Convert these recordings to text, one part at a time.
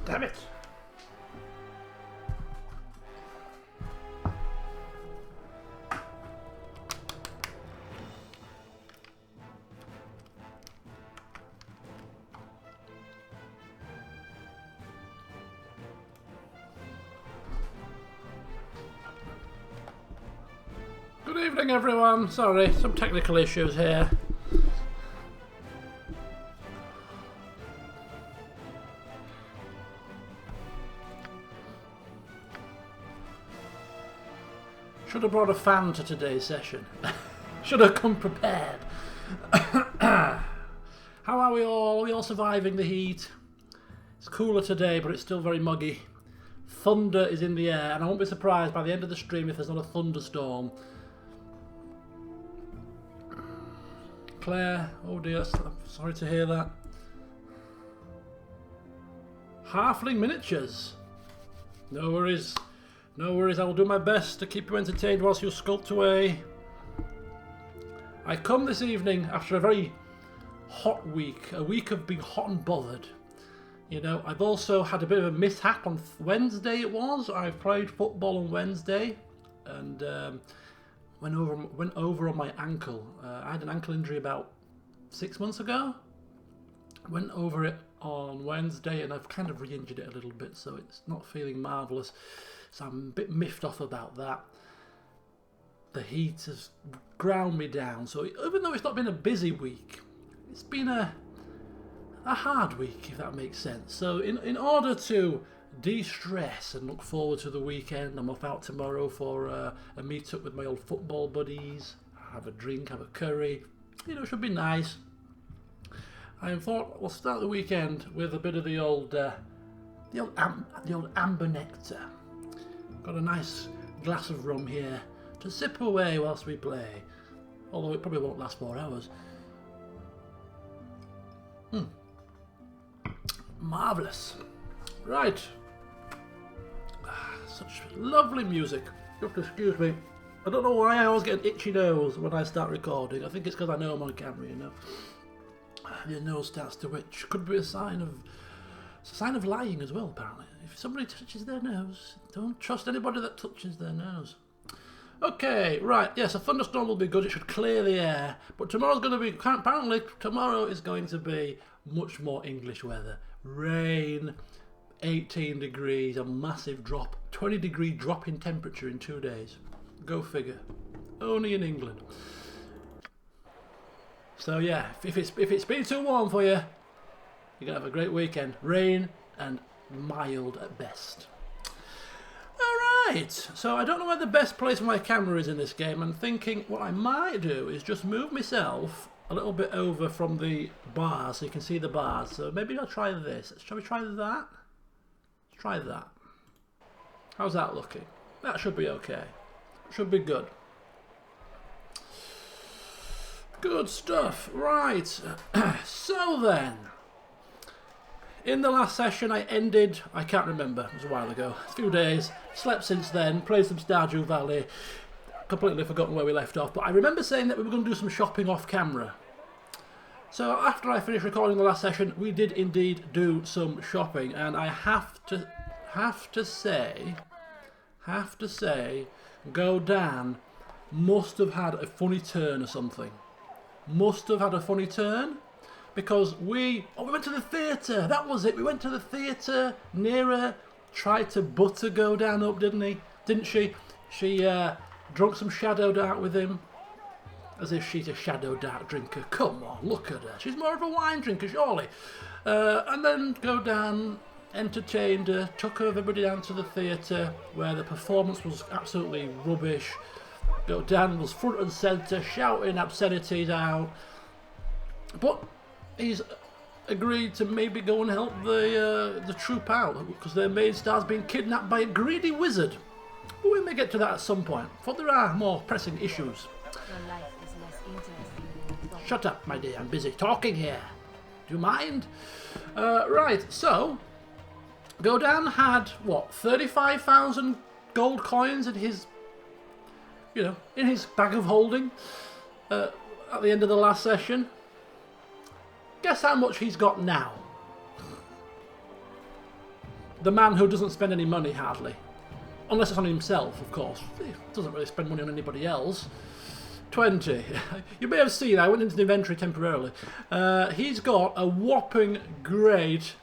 Damn it! Good evening, everyone. Sorry, some technical issues here. Should have brought a fan to today's session. Should have come prepared. How are we all? Are we all surviving the heat? It's cooler today, but it's still very muggy. Thunder is in the air, and I won't be surprised by the end of the stream if there's not a thunderstorm. Claire, oh dear, sorry to hear that. Halfling miniatures. No worries. No worries, I will do my best to keep you entertained whilst you sculpt away. I come this evening after a very hot week. A week of being hot and bothered. You know, I've also had a bit of a mishap on Wednesday it was. I played football on Wednesday and went over on my ankle. I had an ankle injury about 6 months ago. Went over it on Wednesday and I've kind of re-injured it a little bit, so it's not feeling marvellous. So I'm a bit miffed off about that. The heat has ground me down. So even though it's not been a busy week, it's been a hard week, if that makes sense. So in order to de-stress and look forward to the weekend, I'm off out tomorrow for a meet-up with my old football buddies. Have a drink, have a curry. You know, it should be nice. I thought we'll start the weekend with a bit of the old amber nectar. Got a nice glass of rum here to sip away whilst we play. Although it probably won't last 4 hours. Marvellous. Right. Such lovely music. You have to excuse me. I don't know why I always get an itchy nose when I start recording. I think it's because I know I'm on camera, you know. Your nose starts to itch. Could be a sign of lying as well, apparently. If somebody touches their nose, don't trust anybody that touches their nose. Okay, right, yes, a thunderstorm will be good. It should clear the air. But tomorrow's going to be, apparently, tomorrow is going to be much more English weather. Rain, 18 degrees, a massive drop, 20-degree drop in temperature in 2 days. Go figure. Only in England. So yeah, if it's been too warm for you, you're going to have a great weekend. Rain and mild at best. Alright, so I don't know where the best place for my camera is in this game. I'm thinking what I might do is just move myself a little bit over from the bar so you can see the bars. So maybe I'll try this. Shall we try that? Let's try that. How's that looking? That should be okay. Should be good. Good stuff. Right. So then, in the last session I can't remember, it was a while ago, a few days, slept since then, played some Stardew Valley, completely forgotten where we left off, but I remember saying that we were going to do some shopping off camera. So after I finished recording the last session, we did indeed do some shopping, and I have to say, Godan must have had a funny turn or something. Must have had a funny turn. Because we went to the theatre, that was it, we went to the theatre. Nera tried to butter Godan up, didn't she? She drunk some Shadow Dark with him, as if she's a Shadow Dark drinker. Come on, look at her, she's more of a wine drinker, surely. And then Godan entertained her, took everybody down to the theatre, where the performance was absolutely rubbish. Godan was front and centre, shouting obscenities out. But he's agreed to maybe go and help the troupe out, because their main star's been kidnapped by a greedy wizard. But we may get to that at some point, for there are more pressing issues. Your life is less interesting than you thought. Shut up, my dear, I'm busy talking here. Do you mind? Right, so Godan had, what, 35,000 gold coins in his, in his bag of holding at the end of the last session. Guess how much he's got now? the man who doesn't spend any money, hardly. Unless it's on himself, of course. He doesn't really spend money on anybody else. 20. You may have seen, I went into the inventory temporarily. He's got a whopping great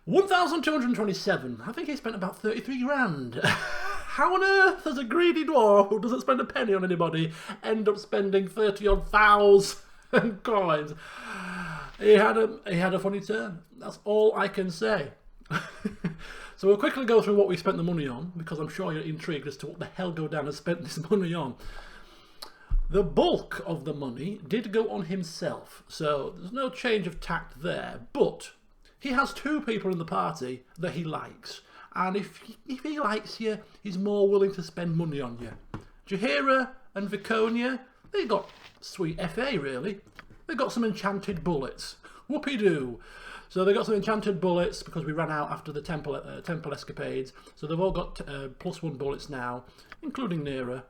1,227. I think he spent about 33 grand. How on earth does a greedy dwarf who doesn't spend a penny on anybody end up spending 30-odd thousand coins? He had a funny turn. That's all I can say. So we'll quickly go through what we spent the money on, because I'm sure you're intrigued as to what the hell Godan has spent this money on. The bulk of the money did go on himself, so there's no change of tact there, but he has 2 people in the party that he likes, and if he likes you, he's more willing to spend money on you. Jaheira and Viconia, they got sweet FA really. They got some enchanted bullets. Whoopee-doo. So they got some enchanted bullets because we ran out after the temple escapades, so they've all got +1 bullets now, including Neera.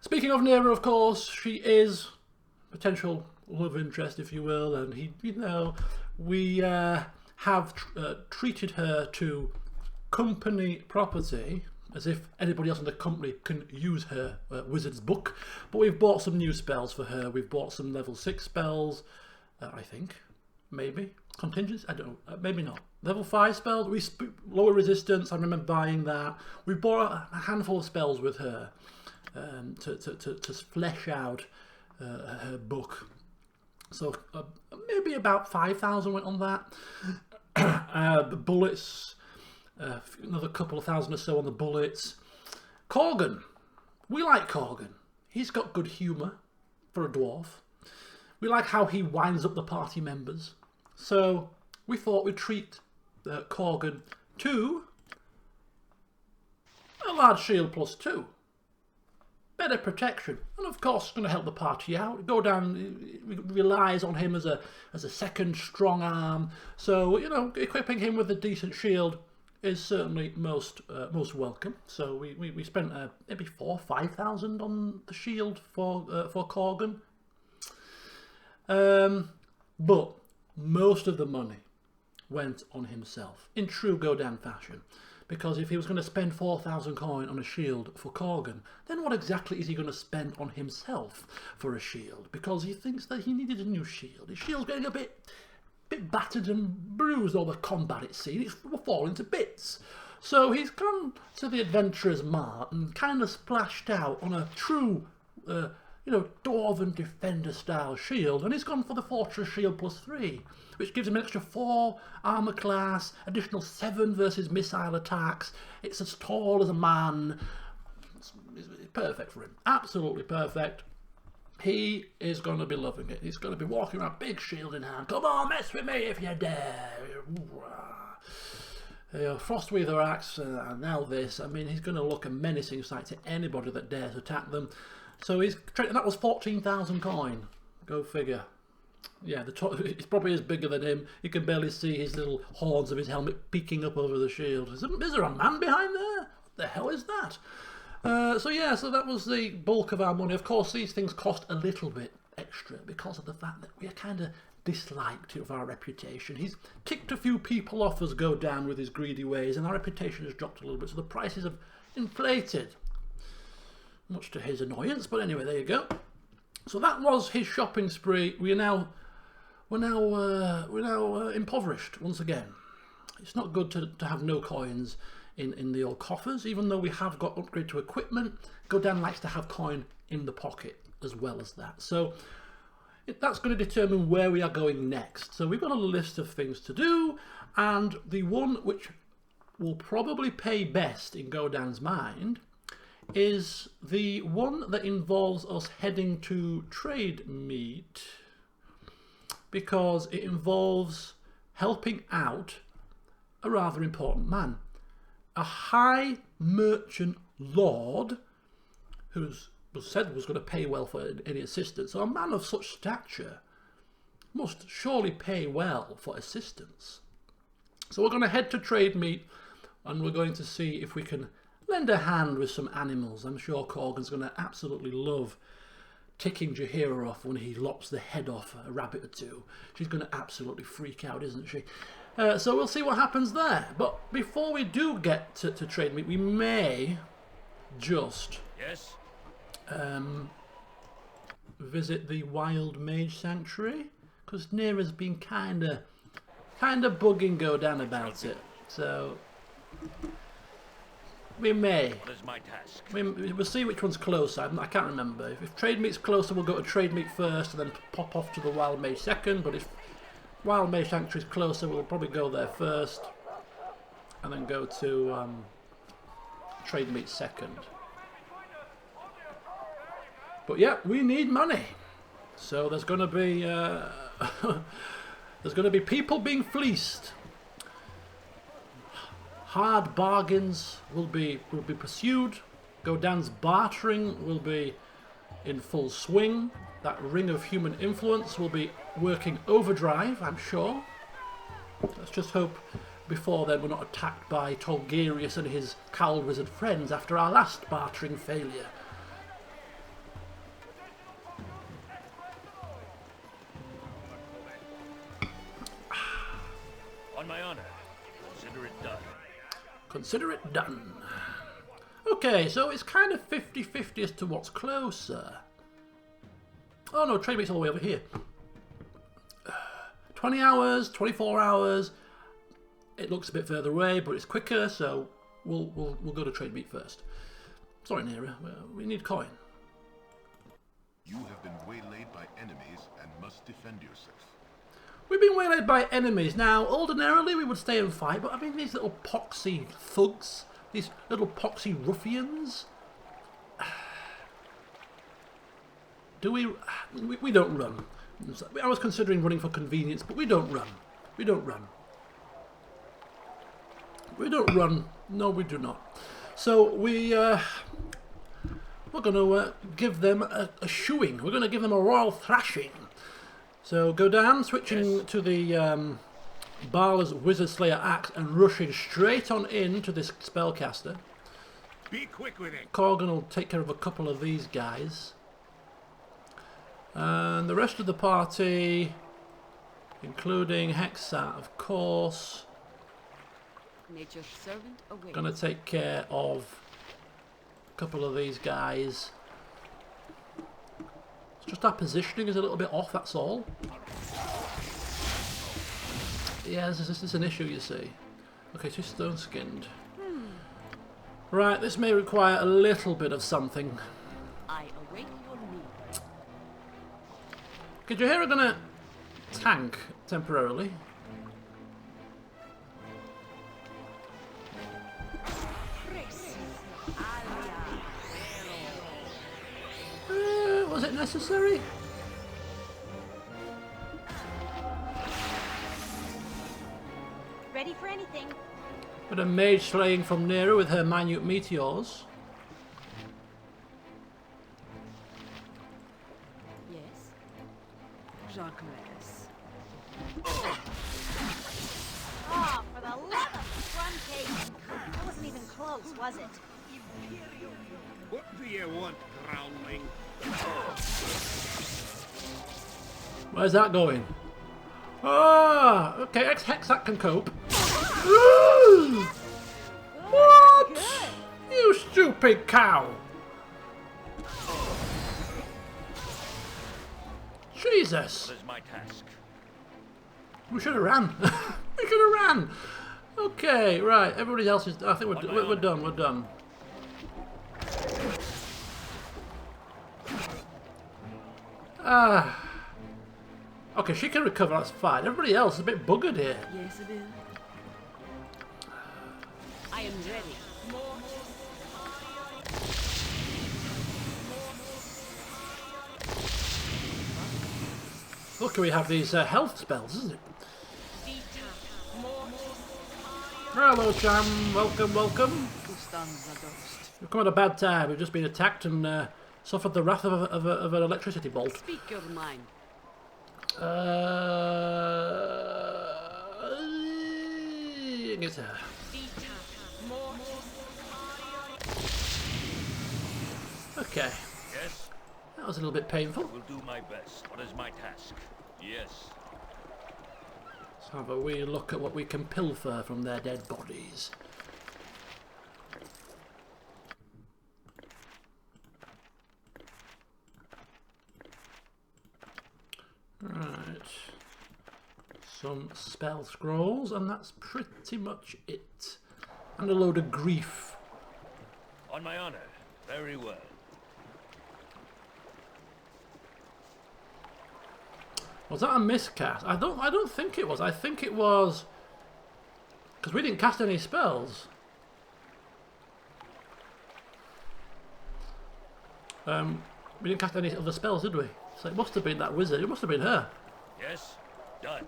Speaking of Neera, of course, she is potential love interest, if you will, and we have treated her to company property, as if anybody else in the company can use her wizard's book. But we've bought some new spells for her. We've bought some level 6 spells, I think, maybe. Contingency? I don't know, maybe not. Level 5 spells, lower resistance, I remember buying that. We bought a handful of spells with her. To flesh out her book. So maybe about 5,000 went on that. The bullets, another couple of thousand or so on the bullets. Corgan. We like Corgan. He's got good humour for a dwarf. We like how he winds up the party members. So we thought we'd treat Corgan to a large shield +2. Better protection, and of course going to help the party out. Godan relies on him as a second strong arm, so equipping him with a decent shield is certainly most welcome. So we spent maybe 4,000 or 5,000 on the shield for Corgan, but most of the money went on himself in true Godan fashion. Because if he was going to spend 4,000 coin on a shield for Corgan, then what exactly is he going to spend on himself for a shield? Because he thinks that he needed a new shield. His shield's getting a bit battered and bruised, all the combat it's seen. It's falling to bits. So he's gone to the Adventurer's Mart and kind of splashed out on a true, Dwarven Defender style shield, and he's gone for the Fortress Shield +3. Which gives him an extra 4 armour class, additional 7 versus missile attacks. It's as tall as a man. It's perfect for him. Absolutely perfect. He is going to be loving it. He's going to be walking around, big shield in hand. Come on, mess with me if you dare. Frostweather axe, and now this. I mean, he's going to look a menacing sight to anybody that dares attack them. So that was 14,000 coin. Go figure. Yeah, it's probably as bigger than him. You can barely see his little horns of his helmet peeking up over the shield. Is there a man behind there? What the hell is that? So that was the bulk of our money. Of course, these things cost a little bit extra because of the fact that we are kind of disliked of our reputation. He's ticked a few people off as Godan with his greedy ways, and our reputation has dropped a little bit, so the prices have inflated. Much to his annoyance, but anyway, there you go. So that was his shopping spree. We're now impoverished once again. It's not good to have no coins in the old coffers, even though we have got upgrade to equipment. Godan likes to have coin in the pocket as well as that. So that's going to determine where we are going next. So we've got a list of things to do, and the one which will probably pay best in Godan's mind is the one that involves us heading to trade meet, because it involves helping out a rather important man, a high merchant lord who said was going to pay well for any assistance. So a man of such stature must surely pay well for assistance. So we're going to head to trade meet, and we're going to see if we can lend a hand with some animals. I'm sure Corgan's going to absolutely love ticking Jaheira off when he lops the head off a rabbit or two. She's going to absolutely freak out, isn't she? So we'll see what happens there. But before we do get to trade meet, we may just visit the Wild Mage Sanctuary, because Neera's been kind of bugging Godan about it. So we may. What is my task? We'll see which one's closer. I can't remember. If trade meet's closer, we'll go to trade meet first and then pop off to the Wild Mage second. But if Wild Mage Sanctuary's closer, we'll probably go there first and then go to trade meet second. But yeah, we need money. So there's going to be there's going to be people being fleeced. Hard bargains will be pursued. Godan's bartering will be in full swing. That ring of human influence will be working overdrive, I'm sure. Let's just hope before then we're not attacked by Tolgarius and his cowled wizard friends after our last bartering failure. On my honor, consider it done. Consider it done. Okay, so it's kind of 50-50 as to what's closer. Oh no, trade meet's all the way over here. 20 hours, 24 hours. It looks a bit further away, but it's quicker, so we'll go to trade meet first. Sorry, Neera, we need coin. You have been waylaid by enemies and must defend yourself. We've been waylaid by enemies. Now, ordinarily we would stay and fight, but I mean these little poxy thugs, these little poxy ruffians. Do we don't run. I was considering running for convenience, but we don't run. We don't run. We don't run. No, we do not. So we're going to give them a shoeing. We're going to give them a royal thrashing. So Godan switching to the Bhaal's Wizard Slayer axe and rushing straight on into this spellcaster. Be quick with it. Corgan will take care of a couple of these guys. And the rest of the party, including Hexat, of course, Nature's servant awaits. going to take care of a couple of these guys. It's just our positioning is a little bit off, that's all. Yeah, this is an issue, you see. Okay, she's stone-skinned. Right, this may require a little bit of something. I await your need. Could you hear her gonna tank temporarily? Was it necessary? Ready for anything. But a mage slaying from Neera with her minute meteors. Yes. Jacques. Oh, for the love of Truncate! That wasn't even close, was it? What do you want, groundling? Where's that going? Ah, okay, Hexat can cope. What? Good. You stupid cow! Jesus! What is my task? We should have ran. We should have ran. Okay, right. Everybody else is. I think we're done. We're done. Okay, she can recover. That's fine. Everybody else is a bit buggered here. Yes, it is. I am ready. Look, we have these health spells, isn't it? Hello, Cham. Welcome, welcome. We've come at a bad time. We've just been attacked and suffered the wrath of an electricity bolt. Speak your mind. Get her. Okay. Yes, That was a little bit painful. I will do my best. What is my task? Yes. have a wee look at what we can pilfer from their dead bodies. Right. Some spell scrolls, and that's pretty much it. And a load of grief. On my honor. Very well. Was that a miscast? I don't think it was. I think it was because we didn't cast any spells. We didn't cast any other spells, did we? So it must have been that wizard. It must have been her. Yes. Done.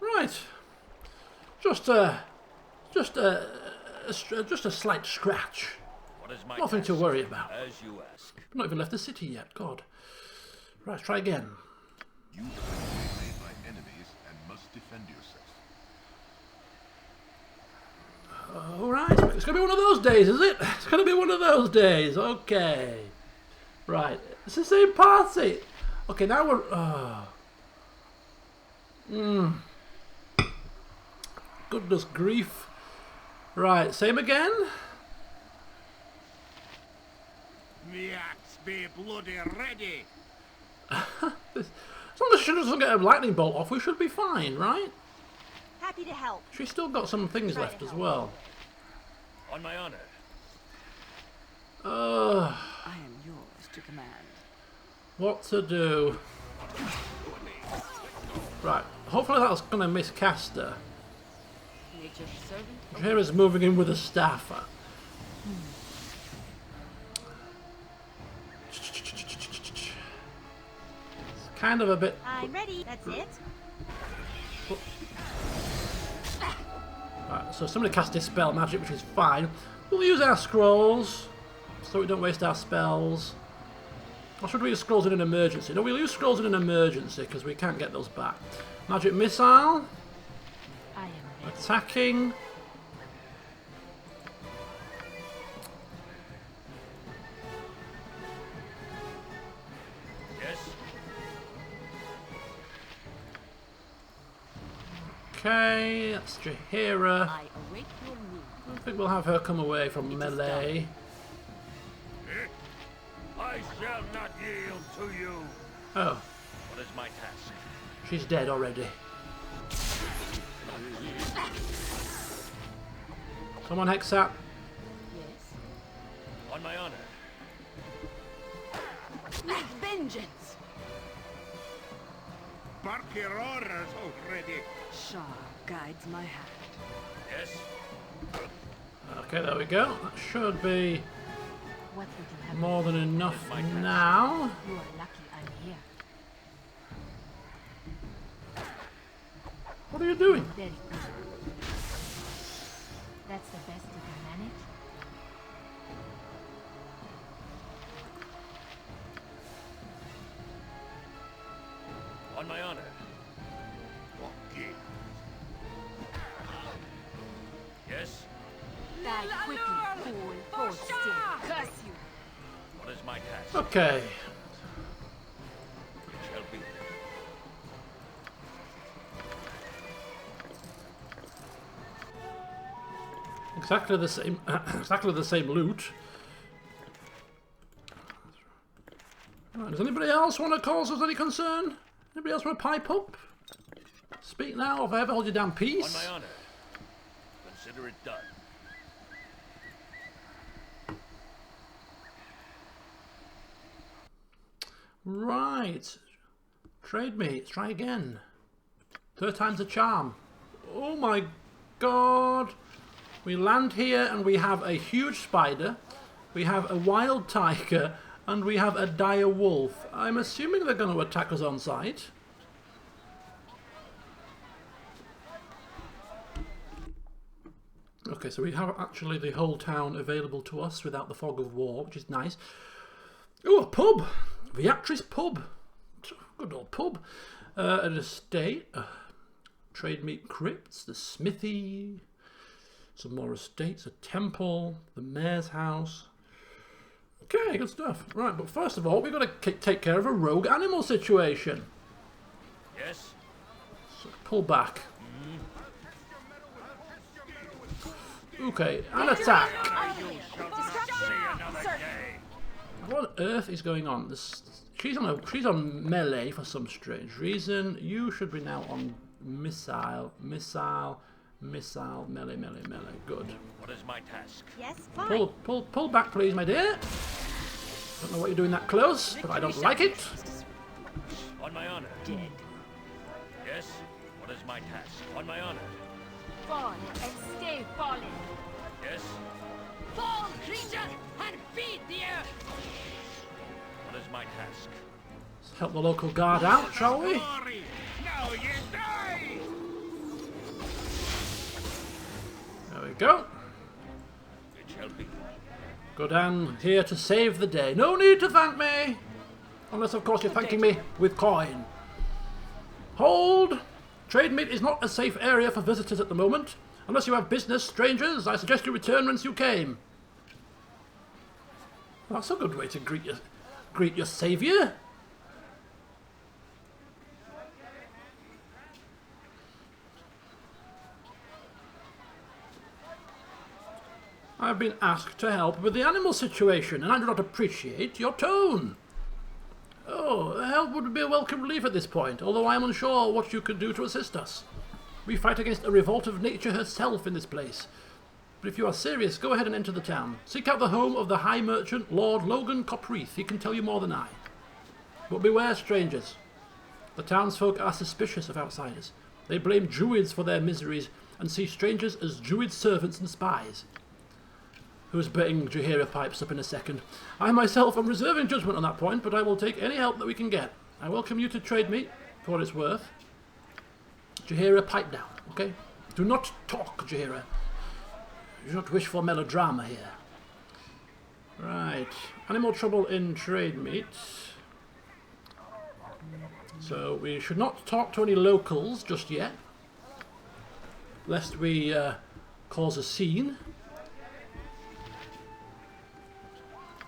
Right. Just a slight scratch. What is my Nothing to task? worry about. As you ask. I've not even left the city yet. God. Right. Try again. You have been waylaid by enemies and must defend yourself. All right. It's gonna be one of those days, is it? It's gonna be one of those days. Okay. Right. It's the same party. Okay. Now we're. Goodness grief. Right. Same again. The axe be bloody ready. As long as she doesn't get a lightning bolt off, we should be fine, right? Happy to help. She's still got some things left as well. On my honor. I am yours to command. What to do? Right. Hopefully that's going to miscast her. Nature's servant. Here is moving in with a staff. It's kind of a bit. I'm ready. That's it. Right, so somebody cast Dispel Magic, which is fine. We'll use our scrolls so we don't waste our spells. Or should we use scrolls in an emergency? No, we'll use scrolls in an emergency because we can't get those back. Magic Missile. I am ready. Attacking. Yes. Okay, that's Jahira. I await your move. I think we'll have her come away from melee. I shall not yield to you. Oh, What is my task? she's dead already. Come on, Hexat. Yes. On my honor. With vengeance. Bark your orders already. Shah guides my hand. Yes. Okay, there we go. That should be What would you have? more than enough my task. now. You are lucky I'm here. What are you doing? Very good. That's the best you can manage. On my honor. What gift? Yes. Die quickly, fool. Hold still. Curse you. What is my task? Okay. It shall be. Exactly the same. Exactly the same loot. Right, does anybody else want to cause us any concern? Anybody else want to pipe up? Speak now, or if I ever hold you down, On peace. my honor. Consider it done. Right. Trade me. Try again. Third time's a charm. Oh my god. We land here and we have a huge spider. We have a wild tiger. And we have a dire wolf. I'm assuming they're going to attack us on sight. Okay, so we have actually the whole town available to us without the fog of war, which is nice. Oh, a pub! Beatrice Pub. Good old pub. An estate. Trade meat crypts. The smithy. Some more estates. A temple. The mayor's house. Okay, good stuff. Right, but first of all, we've got to take care of a rogue animal situation. Yes? So pull back. Okay, and attack. You shall not see another day. What on earth is going on? She's on melee for some strange reason. You should be now on missile, melee. Good. What is my task? Yes, fine. Pull back, please, my dear. Don't know what you're doing that close, but I don't like it. On my honor. Yes? What is my task? On my honor. Fall and stay fallen. Yes? Fall, creature, and feed the earth. What is my task? Let's help the local guard out, shall we? Now you die! There we go. It shall be. Godan here to save the day. No need to thank me. Unless, of course, you're thanking me with coin. Hold! Trade meet is not a safe area for visitors at the moment. Unless you have business, strangers, I suggest you return whence you came. That's a good way to greet your saviour. I've been asked to help with the animal situation, and I do not appreciate your tone. Oh, help would be a welcome relief at this point, although I am unsure what you could do to assist us. We fight against a revolt of nature herself in this place. But if you are serious, go ahead and enter the town. Seek out the home of the High Merchant, Lord Logan Copreath. He can tell you more than I. But beware, strangers. The townsfolk are suspicious of outsiders. They blame Druids for their miseries and see strangers as Druid servants and spies. Who's betting Jahira pipes up in a second. I myself am reserving judgment on that point, but I will take any help that we can get. I welcome you to trade me, for what it's worth. Jahira, pipe down, okay? Do not talk, Jahira. You do not wish for melodrama here. Right. Animal trouble in trade meet. So we should not talk to any locals just yet, lest we cause a scene.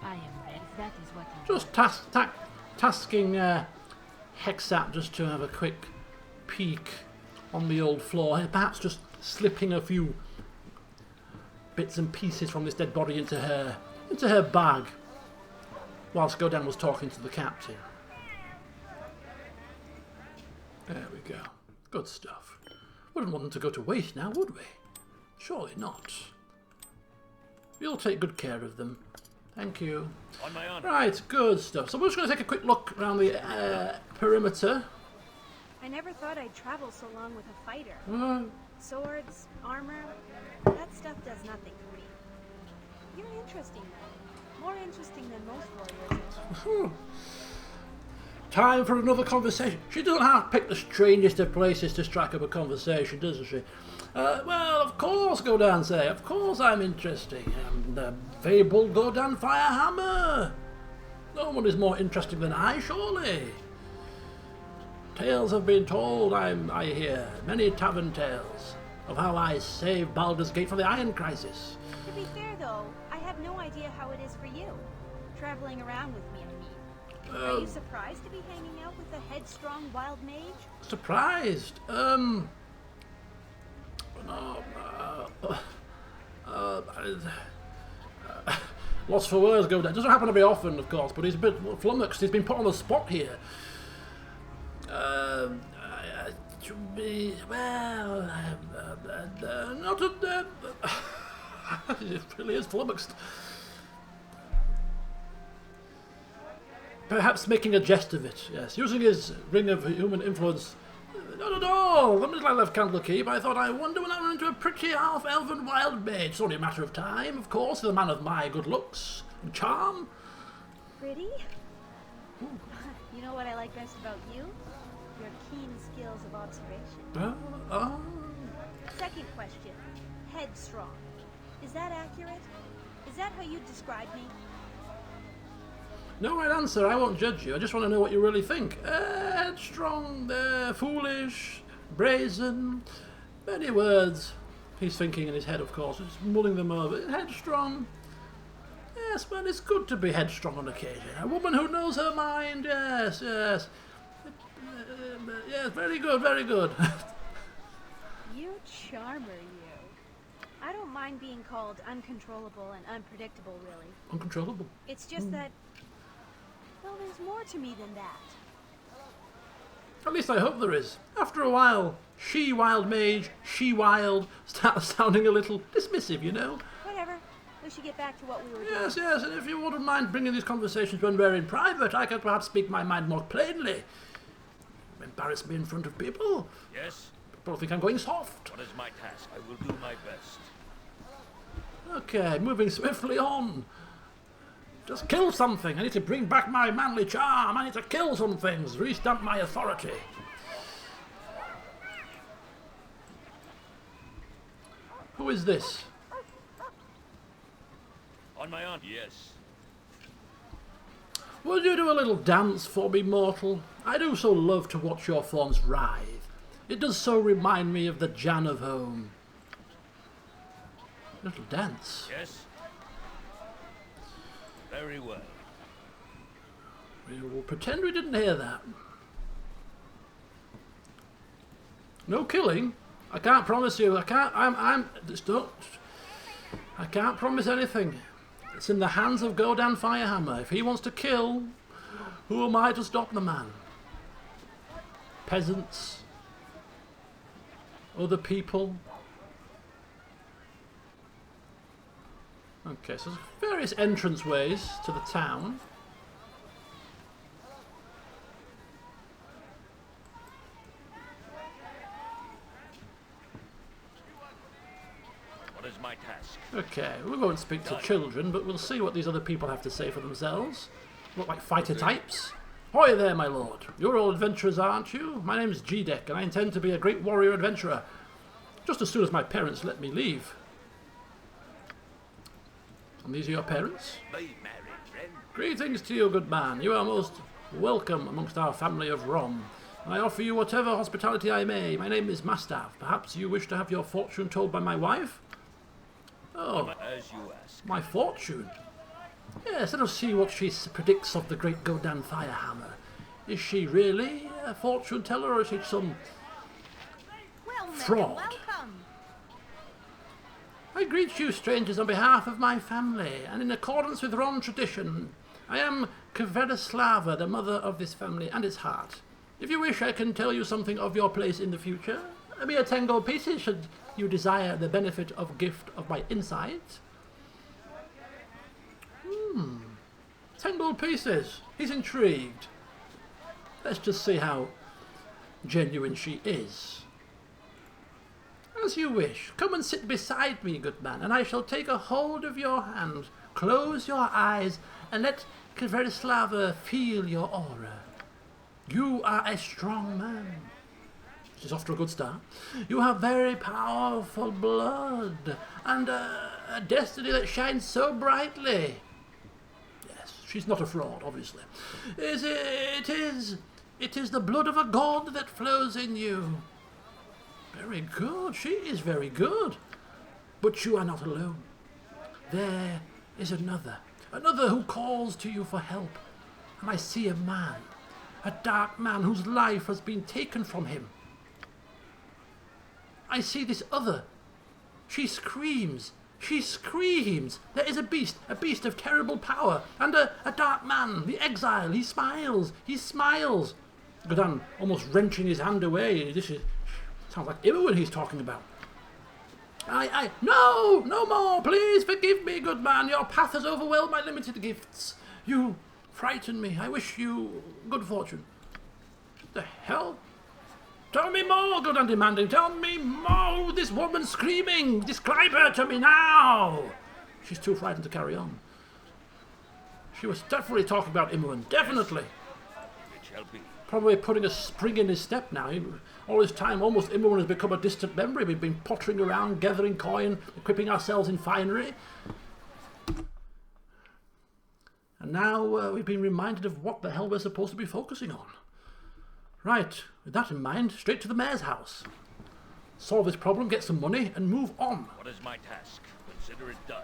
I am ready. That is what you Just tasking Hexat just to have a quick peek on the old floor, perhaps just slipping a few bits and pieces from this dead body into her bag, whilst Godan was talking to the captain. There we go. Good stuff. Wouldn't want them to go to waste now, would we? Surely not. We'll take good care of them. Thank you. On my honor. Right, good stuff. So we're just going to take a quick look around the perimeter. I never thought I'd travel so long with a fighter. Swords, armor, that stuff does nothing for me. You're interesting though. More interesting than most warriors. Time for another conversation. She doesn't have to pick the strangest of places to strike up a conversation, doesn't she? Well, of course, Godan say. Of course I'm interesting. I'm the fabled Godan Firehammer. No one is more interesting than I, surely. Tales have been told, I hear, many tavern tales, of how I saved Baldur's Gate from the Iron Crisis. To be fair though, I have no idea how it is for you. Traveling around with me, I mean. Are you surprised to be hanging out with a headstrong wild mage? Surprised? Lost for words, Godan. It doesn't happen to be often, of course, but he's a bit flummoxed. He's been put on the spot here. Not a... it really is flummoxed. Perhaps making a jest of it, yes. Using his ring of human influence. Not at all. The minute I left Candlekeep, I thought, I wonder when I run into a pretty half-elven wild mage. It's only a matter of time, of course, with a man of my good looks and charm. Pretty? You know what I like best about you? Your keen skills of observation. Second question. Headstrong. Is that accurate? Is that how you describe me? No right answer, I won't judge you. I just want to know what you really think. Headstrong, foolish, brazen, many words. He's thinking in his head, of course, just mulling them over. Headstrong, Yes, well, it's good to be headstrong on occasion. A woman who knows her mind, yes, yes. Yes, very good, very good. You charmer, you. I don't mind being called uncontrollable and unpredictable, really. Uncontrollable? It's just that, well, there's more to me than that. At least I hope there is. After a while, she-wild mage, she-wild, starts sounding a little dismissive, you know? Whatever. We should get back to what we were doing. Yes, yes, and if you wouldn't mind bringing these conversations when we're in private, I could perhaps speak my mind more plainly. Embarrass me in front of people. Yes? People think I'm going soft. What is my task? I will do my best. Okay, moving swiftly on. Just kill something. I need to bring back my manly charm. I need to kill some things. Restamp my authority. Who is this? On my honor, yes. Would you do a little dance for me, mortal? I do so love to watch your forms writhe. It does so remind me of the Jan of home. Little dance. Yes? Very well. We will pretend we didn't hear that. No killing. I can't promise you. I can't promise anything. It's in the hands of Godan Firehammer. If he wants to kill, who am I to stop the man? Peasants. Other people. Okay, so there's various entranceways to the town. What is my task? Okay, we won't speak to children, but we'll see what these other people have to say for themselves. Look like fighter types. Hoy there, my lord. You're all adventurers, aren't you? My name's G-Deck, and I intend to be a great warrior adventurer. Just as soon as my parents let me leave. And these are your parents? My married friend. Greetings to you, good man. You are most welcome amongst our family of Rom. And I offer you whatever hospitality I may. My name is Mastav. Perhaps you wish to have your fortune told by my wife? Oh, As you ask. my fortune? Yes, let us see what she predicts of the great Godan Firehammer. Is she really a fortune teller, or is she some Well, fraud? welcome. I greet you, strangers, on behalf of my family, and in accordance with Ron tradition. I am Kverislava, the mother of this family and its heart. If you wish, I can tell you something of your place in the future. A mere 10 gold pieces, should you desire the benefit of gift of my insight. 10 gold pieces. He's intrigued. Let's just see how genuine she is. As you wish. Come and sit beside me, good man, and I shall take a hold of your hand. Close your eyes and let Kverislava feel your aura. You are a strong man. She's off to a good start. You have very powerful blood and a destiny that shines so brightly. Yes, she's not a fraud, obviously. It is the blood of a god that flows in you. Very good. She is very good. But you are not alone. There is another who calls to you for help. And I see a man, a dark man whose life has been taken from him. I see this other. She screams. She screams. There is a beast of terrible power, and a dark man, the exile. He smiles. He smiles. Godan almost wrenching his hand away. This sounds like Imoen he's talking about. No more. Please forgive me, good man. Your path has overwhelmed my limited gifts. You frighten me. I wish you good fortune. The hell? Tell me more, Godan demanding. Tell me more. This woman screaming. Describe her to me now. She's too frightened to carry on. She was definitely talking about Imoen. Definitely. It shall be. Probably putting a spring in his step now. All this time, almost Imoen has become a distant memory. We've been pottering around, gathering coin, equipping ourselves in finery. And now we've been reminded of what the hell we're supposed to be focusing on. Right, with that in mind, straight to the mayor's house. Solve this problem, get some money, and move on. What is my task? Consider it done.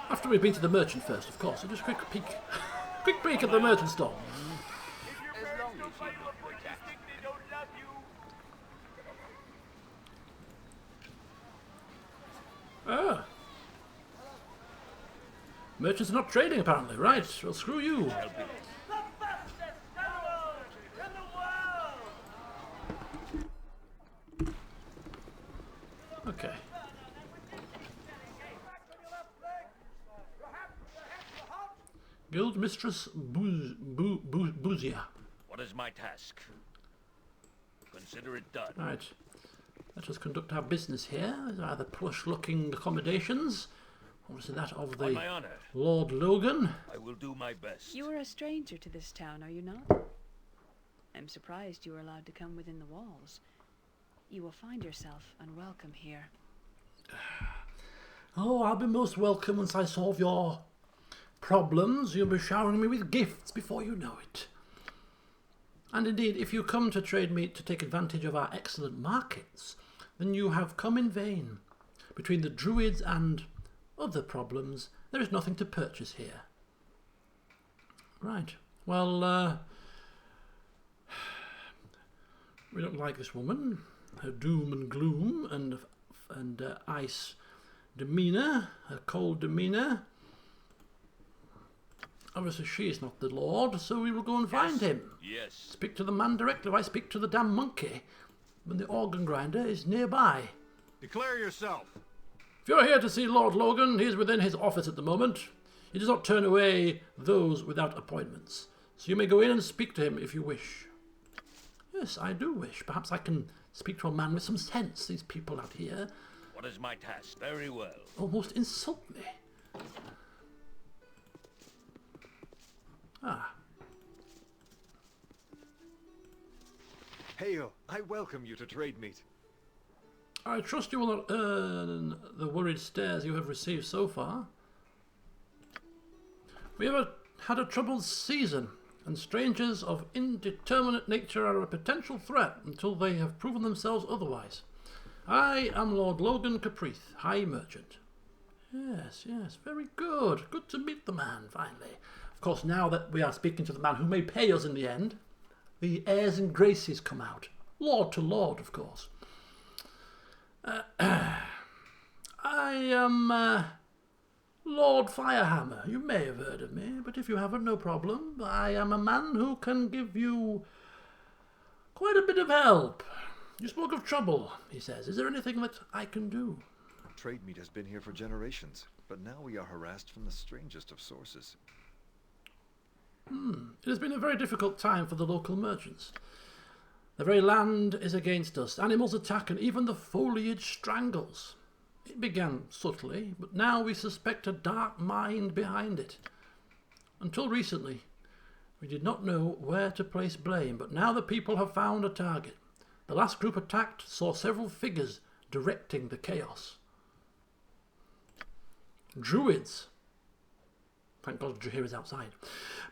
After we've been to the merchant first, of course. So just a quick peek. Quick peek at the merchant store. As long as you look protected. Ah. Merchants are not trading, apparently. Right, well, screw you. Okay. Guild Mistress Boozia. What is my task? Consider it done. Right. Let us conduct our business here. There's either plush-looking accommodations, obviously that of On the my honor, Lord Logan. I will do my best. You are a stranger to this town, are you not? I'm surprised you were allowed to come within the walls. You will find yourself unwelcome here. Oh, I'll be most welcome once I solve your problems. You'll be showering me with gifts before you know it. And indeed, if you come to trade meat to take advantage of our excellent markets, then you have come in vain. Between the Druids and other problems, there is nothing to purchase here. Right. Well, we don't like this woman. Her doom and gloom and ice demeanour, her cold demeanour. Obviously she is not the Lord, so we will go and find him. Yes. Speak to the man directly. Why speak to the damn monkey when the organ grinder is nearby? Declare yourself. If you're here to see Lord Logan, he is within his office at the moment. He does not turn away those without appointments, so you may go in and speak to him if you wish. Yes, I do wish. Perhaps I can speak to a man with some sense. These people out here What is my task? Very well. almost insult me. Ah. Hail, I welcome you to trade meat. I trust you will not earn the worried stares you have received so far. We have had a troubled season, and strangers of indeterminate nature are a potential threat until they have proven themselves otherwise. I am Lord Logan Caprice, High Merchant. Yes, yes, very good. Good to meet the man, finally. Of course, now that we are speaking to the man who may pay us in the end, the airs and graces come out. Lord to lord, of course. I am Lord Firehammer. You may have heard of me, but if you haven't, no problem. I am a man who can give you quite a bit of help. You spoke of trouble, he says. Is there anything that I can do? Trade meat has been here for generations, but now we are harassed from the strangest of sources. It has been a very difficult time for the local merchants. The very land is against us. Animals attack and even the foliage strangles. It began subtly, but now we suspect a dark mind behind it. Until recently, we did not know where to place blame, but now the people have found a target. The last group attacked saw several figures directing the chaos. Druids. Thank God here is outside.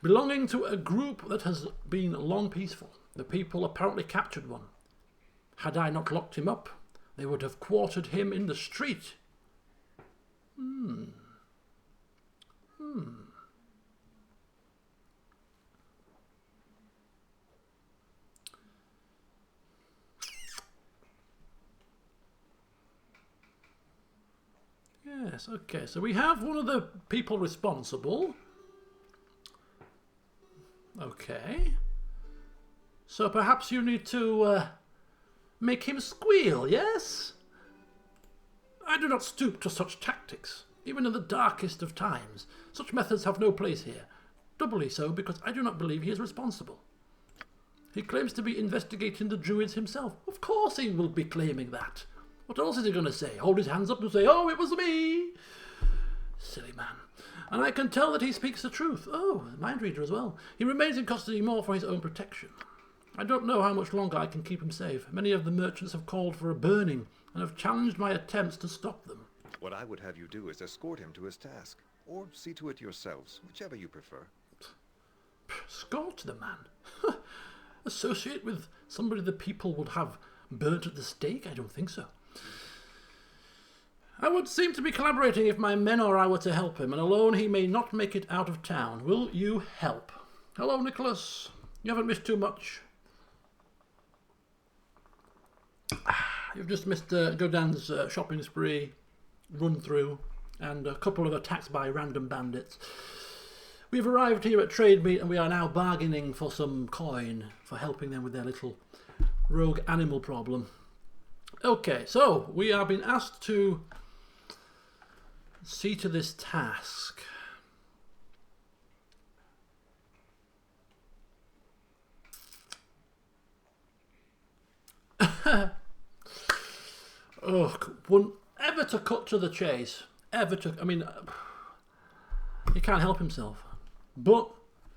Belonging to a group that has been long peaceful. The people apparently captured one. Had I not locked him up, they would have quartered him in the street. Yes, okay, so we have one of the people responsible. Okay. So perhaps you need to make him squeal, yes? I do not stoop to such tactics, even in the darkest of times. Such methods have no place here. Doubly so because I do not believe he is responsible. He claims to be investigating the Druids himself. Of course he will be claiming that. What else is he going to say? Hold his hands up and say, "Oh, it was me!" Silly man. And I can tell that he speaks the truth. Oh, mind reader as well. He remains in custody more for his own protection. I don't know how much longer I can keep him safe. Many of the merchants have called for a burning and have challenged my attempts to stop them. What I would have you do is escort him to his task, or see to it yourselves, whichever you prefer. Escort the man? Associate with somebody the people would have burnt at the stake? I don't think so. I would seem to be collaborating if my men or I were to help him, and alone he may not make it out of town. Will you help? Hello, Nicholas. You haven't missed too much. You've just missed Godan's shopping spree, run through, and a couple of attacks by random bandits. We've arrived here at Trade Meet and we are now bargaining for some coin for helping them with their little rogue animal problem. Okay, so we have been asked to see to this task. Oh, ever to cut to the chase. Ever to... I mean, he can't help himself. But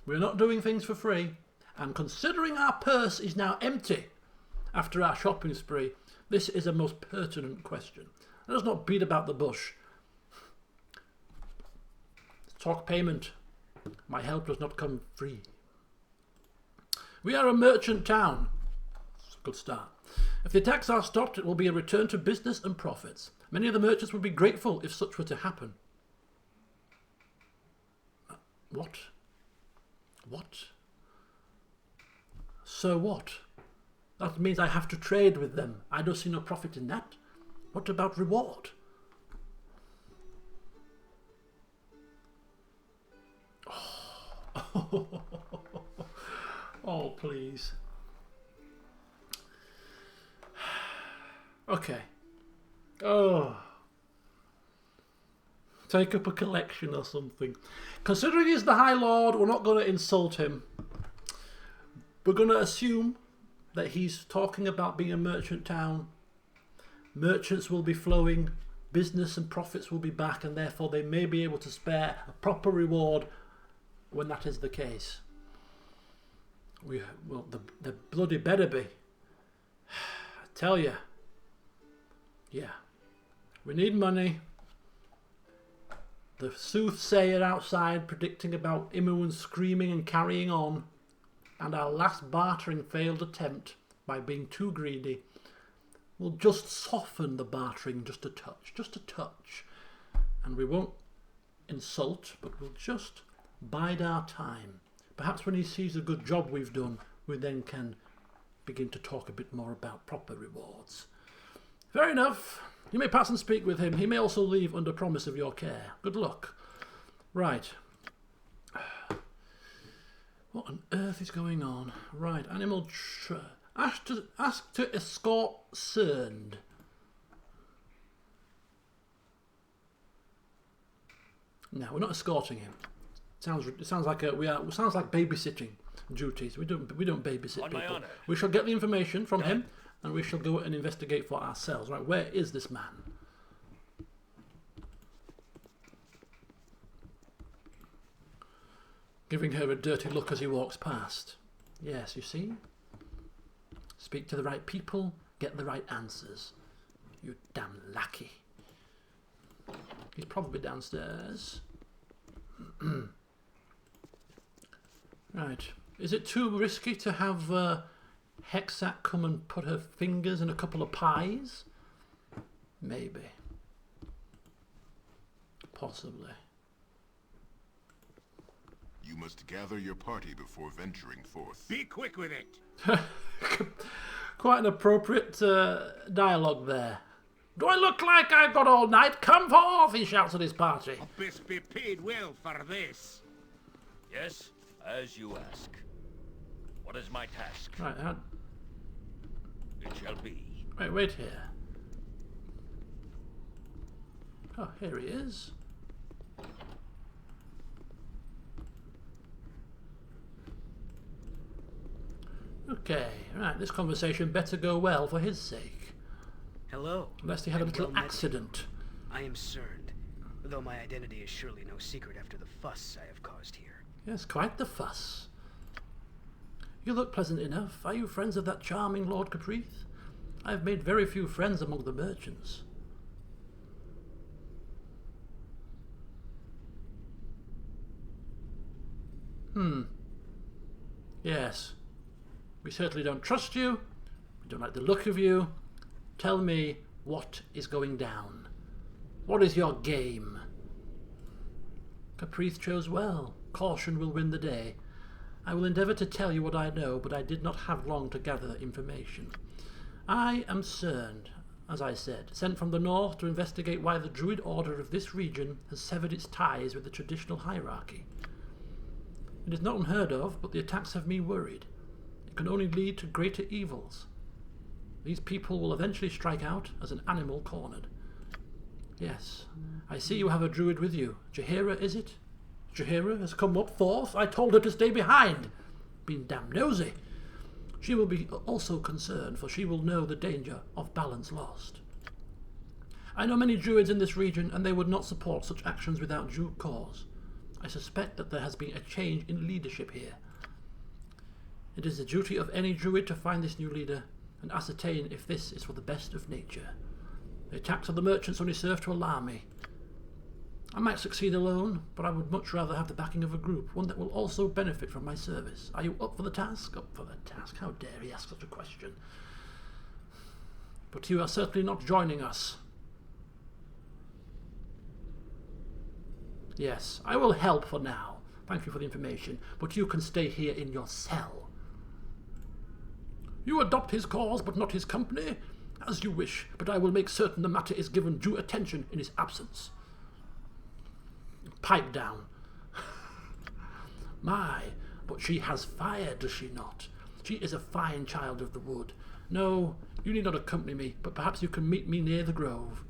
we're not doing things for free. And considering our purse is now empty after our shopping spree, this is a most pertinent question. Let us not beat about the bush. Talk payment. My help does not come free. We are a merchant town. It's a good start. If the attacks are stopped, it will be a return to business and profits. Many of the merchants would be grateful if such were to happen. What? What? So what? That means I have to trade with them. I don't see no profit in that. What about reward? Oh, oh please. Okay. Oh. Take up a collection or something. Considering he's the High Lord, we're not going to insult him. We're going to assume that he's talking about being a merchant town. Merchants will be flowing, business and profits will be back, and therefore they may be able to spare a proper reward when that is the case. Well, the bloody better be. I tell you. Yeah. We need money. The soothsayer outside predicting about Imoen screaming and carrying on. And our last bartering failed attempt by being too greedy. We'll just soften the bartering just a touch. Just a touch. And we won't insult, but we'll just bide our time. Perhaps when he sees the good job we've done, we then can begin to talk a bit more about proper rewards. Fair enough. You may pass and speak with him. He may also leave under promise of your care. Good luck. Right. What on earth is going on? Right. Animal... Ask to escort Cerned. No, we're not escorting him. It sounds like babysitting duties. We don't babysit On my people. honor. We shall get the information from him, and we shall go and investigate for ourselves. Right, where is this man? Giving her a dirty look as he walks past. Yes, you see? Speak to the right people, get the right answers. You damn lackey. He's probably downstairs. Right. Is it too risky to have Hexat come and put her fingers in a couple of pies? Maybe. Possibly. You must gather your party before venturing forth. Be quick with it. Quite an appropriate dialogue there. Do I look like I've got all night? Come forth, he shouts at his party. Best be paid well for this. Yes, as you ask. What is my task? Right, It shall be. wait here. Oh, here he is. Okay, right, this conversation better go well for his sake. Hello. Unless he had a and little well met. accident. I am Cerned, though my identity is surely no secret after the fuss I have caused here. Yes, quite the fuss. You look pleasant enough. Are you friends of that charming Lord Caprice? I have made very few friends among the merchants. Yes. We certainly don't trust you. We don't like the look of you. Tell me what is going down. What is your game? Caprice chose well. Caution will win the day. I will endeavour to tell you what I know, but I did not have long to gather information. I am Cern, as I said, sent from the north to investigate why the Druid order of this region has severed its ties with the traditional hierarchy. It is not unheard of, but the attacks have me worried. It can only lead to greater evils. These people will eventually strike out as an animal cornered. Yes, I see you have a Druid with you. Jaheira, is it? Jaheira has come up forth. I told her to stay behind. Been damn nosy. She will be also concerned, for she will know the danger of balance lost. I know many Druids in this region, and they would not support such actions without due cause. I suspect that there has been a change in leadership here. It is the duty of any Druid to find this new leader and ascertain if this is for the best of nature. The attacks of the merchants only serve to alarm me. I might succeed alone, but I would much rather have the backing of a group, one that will also benefit from my service. Are you up for the task? Up for the task? How dare he ask such a question? But you are certainly not joining us. Yes, I will help for now. Thank you for the information, but you can stay here in your cell. You adopt his cause, but not his company? As you wish, but I will make certain the matter is given due attention in his absence. Pipe down. My, but she has fire, does she not? She is a fine child of the wood. No, you need not accompany me, but perhaps you can meet me near the grove.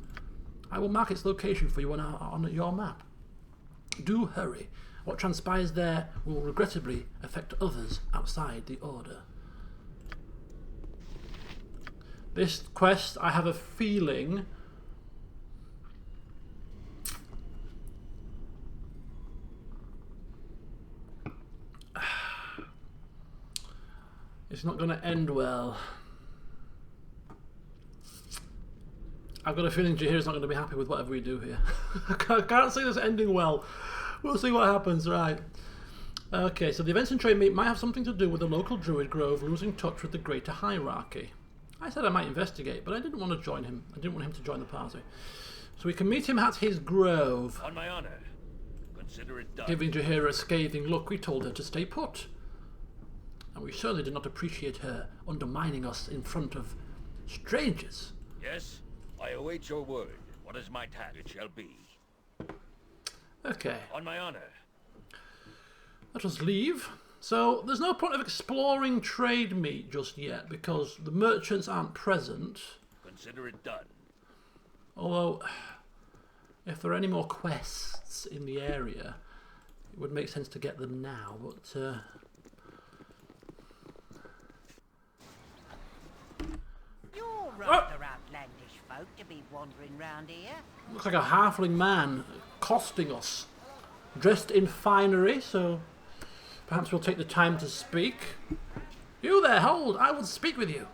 I will mark its location for you on your map. Do hurry. What transpires there will regrettably affect others outside the Order. This quest, I have a feeling, it's not going to end well. I've got a feeling Jaheira's not going to be happy with whatever we do here. I can't see this ending well. We'll see what happens, right. Okay, so the events in Trade Meet might have something to do with the local Druid Grove losing touch with the greater hierarchy. I said I might investigate, but I didn't want to join him. I didn't want him to join the party. So we can meet him at his grove. On my honor. Consider it done. Giving Jaheira a scathing look, we told her to stay put. And we certainly did not appreciate her undermining us in front of strangers. Yes, I await your word. What is my task? It shall be. Okay. On my honor. Let us leave. So there's no point of exploring Trade Meet just yet because the merchants aren't present. Consider it done. Although, if there are any more quests in the area, it would make sense to get them now. But You're rather outlandish folk to be wandering round here. looks like a halfling man accosting us, dressed in finery. So. Perhaps we'll take the time to speak. You there, hold! I will speak with you.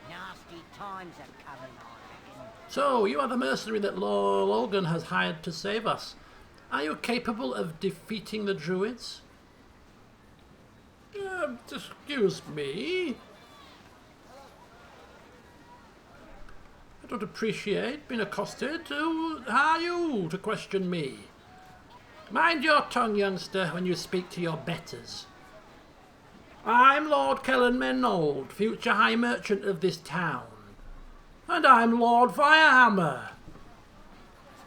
Nasty times are coming, I reckon. So, you are the mercenary that Lord Logan has hired to save us. Are you capable of defeating the Druids? Excuse me. I don't appreciate being accosted. Who are you to question me? Mind your tongue, youngster, when you speak to your betters. I'm Lord Kellan Menold, future High Merchant of this town. And I'm Lord Firehammer.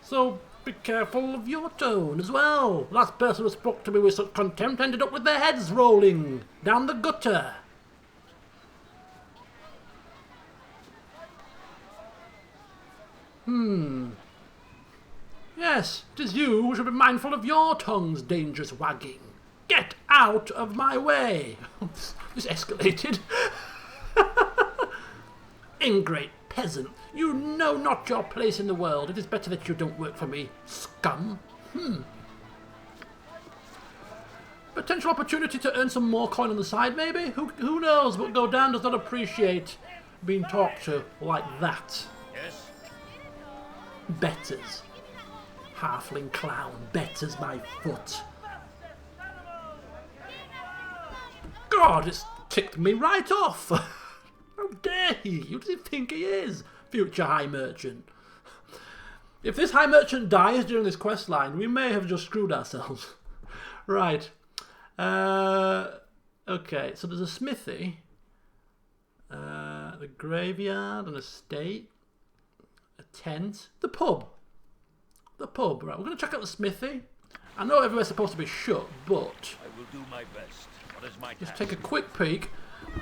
So be careful of your tone as well. The last person who spoke to me with such contempt ended up with their heads rolling down the gutter. Yes, it is you who should be mindful of your tongue's dangerous wagging. Get out of my way! This escalated. Ingrate peasant, you know not your place in the world. It is better that you don't work for me, scum. Potential opportunity to earn some more coin on the side, maybe? Who knows, but Godan does not appreciate being talked to like that. Yes? Betters. Halfling clown betters my foot. God, it's ticked me right off. How dare he? Who does he think he is? Future High Merchant. If this high merchant dies during this quest line, we may have just screwed ourselves. Right. Okay, so there's a smithy, the graveyard, an estate, a tent, the pub. The pub, right. We're going to check out the smithy. I know everywhere's supposed to be shut, but I will do my best. What is my just task? take a quick peek.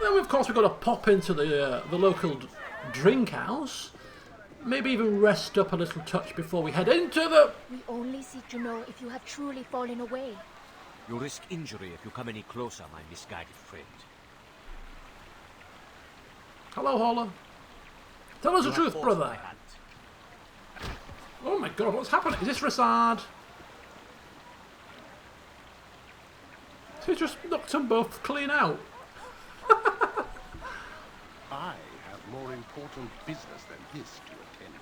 Then, of course, we've got to pop into the local drink house. Maybe even rest up a little touch before we head into the... We only seek to know if you have truly fallen away. You risk injury if you come any closer, my misguided friend. Hello, Holler. Tell us the truth, brother. Oh my god, what's happening? Is this Rasad? He just knocked them both clean out. I have more important business than this to attend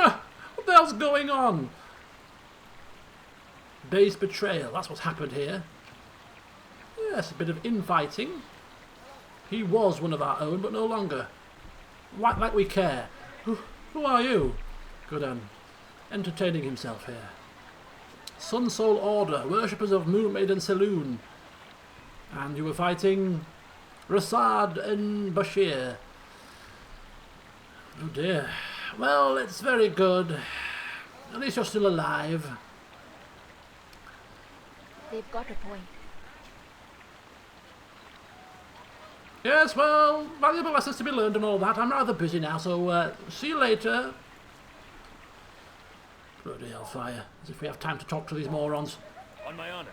to. What the hell's going on? Base betrayal, that's what's happened here. Yes, a bit of infighting. He was one of our own, but no longer. Like we care. Who are you? Godan, entertaining himself here. Sun Soul Order, worshippers of Moon Maiden Saloon. And you were fighting Rasad and Bashir. Oh dear. Well, it's very good. At least you're still alive. They've got a point. Yes, well, valuable lessons to be learned and all that. I'm rather busy now, so see you later. Bloody hellfire. As if we have time to talk to these morons. On my honor.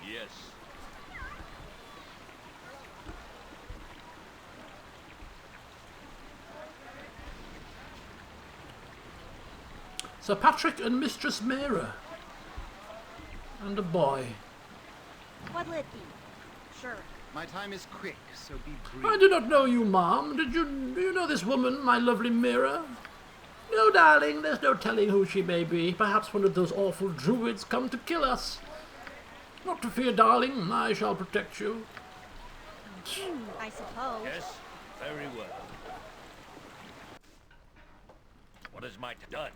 Yes. Sir Patrick and Mistress Mira. And a boy. What'll it be? Sure. My time is quick, so be brief. I do not know you, ma'am. Do you know this woman, my lovely Mira? No, darling, there's no telling who she may be. Perhaps one of those awful druids come to kill us. Not to fear, darling. I shall protect you. I suppose. Yes, very well. What is my done?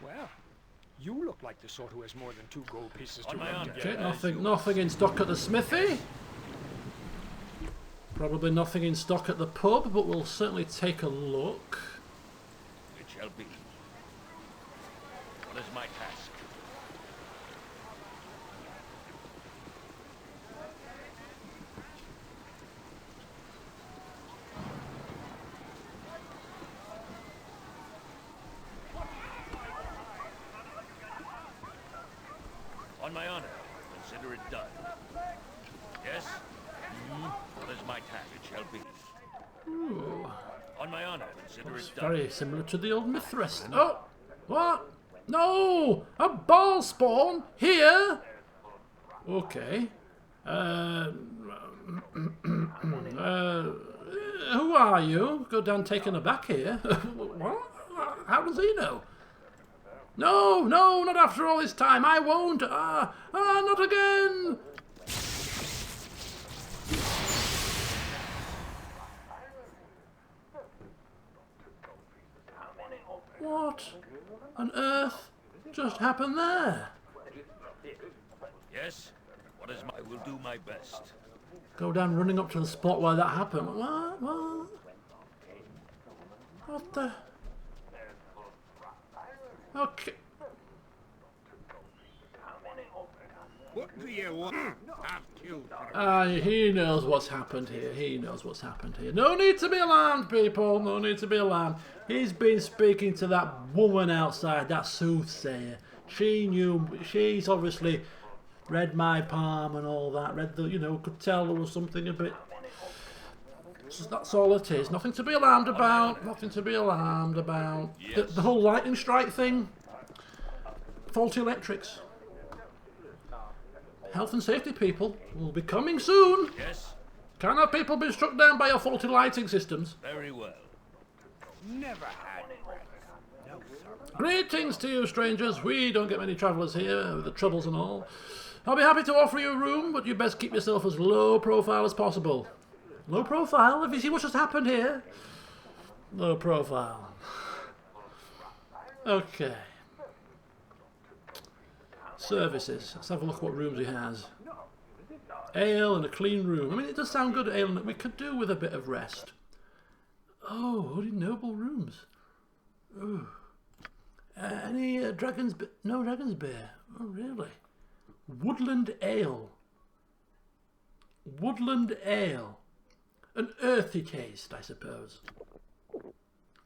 Well, you look like the sort who has more than 2 gold pieces to rub Okay, together. nothing in stock at the smithy. Probably nothing in stock at the pub, but we'll certainly take a look. It shall be. What is my task? On my honor, consider it done. Yes? What is my task? It shall be. Ooh. On my honor, consider It's it done. very similar to the old Mithras. Oh! What? No! A ball spawn? Here? Okay. Who are you? Godan taken aback here. What? How does he know? No, no, not after all this time. I won't. Not again. What on earth just happened there? Yes? What is my... I will do my best. Godan running up to the spot where that happened. What? What the... Okay. What do you want? I've killed He knows what's happened here. He knows what's happened here. No need to be alarmed, people. No need to be alarmed. He's been speaking to that woman outside, that soothsayer. She knew. She's obviously read my palm and all that. Read the, could tell there was something a bit. So that's all it is. Nothing to be alarmed about. Nothing to be alarmed about. Yes. The whole lightning strike thing. Faulty electrics. Health and safety people will be coming soon. Yes? Can our people be struck down by your faulty lighting systems? Very well. Never had no, sir. Greetings to you, strangers. We don't get many travellers here, with the troubles and all. I'll be happy to offer you a room, but you best keep yourself as low profile as possible. Low profile? Have you seen what just happened here? Low profile. Okay. Services. Let's have a look at what rooms he has. Ale and a clean room. I mean, it does sound good, ale, and we could do with a bit of rest. Oh, only noble rooms. Ooh. Any dragon's... No dragon's beer. Oh, really? Woodland ale. Woodland ale. An earthy taste, I suppose.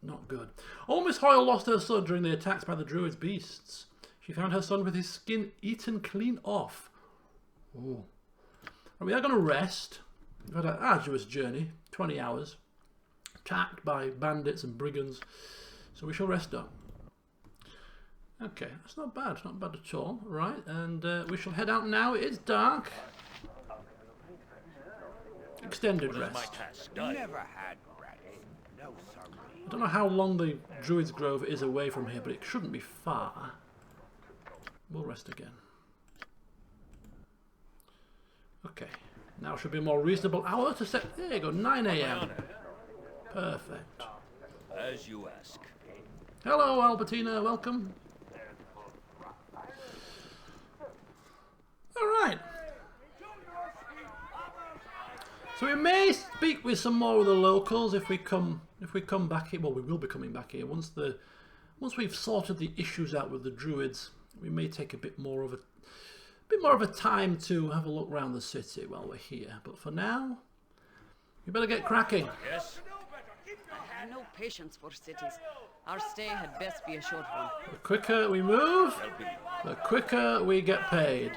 Not good. Old Miss Hoyle lost her son during the attacks by the Druid's beasts. She found her son with his skin eaten clean off. Oh. We are going to rest. We've had an arduous journey, 20 hours. Attacked by bandits and brigands. So we shall rest up. Okay, that's not bad. Not bad at all. Right, and we shall head out now. It is dark. Extended rest. Never had rats. No, sorry. I don't know how long the Druid's Grove is away from here, but it shouldn't be far. We'll rest again. Okay, now should be a more reasonable hour to set. There you go, 9 AM. Perfect. As you ask. Hello, Albertina. Welcome. All right. So we may speak with some more of the locals if we come back here. Well, we will be coming back here once we've sorted the issues out with the Druids. We may take a bit more of a time to have a look around the city while we're here. But for now, we better get cracking. Yes. I have no patience for cities. Our stay had best be a short one. The quicker we move, the quicker we get paid.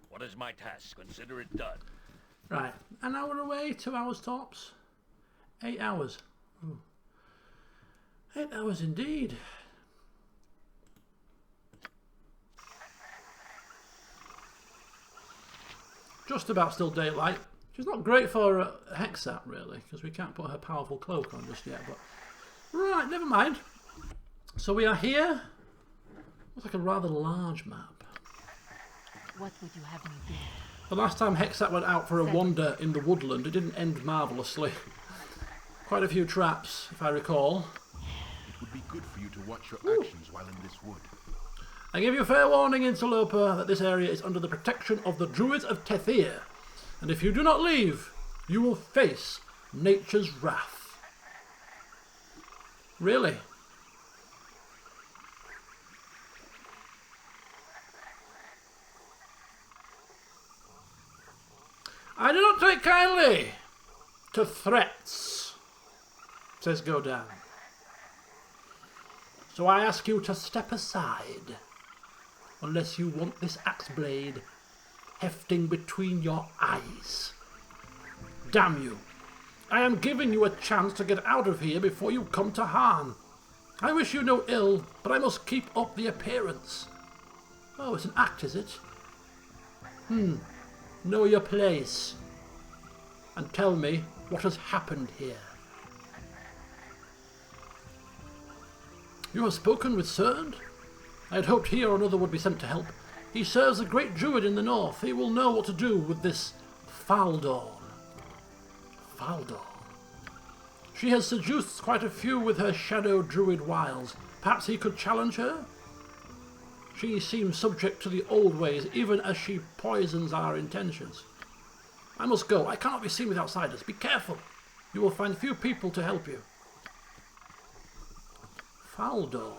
What is my task? Consider it done. Right, an hour away, 2 hours tops. 8 hours. Ooh. 8 hours indeed. Just about still daylight. Which is not great for Hexat, really, because we can't put her powerful cloak on just yet. But right, never mind. So we are here. Looks like a rather large map. What would you have me do? The last time Hexat went out for a wander in the woodland, it didn't end marvellously. Quite a few traps, if I recall. It would be good for you to watch your actions while in this wood. I give you fair warning, Interloper, that this area is under the protection of the Druids of Tethir, and if you do not leave, you will face nature's wrath. Really? I do not take kindly to threats, says Godan. So I ask you to step aside, unless you want this axe blade hefting between your eyes. Damn you. I am giving you a chance to get out of here before you come to harm. I wish you no ill, but I must keep up the appearance. Oh, it's an act, is it? Know your place, and tell me what has happened here. You have spoken with Cern? I had hoped he or another would be sent to help. He serves a great druid in the north. He will know what to do with this Baldur. Baldur. She has seduced quite a few with her shadow druid wiles. Perhaps he could challenge her? She seems subject to the old ways, even as she poisons our intentions. I must go. I cannot be seen with outsiders. Be careful. You will find few people to help you. Baldur.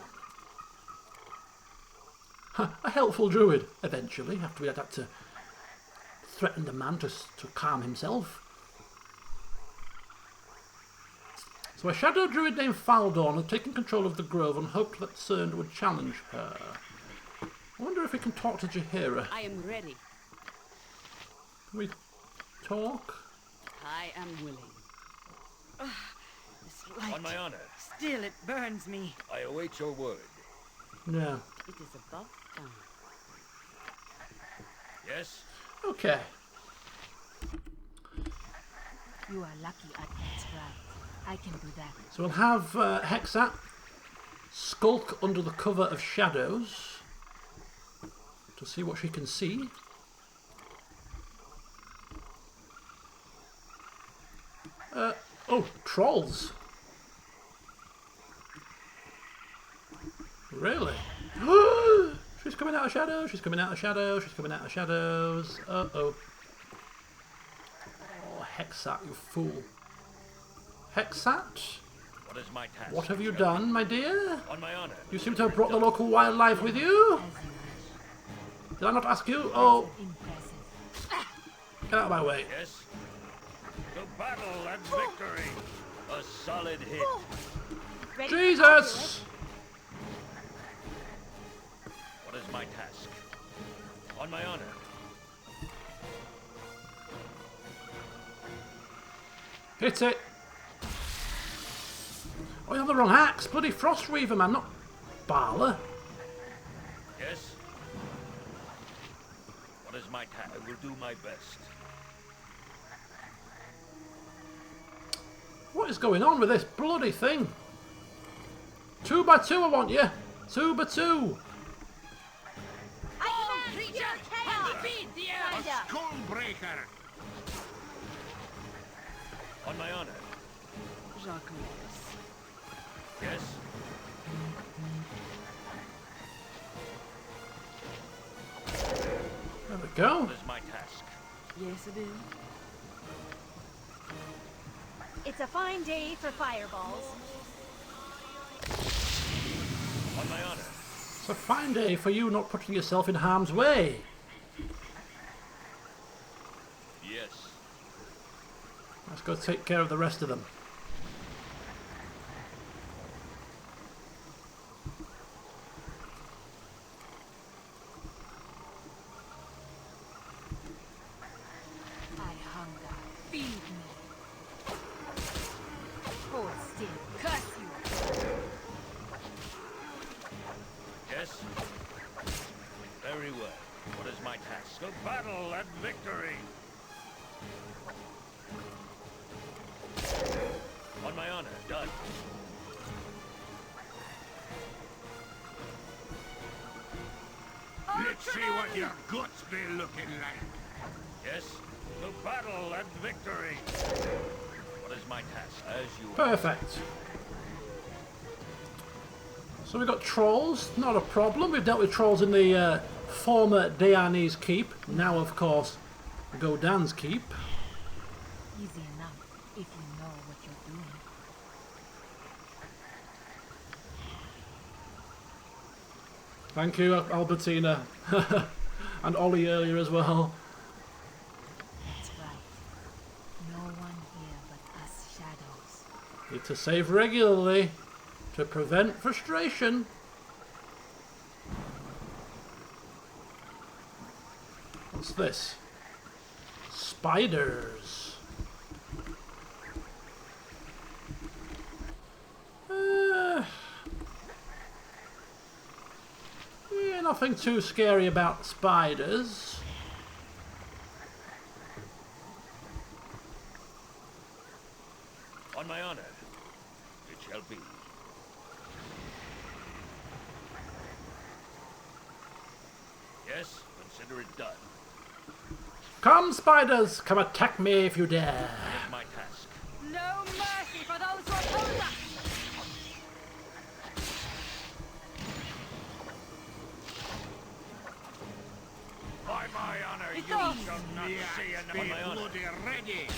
A helpful druid, eventually, after we had to threaten the man to calm himself. So a shadow druid named Baldur had taken control of the grove and hoped that Cern would challenge her. I wonder if we can talk to Jaheira. I am ready. Can we talk? I am willing. This light. On my honor. Still, it burns me. I await your word. No. It is about time. Yes? Okay. You are lucky, that's right. I can do that. So we'll have Hexat skulk under the cover of shadows to see what she can see. Oh, trolls. Really? She's coming out of shadows, she's coming out of shadows, she's coming out of shadows. Uh-oh. Oh, Hexat, you fool. Hexat? What is my task? What have you done, my dear? On my honor. You seem to have brought the local wildlife with you. Did I not ask you? Oh. Get out of my way. Yes. To battle and victory. A solid hit. Jesus! What is my task? On my honor. Hit it. Oh, you have the wrong axe. Bloody Frost Reaver, man, not Bhaal. Yes. What is my task? I will do my best. What is going on with this bloody thing? 2 by 2, I want you. 2 by 2. Skullbreaker! On my honor. Yes. There we go. What is my task? Yes, it is. It's a fine day for fireballs. On my honor. It's a fine day for you not putting yourself in harm's way. Yes. Let's go take care of the rest of them. I hunger. Feed me. Hold still. Curse you. Yes. Very well. What is my task? To battle and victory. On my honor. Done. Let's see what your guts be looking like. Yes. To battle and victory. What is my task? As you Perfect. So we've got trolls, not a problem. We've dealt with trolls in the former Deani's keep, now of course Godan's keep. Easy enough if you know what you're doing. Thank you, Albertina. And Ollie earlier as well. That's right. No one here but us shadows. Need to save regularly to prevent frustration. What's this? Spiders. Yeah, nothing too scary about spiders. On my honor. It shall be. Yes, consider it done. Come, spiders! Come attack me if you dare. That is my task. No mercy for those who oppose us! By my honor, you shall not see and be bloody ready.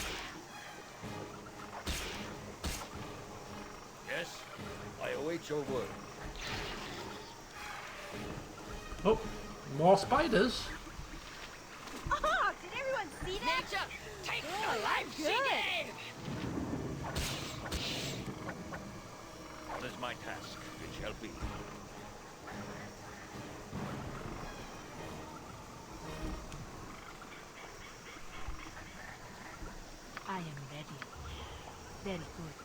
Yes, I await your word. Oh, more spiders. Oh, did everyone see that? Nature, take the life she gave! What is my task? It shall be. I am ready. Very good.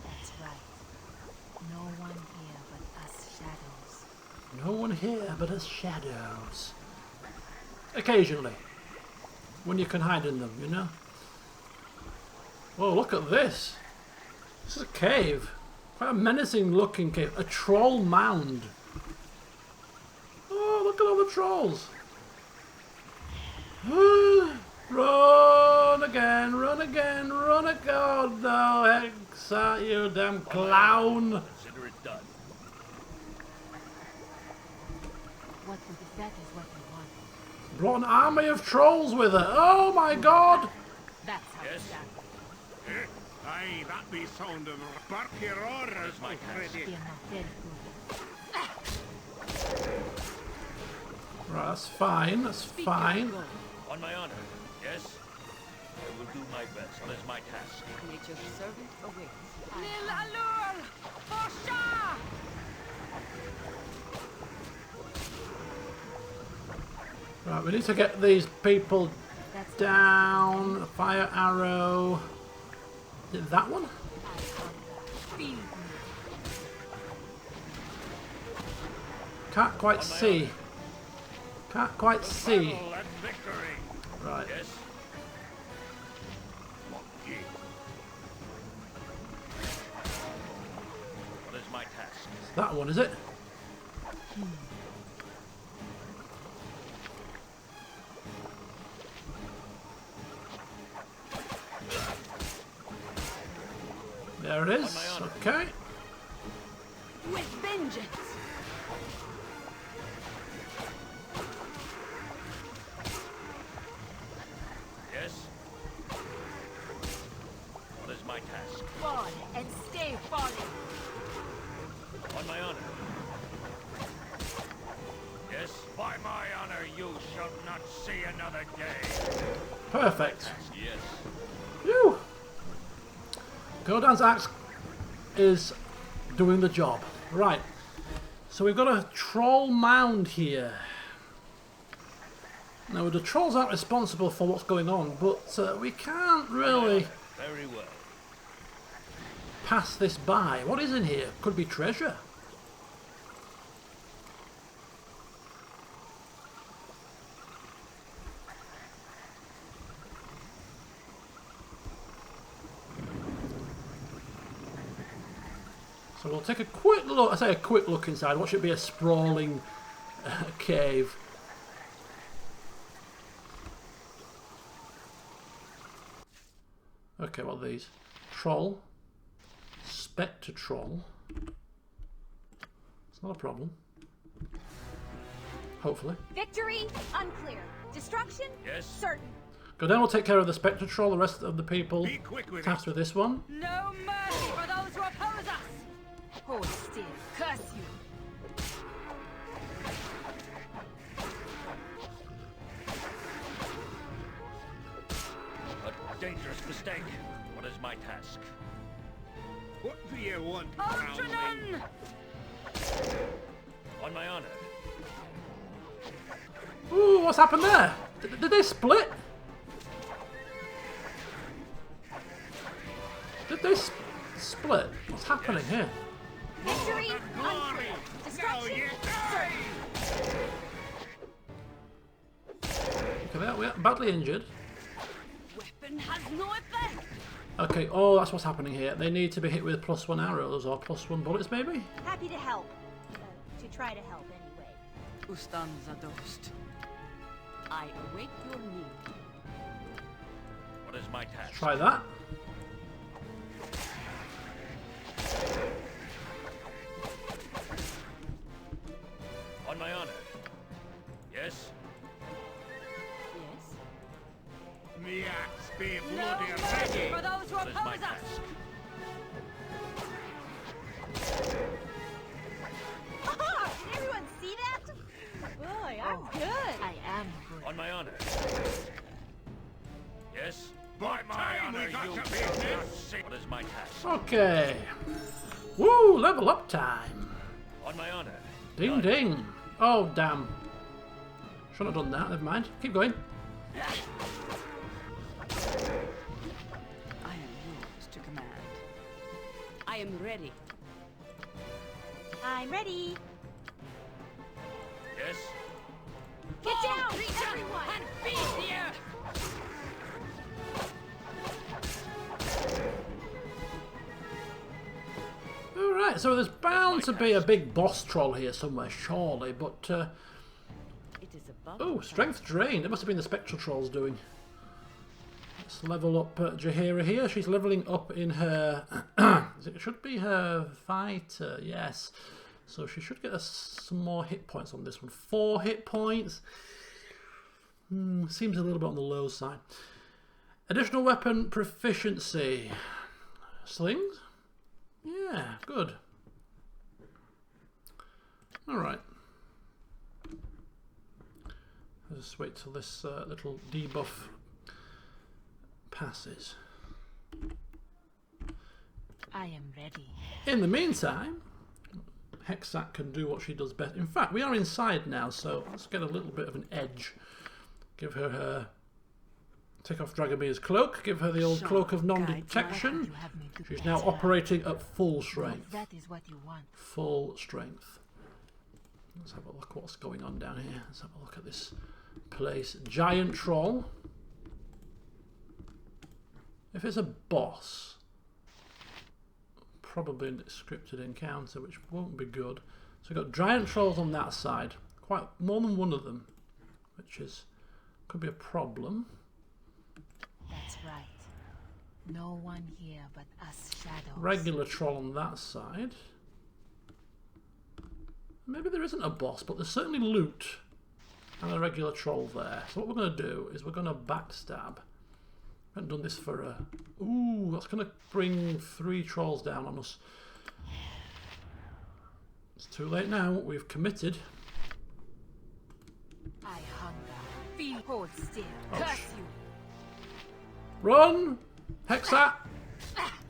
That's right. No one here but us shadows. No one here but us shadows. Occasionally. when you can hide in them, you know? Oh, look at this. This is a cave. Quite a menacing looking cave. A troll mound. Oh, look at all the trolls. Run again, run again, run again. Oh no, Hexa, you damn clown. Consider it done. That is what we want. Brought an army of trolls with her. Oh my god. That's how Yes. it's done. Aye, that be sound of bark your orders, my already. They are not very good. Right, that's fine, that's fine. On my honor. Yes. I will do my best. That is my task. Nature's servant awaits. Lil Alul! Forsha! Right, we need to get these people down. Fire arrow. Is it that one? Can't quite see. Can't quite see. Battle and victory. Right. Yes. What is my task? That one, is it? There it is. Okay. With vengeance. Yes. What is my task? Fall and stay falling. On my honor. Yes. By my honor, you shall not see another day. Perfect. Yes. Phew. Godan's axe is doing the job. Right. So we've got a troll mound here. Now the trolls aren't responsible for what's going on, but we can't really Very well. pass this by. What is in here? Could be treasure. So we'll take a quick look. I say a quick look inside. What should be a sprawling cave. Okay, what are these? Troll. Spectre troll. It's not a problem. Hopefully. Victory? Unclear. Destruction? Yes. Certain. Godan will take care of the Spectre troll. The rest of the people Be quick with tasked with this one. No mercy for those who oppose us! Hold still. Curse you. A dangerous mistake. What is my task? What do you want, Ultranon! On my honor. Ooh, what's happened there? Did they split? Did they split? What's happening here? Victory? Unclear. Destruction? Certain. Okay, we're badly injured. Weapon has no effect! Okay, oh, that's what's happening here. They need to be hit with +1 arrows or +1 bullets, maybe? Happy to help. To try to help, anyway. Ustan Zadost. I await your need. What is my task? Try that. On my honor. Yes. Yes? Me axe be No bloody mercy ready. for those who What is my oppose us! task? Aha! Did everyone see that? Boy, I'm good. I am good. On my honor. Yes. By my honor, you shall not see. What is my task? Okay. Woo, level up time. On my honor. Ding ding. Oh, damn. Shouldn't have done that, never mind. Keep going. I am yours to command. I am ready. I'm ready. Yes. Get down, Creature everyone! and feast here! Right, so there's bound to be a big boss troll here somewhere, surely, but... oh, strength drained. It must have been the spectral trolls doing. Let's level up Jaheira here. She's leveling up in her... it should be her fighter, yes. So she should get us some more hit points on this one. 4 hit points. Seems a little bit on the low side. Additional weapon proficiency. Slings? Yeah, good. Alright. Let's wait till this little debuff passes. I am ready. In the meantime, Hexat can do what she does best. In fact, we are inside now, so let's get a little bit of an edge. Give her her... take off Dragomir's cloak, give her the old cloak of non-detection. She's now operating at full strength. That is what you want. Full strength. Let's have a look what's going on down here. Let's have a look at this place. Giant troll. If it's a boss, probably a scripted encounter, which won't be good. So we've got giant trolls on that side. Quite more than one of them, which is could be a problem. That's right. No one here but us shadows. Regular troll on that side. Maybe there isn't a boss, but there's certainly loot and a regular troll there. So what we're going to do is we're going to backstab. I haven't done this for a... ooh, that's going to bring 3 trolls down on us. It's too late now. We've committed. I hunger. Feel hold still. Oh, Curse you. Run! Hexat!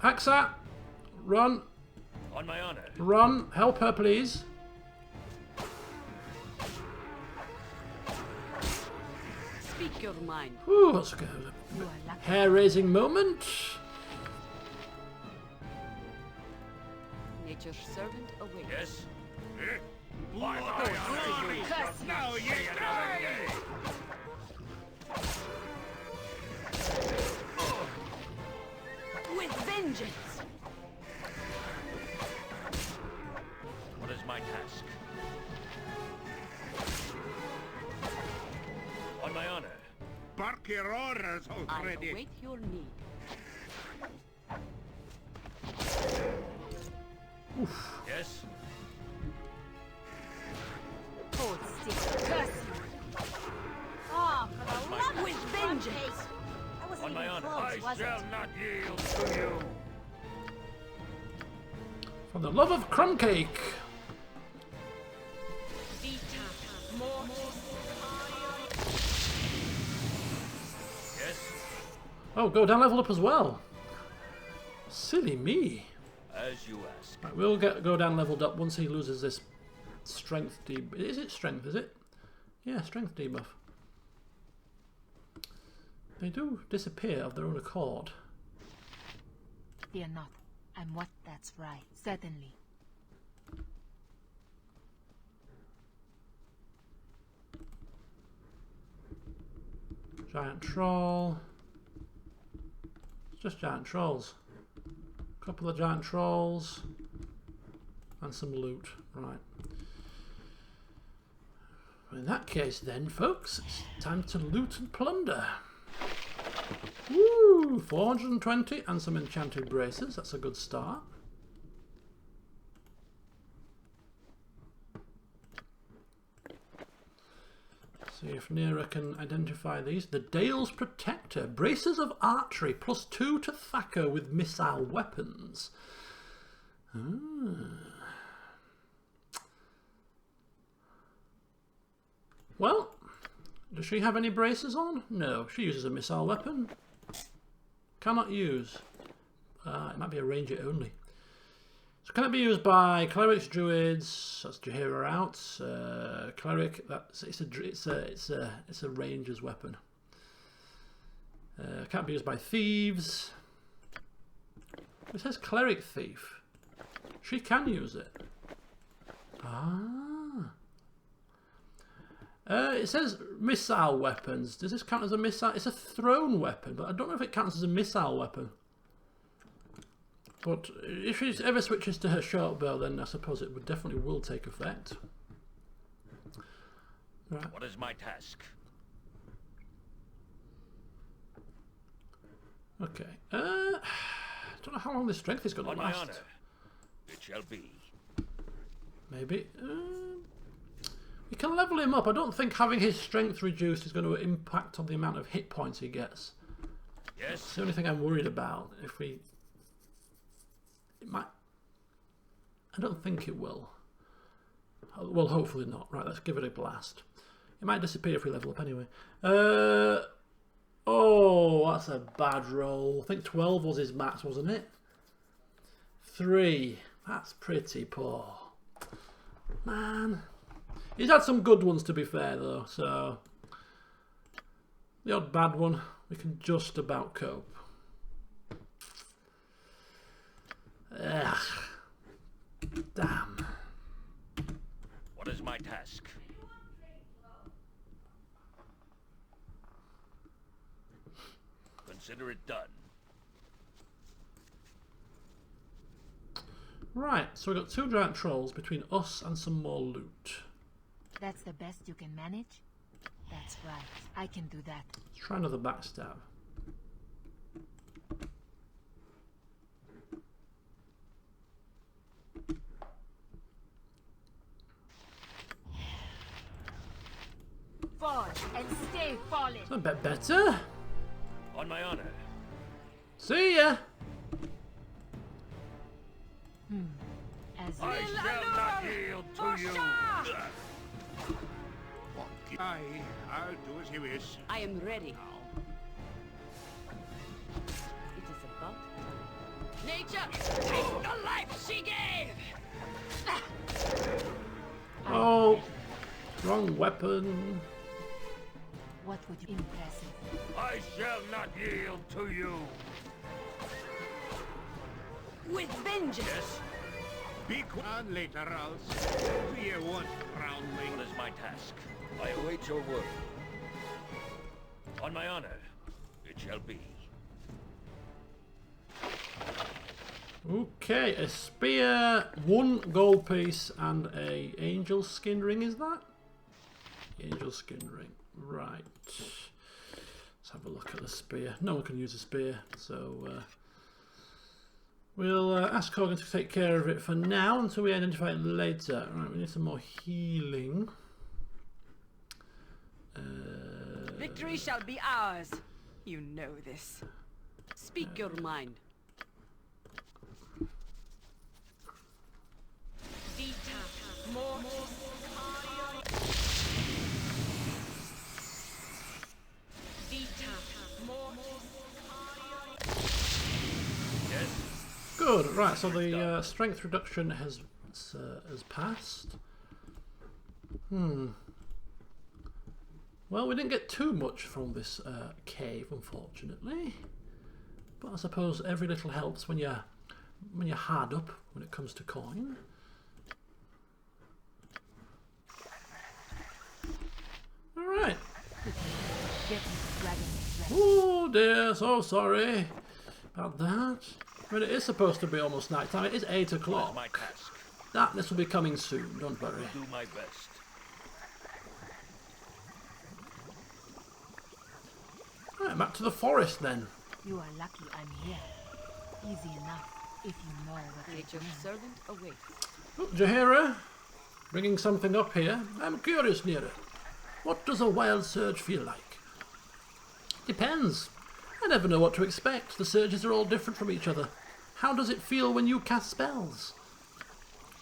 Hexat! Run! On my honor. Run! Help her, please. Speak your mind. Ooh, that's good. Hair-raising moment. Nature's servant awaits. Yes. By my honor, you shall now ye die! With vengeance. What is my task? On my honor. Bark your orders already. I await your need. Oof. Yes. Hold still. Curse you. Oh, for the love with vengeance. That wasn't On my even honor. close, was Shall it? not yield to you. For the love of crumb cake. Yes. Oh, Godan leveled up as well. Silly me. As you ask. Right, we'll get Godan leveled up once he loses this strength debuff. Is it strength, is it? Yeah, strength debuff. They do disappear of their own accord. Fear not. I'm what that's right. Certainly. Giant troll. It's just giant trolls. A couple of giant trolls. And some loot. Right. In that case then, folks, it's time to loot and plunder. Woo! 420 and some enchanted braces. That's a good start. See if Nera can identify these. The Dale's Protector. Braces of archery. +2 to Thacker with missile weapons. Well, does she have any braces on? No, she uses a missile weapon. Cannot use. It might be a ranger only. So can it be used by clerics, druids? That's Jaheira out. Cleric. It's a ranger's weapon. Can't be used by thieves. It says cleric thief. She can use it. It says missile weapons. Does this count as a missile? It's a thrown weapon, but I don't know if it counts as a missile weapon. But if she ever switches to her short bow, then I suppose it would definitely will take effect. Right. What is my task? Okay. I don't know how long this strength is going to On last. my honor, it shall be. Maybe. We can level him up. I don't think having his strength reduced is going to impact on the amount of hit points he gets. Yes. That's the only thing I'm worried about. If we... It might... I don't think it will. Well, hopefully not. Right, let's give it a blast. It might disappear if we level up anyway. Oh, that's a bad roll. I think 12 was his max, wasn't it? 3. That's pretty poor. Man. He's had some good ones, to be fair, though, so... The odd bad one, we can just about cope. Ugh. Damn. What is my task? Consider it done. Right, so we've got 2 giant trolls between us and some more loot. That's the best you can manage? That's right. I can do that. Let's try another backstab. Fall and stay falling. It's a bit better. On my honor. See ya. As I shall not yield to you. Aye, I'll do as you wish. I am ready. It is about time. Nature, take the life she gave! Oh, wrong weapon. What would you impressive? I shall not yield to you. With vengeance! Yes. Be quiet later, else. Do you want groundling? What is my task? I await your word. On my honor, it shall be. Okay, a spear, 1 gold piece, and a angel skin ring, is that? Angel skin ring, right. Let's have a look at the spear. No one can use a spear, so we'll ask Hogan to take care of it for now until we identify it later. Right, we need some more healing. Victory shall be ours. You know this. Speak your mind. Good, right, so the strength reduction has passed. Well, we didn't get too much from this cave, unfortunately. But I suppose every little helps when you're hard up when it comes to coin. All right. Oh dear, so sorry about that. I mean, it is supposed to be almost night time. It is 8 o'clock. My task. Darkness will be coming soon. Don't worry. Do my best. Right, back to the forest then. You are lucky I'm here. Easy enough if you know what Nature's servant awaits. Oh, Jaheira, bringing something up here. I'm curious, Nira. What does a wild surge feel like? Depends. I never know what to expect. The surges are all different from each other. How does it feel when you cast spells?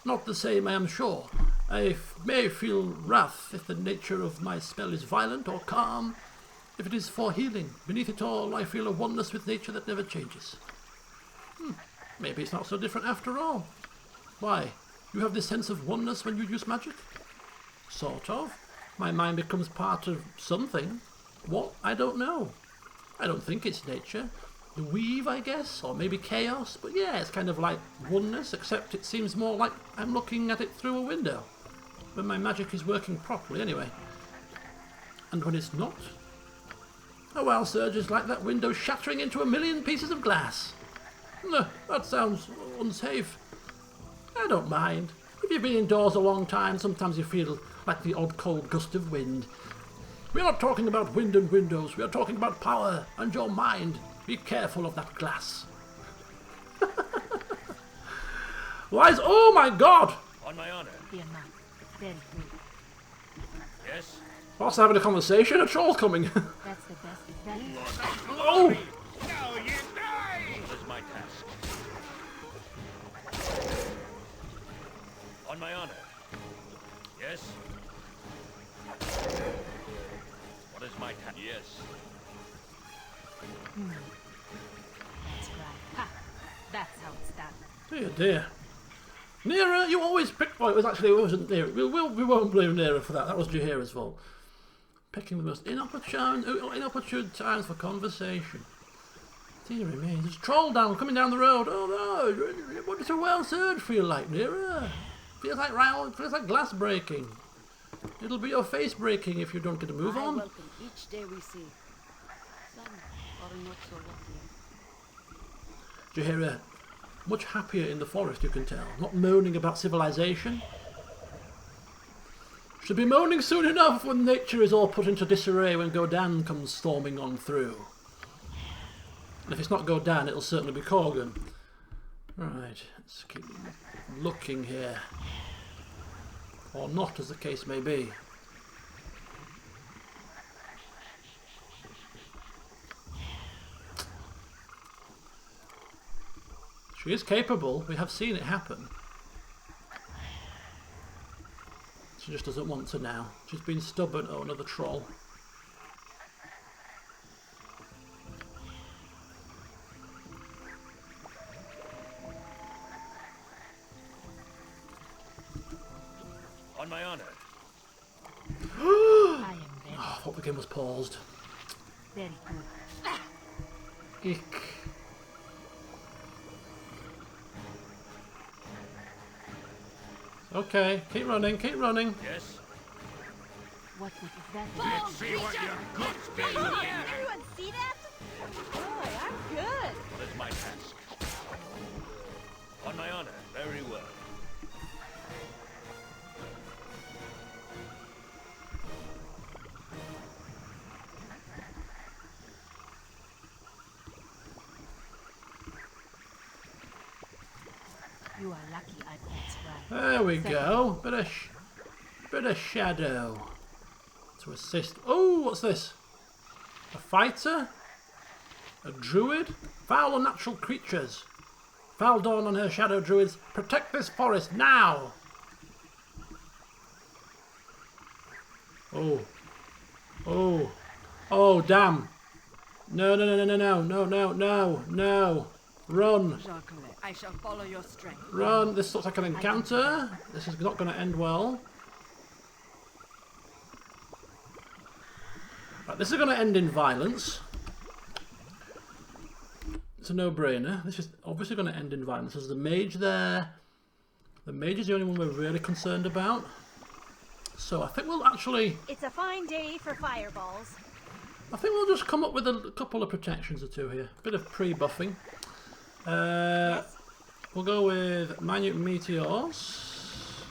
Not the same, I am sure. I may feel wrath if the nature of my spell is violent or calm. If it is for healing, beneath it all, I feel a oneness with nature that never changes. Maybe it's not so different after all. Why? You have this sense of oneness when you use magic? Sort of. My mind becomes part of something. What? I don't know. I don't think it's nature. The weave, I guess, or maybe chaos. But yeah, it's kind of like oneness, except it seems more like I'm looking at it through a window. When my magic is working properly, anyway. And when it's not? A wild surge is like that window shattering into a million pieces of glass. That sounds unsafe. I don't mind. If you've been indoors a long time, sometimes you feel like the odd cold gust of wind. We are not talking about wind and windows. We are talking about power and your mind. Be careful of that glass. Wise, oh my God! On my honor. Fear not. Very good. Yes? Whilst having a conversation, a troll's coming. That's the best. Oh! Now you die! What is my task? On my honor. Yes? What is my task? Yes. That's right. Ha! That's how it's done. Dear, dear. Nera, you always pick. Well, it wasn't Nera. We won't blame Nera for that. That was Jaheira's fault. Picking the most inopportune times for conversation. Dear me, there's a troll coming down the road. Oh no! What does a well surge feel like, Nera? Feels like glass breaking. It'll be your face breaking if you don't get a move on. I welcome each day we see. Some are not so lucky. Jaheira, much happier in the forest, you can tell. Not moaning about civilization. Should be moaning soon enough when nature is all put into disarray when Godan comes storming on through. And if it's not Godan, it'll certainly be Corgan. Right, let's keep looking here. Or not, as the case may be. She is capable. We have seen it happen. She just doesn't want to now. She's been stubborn. Oh, another troll. On my honor. I am ready. I thought the game was paused. Very good. Ick. Okay, keep running, keep running. Yes. What is that? Let's see what your guts be. Everyone see that? Boy, I'm good. What is my task? On my honor. Very well. You are lucky I that's right. There we go. Bit of shadow to assist. Oh, what's this? A fighter? A druid? Foul unnatural creatures. Foul Dawn and her shadow druids. Protect this forest now. Oh. Oh. Oh, damn. No, no, no, no, no, no, no, no, no. Run. I shall follow your strength. Run. This looks like an encounter. This is not going to end well. Right, this is going to end in violence. It's a no-brainer. This is obviously going to end in violence. There's the mage there. The mage is the only one we're really concerned about. So I think we'll actually... It's a fine day for fireballs. I think we'll just come up with a couple of protections or two here. Bit of pre-buffing. Yes? We'll go with minute meteors.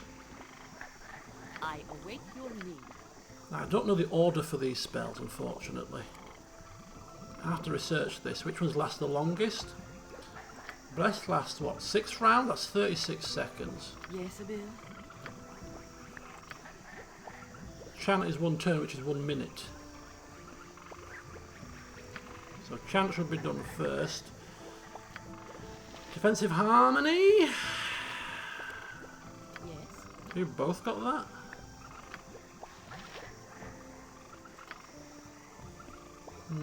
I await your need. Now, I don't know the order for these spells, unfortunately. I have to research this. Which ones last the longest? Bless lasts, what, 6 rounds? That's 36 seconds. Yes, Abil. Chant is 1 turn, which is 1 minute. So chant should be done first. Defensive harmony. Yes. You both got that?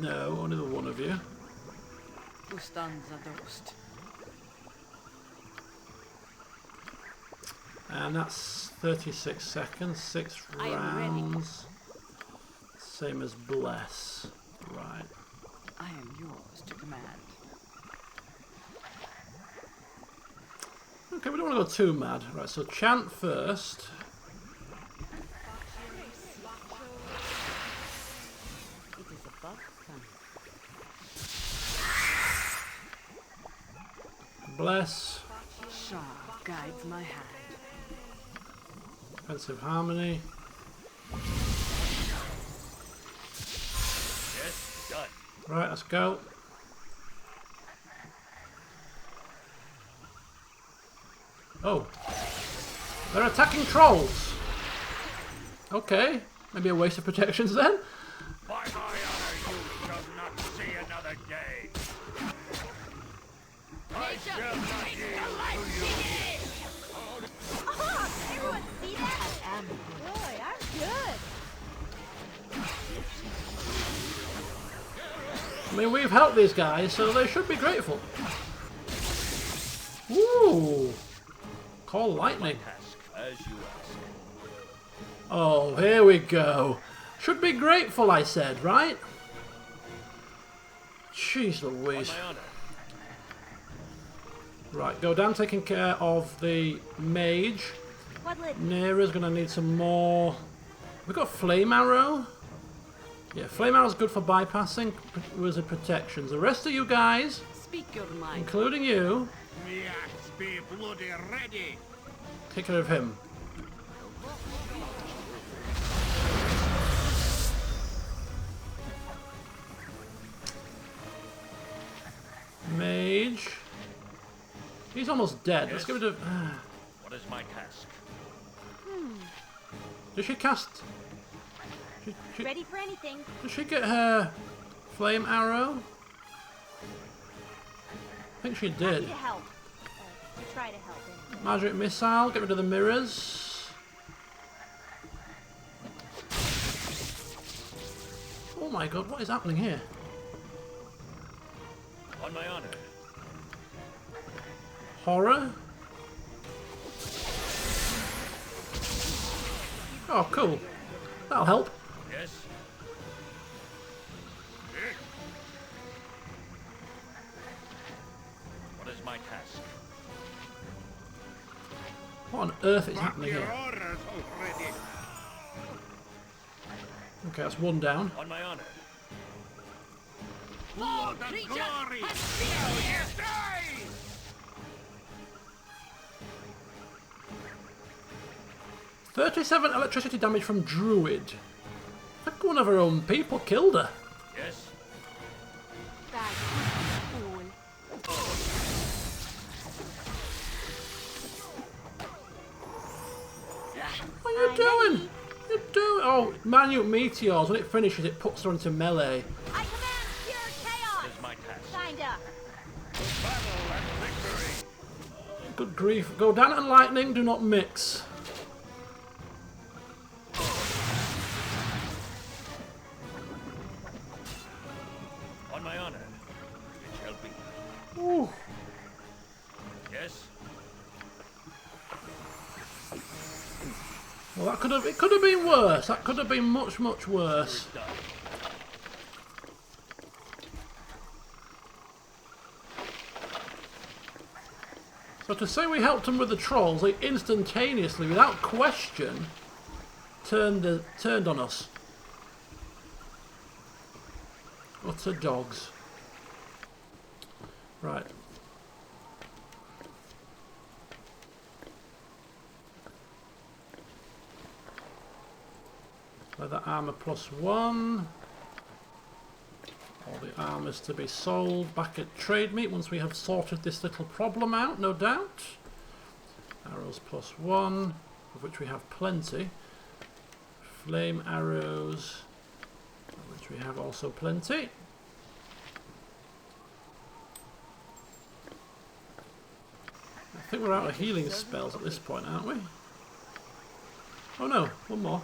No, only the one of you. Who stands a dust? And that's 36 seconds, 6 rounds. Same as Bless. Right. I am yours to command. Okay, we don't want to go too mad. Right, so chant first. It is above sun. Bless. Shaw guides my hand. Defensive harmony. Yes, done. Right, let's go. Oh. They're attacking trolls. Okay. Maybe a waste of protections then. By my honor, you shall not see another day. I shall not yield to you. Oh, everyone see that? I am. Boy, I'm good. I mean, we've helped these guys, so they should be grateful. Ooh. Call lightning. As you ask. Oh, here we go. Should be grateful, I said, right? Jeez Louise. On my honor. Right, Godan taking care of the mage. Nera's going to need some more. We've got flame arrow. Yeah, flame arrow's good for bypassing wizard protections. The rest of you guys, Speak your mind. including you, Me axe be bloody ready. take care of him. Mage. He's almost dead. Yes. Let's give it a... What is my task? Does she cast... Ready for anything. Does she get her flame arrow? I think she Happy did. to help. To try to help. Anyway. Magic missile. Get rid of the mirrors. Oh my god, what is happening here? On my honor. Horror? Oh, cool. That'll help. Yes. What is my task? What on earth is happening Your here? orders already. Okay, that's one down. On my honor. Blood and glory. Now you die. 37 electricity damage from Druid. I think one of her own people killed her. Yes. What are you doing? You do. Oh, minute meteors. When it finishes, it puts her into melee. I command pure chaos. What is my task? Kinda. Battle and victory. Good grief. Godan and lightning do not mix. On my honor. It shall be. Ooh. Yes. Well, that could have. It could have been worse. That could have been much, much worse. Done. So to say we helped them with the trolls, they instantaneously, without question, turned on us. Utter dogs. Right. Leather armour +1. All the armours to be sold back at Trade Meet once we have sorted this little problem out, no doubt. Arrows +1, of which we have plenty. Flame arrows, of which we have also plenty. I think we're out of healing spells at this point, aren't we? Oh no, one more.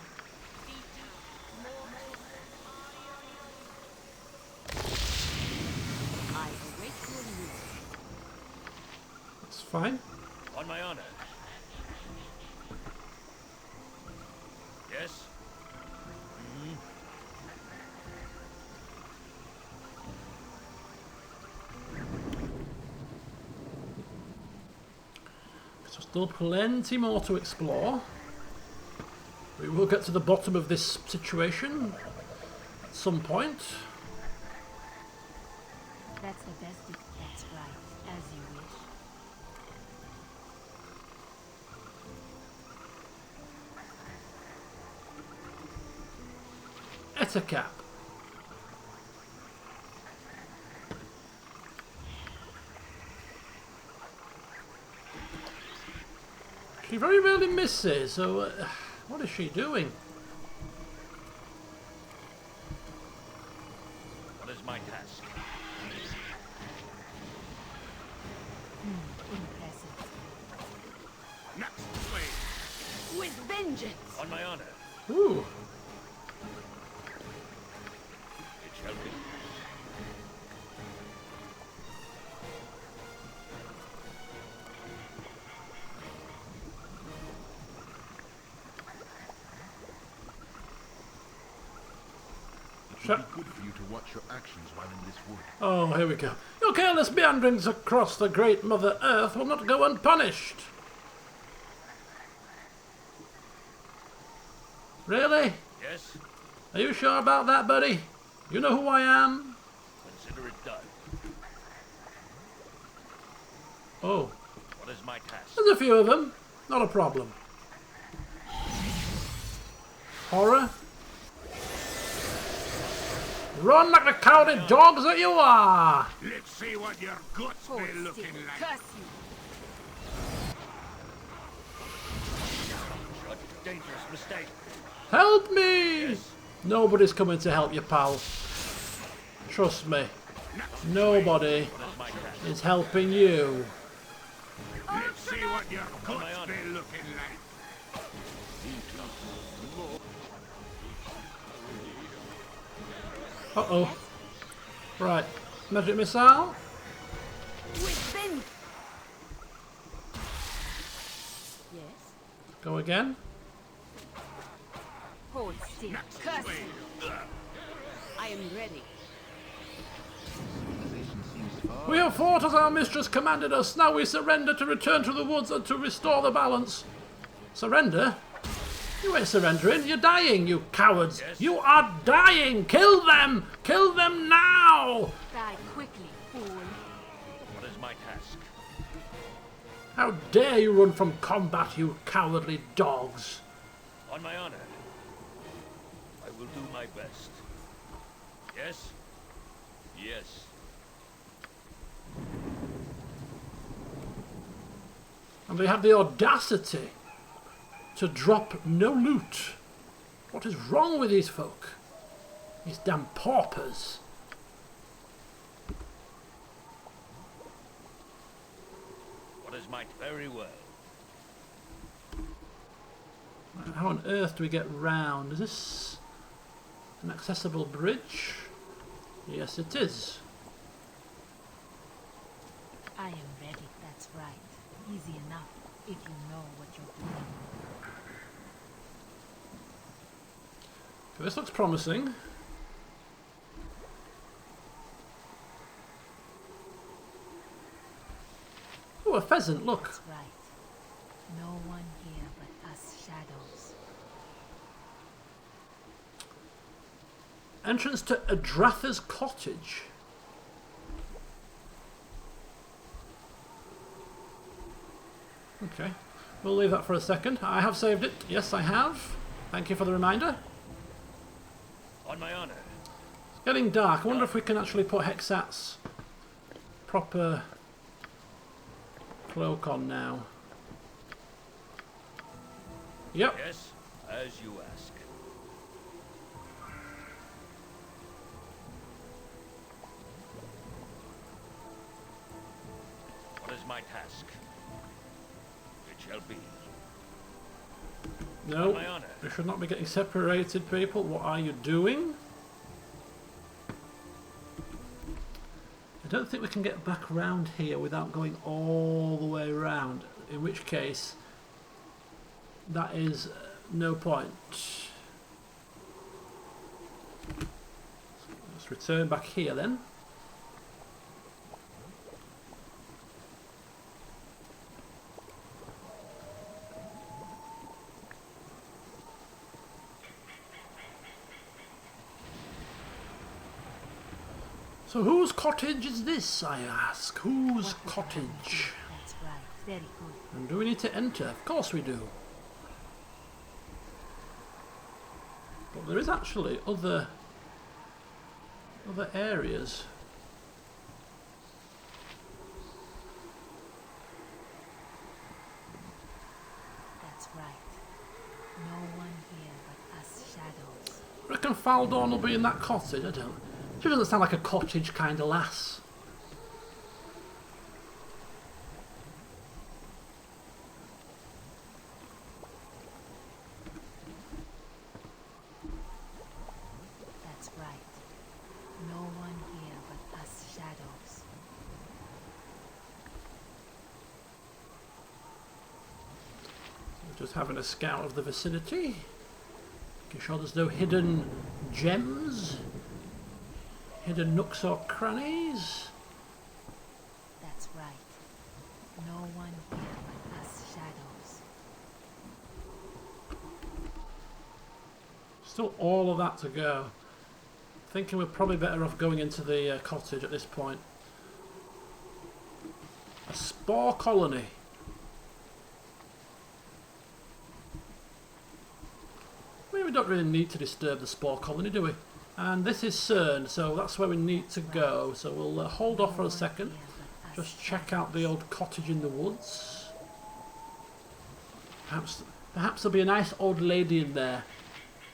That's fine. On my honor. Yes. So still plenty more to explore. We will get to the bottom of this situation at some point. That's the best. That's right. As you wish. Ettercap. She very rarely misses, so what is she doing? What is my task? Impressive. Next, please. With vengeance! On my honor. Ooh. It shall be. It would be good for you to watch your actions while in this wood. Oh, here we go. Your careless meanderings across the great Mother Earth will not go unpunished. Really? Yes? Are you sure about that, buddy? You know who I am? Consider it done. Oh. What is my task? There's a few of them. Not a problem. Horror? Run like the cowardly dogs that you are! Let's see what your guts may looking like. A dangerous mistake. Help me! Yes. Nobody's coming to help you, pal. Trust me. Nobody What is my task? is helping you. Let's see what your guts may looking like. Uh-oh. Right. Magic missile. Within. Yes. Go again. Hold still. Curse you. I am ready. We have fought as our mistress commanded us. Now we surrender to return to the woods and to restore the balance. Surrender? You ain't surrendering. You're dying, you cowards. Yes. You are dying. Kill them. Kill them now. Die quickly, fool. What is my task? How dare you run from combat, you cowardly dogs. On my honor. I will do my best. Yes? Yes. And they have the audacity to drop no loot. What is wrong with these folk? These damn paupers. What is my very well? How on earth do we get round? Is this an accessible bridge? Yes, it is. I am ready, that's right. Easy enough, if you know what you're doing. Okay, this looks promising. Oh, a pheasant, look. That's right. No one here but us shadows. Entrance to Adratha's cottage. Okay, we'll leave that for a second. I have saved it. Yes, I have. Thank you for the reminder. On my honor. It's getting dark. I wonder if we can actually put Hexat's proper cloak on now. Yep. Yes, as you ask. What is my task? It shall be. No, my honor. we should not be getting separated, people. What are you doing? I don't think we can get back round here without going all the way around, in which case that is no point. Let's return back here then. So whose cottage is this, I ask? Whose cottage? That's right, very good. And do we need to enter? Of course we do. But there is actually other other areas. That's right. No one here but us shadows. I reckon Baldur will be in that cottage. I don't. She doesn't sound like a cottage kind of lass. That's right. No one here but us shadows. Just having a scout of the vicinity. Making sure there's no hidden gems, hidden nooks or crannies. That's right. No one here but us shadows. Still all of that to go. Thinking we're probably better off going into the cottage at this point. A spore colony. We don't really need to disturb the spore colony, do we? And this is CERN, so that's where we need to go. So we'll hold off for a second. Just check out the old cottage in the woods. Perhaps there'll be a nice old lady in there,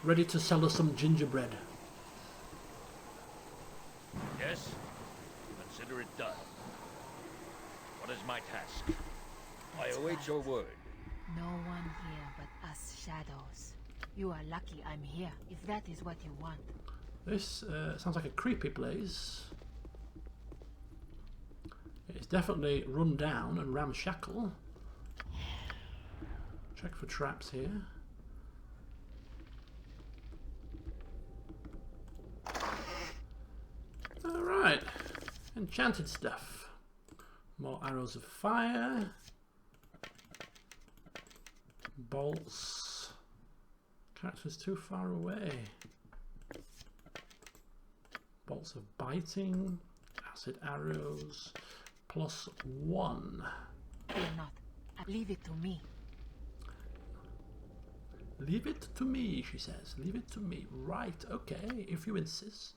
ready to sell us some gingerbread. Yes? Consider it done. What is my task? I await your word. No one here but us shadows. You are lucky I'm here, if that is what you want. This sounds like a creepy place. It's definitely run down and ramshackle. Check for traps here. Alright, enchanted stuff. More arrows of fire. Bolts. Character's too far away. Bolts of biting. Acid arrows. +1. Fear not. Leave it to me. Leave it to me, she says. Leave it to me. Right, okay, if you insist.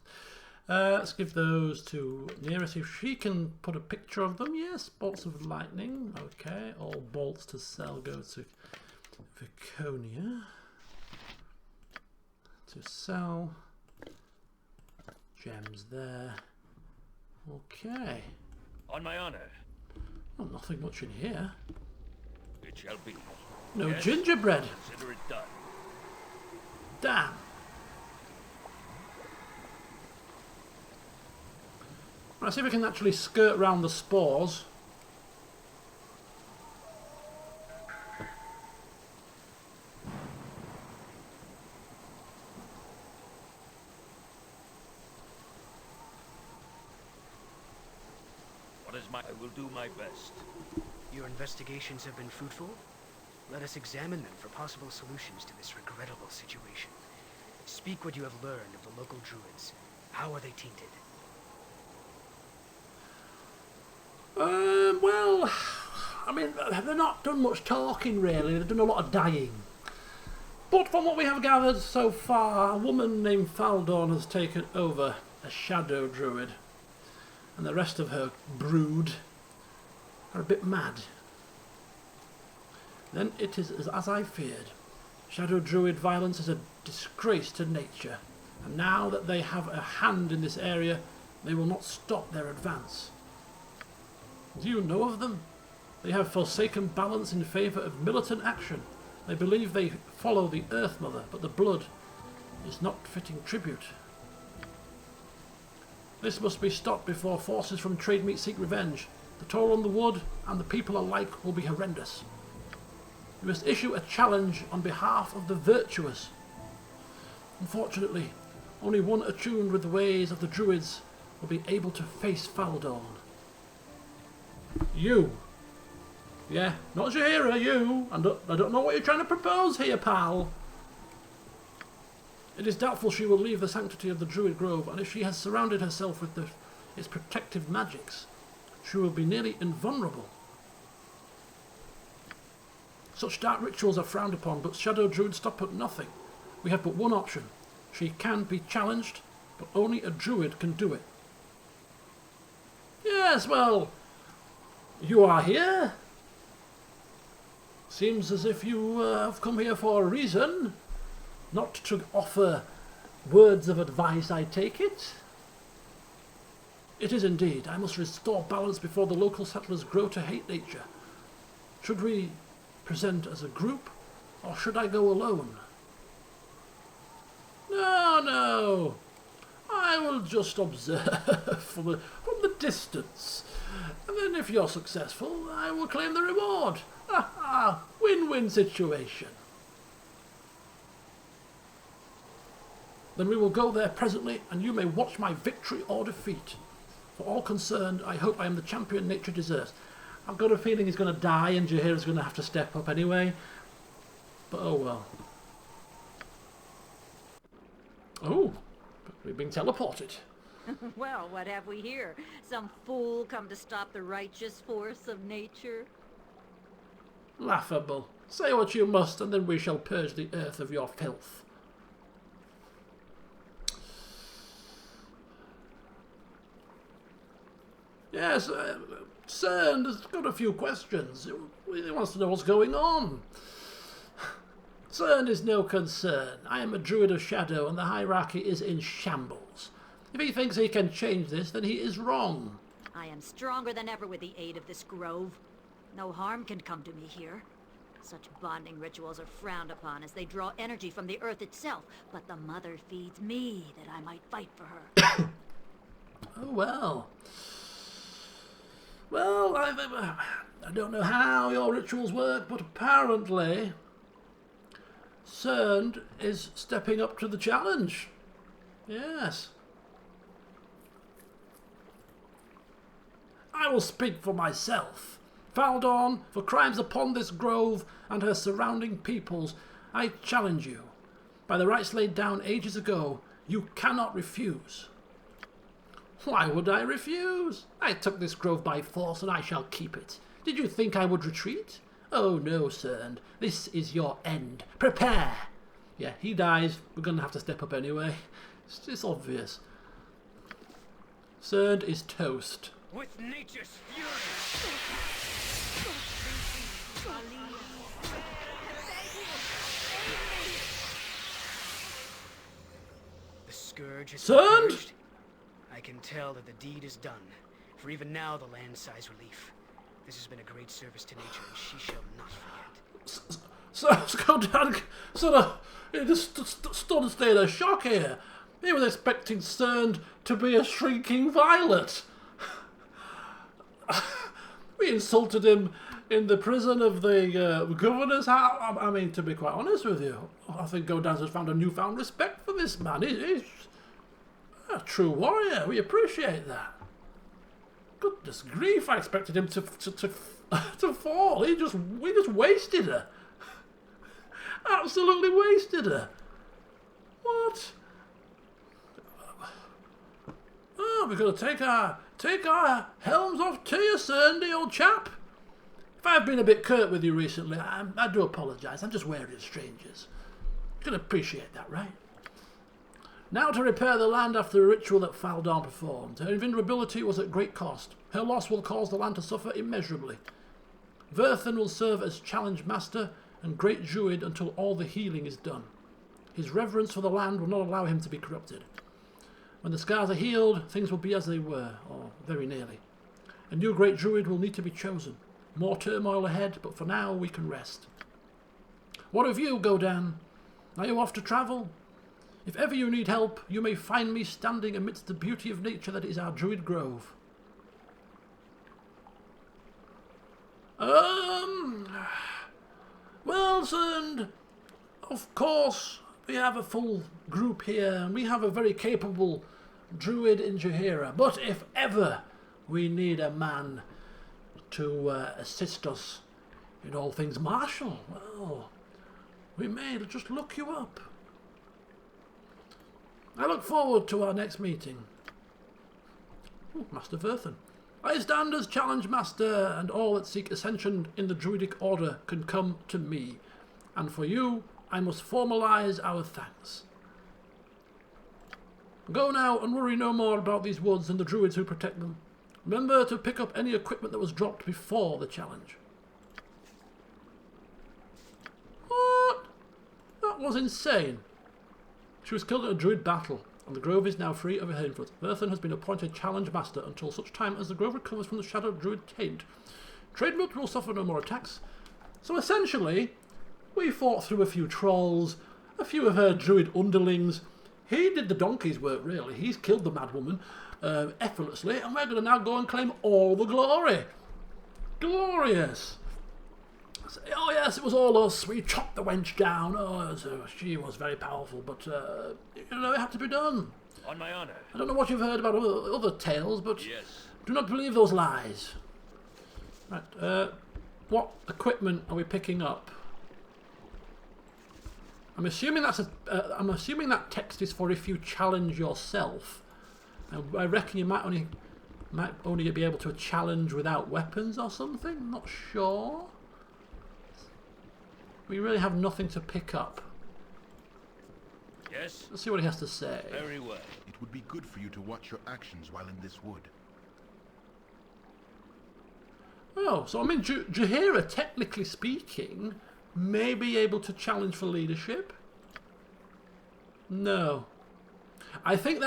Let's give those to Nera, see if she can put a picture of them. Yes, bolts of lightning. Okay, all bolts to sell go to Viconia. To sell. Gems there. Okay. On my honor. Oh, nothing much in here. It shall be. No Yes? gingerbread. Consider it done. Damn. Right, see if we can actually skirt round the spores. I will do my best. Your investigations have been fruitful? Let us examine them for possible solutions to this regrettable situation. Speak what you have learned of the local druids. How are they tainted? Well, I mean, they've not done much talking really, they've done a lot of dying. But from what we have gathered so far, a woman named Baldur has taken over a shadow druid. And the rest of her brood are a bit mad. Then it is as I feared. Shadow druid violence is a disgrace to nature. And now that they have a hand in this area, they will not stop their advance. Do you know of them? They have forsaken balance in favour of militant action. They believe they follow the Earth Mother, but the blood is not fitting tribute. This must be stopped before forces from trade meet seek revenge. The toll on the wood and the people alike will be horrendous. You must issue a challenge on behalf of the virtuous. Unfortunately, only one attuned with the ways of the druids will be able to face Baldur. You. Yeah, not Jaheira, you. I don't know what you're trying to propose here, pal. It is doubtful she will leave the sanctity of the Druid Grove, and if she has surrounded herself with its protective magics, she will be nearly invulnerable. Such dark rituals are frowned upon, but Shadow Druids stop at nothing. We have but one option. She can be challenged, but only a druid can do it. Yes, well, you are here. Seems as if you have come here for a reason, not to offer words of advice, I take it. It is indeed. I must restore balance before the local settlers grow to hate nature. Should we present as a group, or should I go alone? No, no. I will just observe from the distance. And then if you're successful, I will claim the reward. Win-win situation. Then we will go there presently, and you may watch my victory or defeat. For all concerned, I hope I am the champion nature deserves. I've got a feeling he's going to die, and Jaheira's going to have to step up anyway. But oh well. Oh, we've been teleported. Well, what have we here? Some fool come to stop the righteous force of nature? Laughable. Say what you must, and then we shall purge the earth of your filth. Yes, Cern has got a few questions. He wants to know what's going on. Cern is no concern. I am a druid of shadow, and the hierarchy is in shambles. If he thinks he can change this, then he is wrong. I am stronger than ever with the aid of this grove. No harm can come to me here. Such bonding rituals are frowned upon as they draw energy from the earth itself, but the mother feeds me that I might fight for her. Oh, well. Well, I don't know how your rituals work, but apparently Cern is stepping up to the challenge. Yes. I will speak for myself. Faldorn, for crimes upon this grove and her surrounding peoples, I challenge you. By the rights laid down ages ago, you cannot refuse. Why would I refuse? I took this grove by force, and I shall keep it. Did you think I would retreat? Oh no, Cern. This is your end. Prepare! Yeah, he dies. We're going to have to step up anyway. It's obvious. Cern is toast. With nature's fury! The scourge is Cern! purged. I can tell that the deed is done, for even now the land sighs relief. This has been a great service to nature, and she shall not forget. So Godan sort of just stood in a state of shock here. He was expecting Cern to be a shrinking violet. We insulted him in the prison of the governor's house. I mean, to be quite honest with you, I think Godan has found a newfound respect for this man. He's a true warrior. We appreciate that. Goodness grief! I expected him to fall. We just wasted her. Absolutely wasted her. What? Oh, we've got to take our helms off to you, Cern, old chap. If I've been a bit curt with you recently, I do apologise. I'm just wary of strangers. You can appreciate that, right? Now to repair the land after a ritual that Faldorn performed. Her invulnerability was at great cost. Her loss will cause the land to suffer immeasurably. Verthen will serve as challenge master and great druid until all the healing is done. His reverence for the land will not allow him to be corrupted. When the scars are healed, things will be as they were, or very nearly. A new great druid will need to be chosen. More turmoil ahead, but for now we can rest. What of you, Godan? Are you off to travel? If ever you need help, you may find me standing amidst the beauty of nature that is our Druid Grove. Well, Cern, of course, we have a full group here, and we have a very capable Druid in Jaheira. But if ever we need a man to assist us in all things martial, well, we may just look you up. I look forward to our next meeting. Ooh, Master Verthen. I stand as challenge master, and all that seek ascension in the Druidic order can come to me. And for you, I must formalise our thanks. Go now and worry no more about these woods and the druids who protect them. Remember to pick up any equipment that was dropped before the challenge. What? That was insane. She was killed in a druid battle, and the grove is now free of her influence. Verthan has been appointed challenge master until such time as the grove recovers from the shadow druid taint. Trademut will suffer no more attacks. So essentially, we fought through a few trolls, a few of her druid underlings. He did the donkey's work, really. He's killed the madwoman effortlessly, and we're going to now go and claim all the glory. Glorious. Oh yes, it was all us. We chopped the wench down. Oh, she was very powerful, but you know, it had to be done. On my honor. I don't know what you've heard about other tales, but yes. Do not believe those lies. Right. What equipment are we picking up? I'm assuming that's I'm assuming that text is for if you challenge yourself. I reckon you might only be able to challenge without weapons or something. I'm not sure. We really have nothing to pick up. Yes. Let's see what he has to say. Very well. It would be good for you to watch your actions while in this wood. Oh, so I mean, Jaheira, technically speaking, may be able to challenge for leadership. No. I think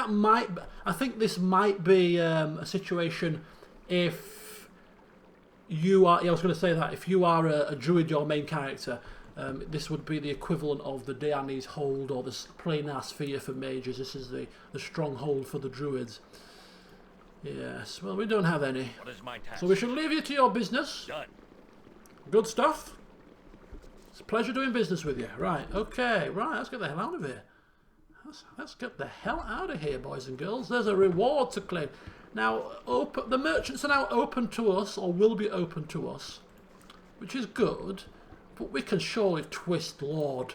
this might be a situation if you are. Yeah, I was going to say that if you are a druid, your main character, this would be the equivalent of the Deanese hold or the planar sphere for mages. This is the stronghold for the druids. Yes. Well, we don't have any. What is my task? So we shall leave you to your business. Done. Good stuff. It's a pleasure doing business with you. Right. Okay. Right. Let's get the hell out of here. Let's get the hell out of here, boys and girls. There's a reward to claim. Now, the merchants are now open to us, or will be open to us, which is good, but we can surely twist Lord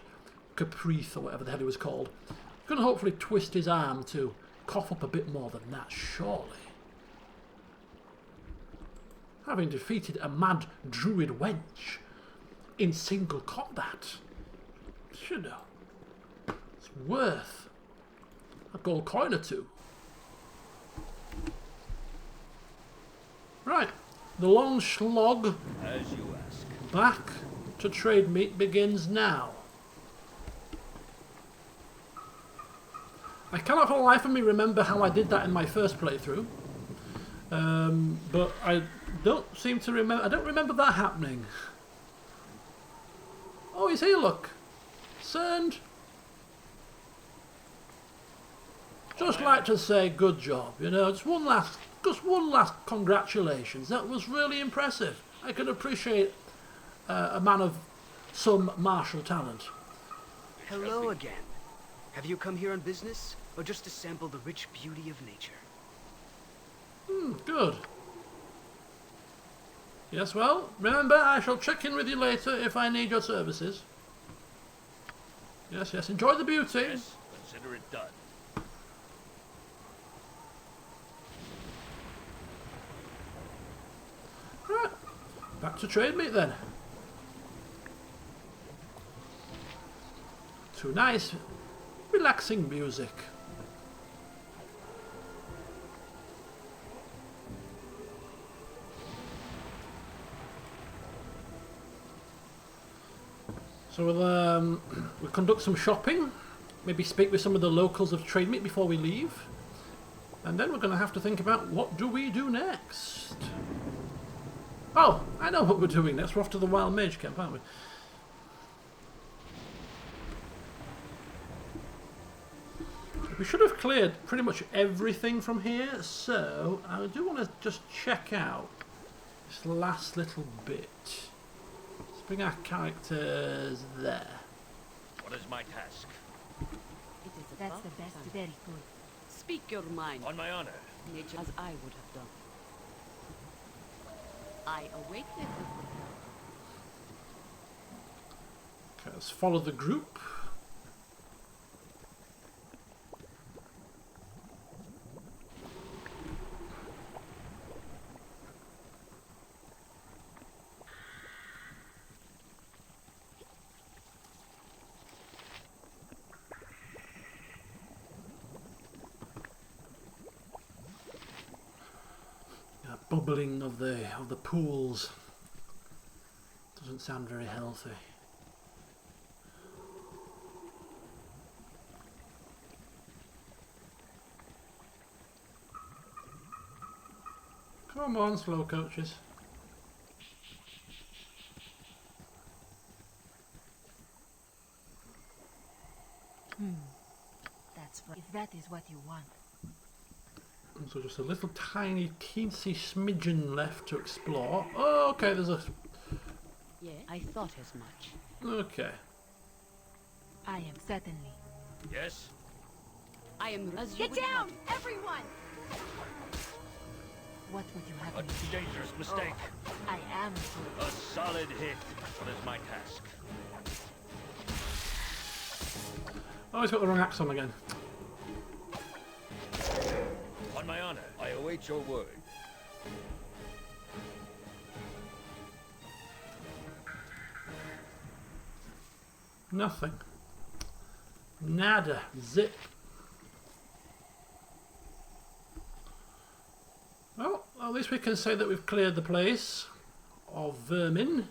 Caprice, or whatever the hell he was called. We can hopefully twist his arm to cough up a bit more than that, surely. Having defeated a mad druid wench in single combat, you know, it's worth a gold coin or two. Right, the long slog as you ask. Back to trade meet begins now. I cannot for the life of me remember how I did that in my first playthrough, but I don't seem to remember. I don't remember that happening. Oh, he's here. Look, Cerned. Just like to say good job, you know, just one last congratulations. That was really impressive. I can appreciate a man of some martial talent. Hello again. Have you come here on business, or just to sample the rich beauty of nature? Good. Yes, well, remember, I shall check in with you later if I need your services. Yes, yes, enjoy the beauty. Yes, consider it done. Right, back to trade meet then. To nice, relaxing music. So we'll conduct some shopping, maybe speak with some of the locals of trade meet before we leave, and then we're going to have to think about what do we do next. Oh, I know what we're doing next. We're off to the Wild Mage Camp, aren't we? We should have cleared pretty much everything from here, so I do want to just check out this last little bit. Let's bring our characters there. What is my task? That's the best. Very good. Speak your mind. On my honor. Nature as I would have done. I await it. Okay, let's follow the group. bubbling of the pools. Doesn't sound very healthy. Come on, slow coaches. That's right. If that is what you want. And so just a little tiny teensy smidgen left to explore. Oh, okay, there's a... Yeah, I thought as much. Okay. I am certainly. Yes? I am as you Get would down, want. everyone! What would you have A me do? dangerous mistake. I am. A solid hit. What is my task? Oh, he's got the wrong axe on again. On my honor, I await your word. Nothing. Nada. Zip. Well, at least we can say that we've cleared the place of vermin.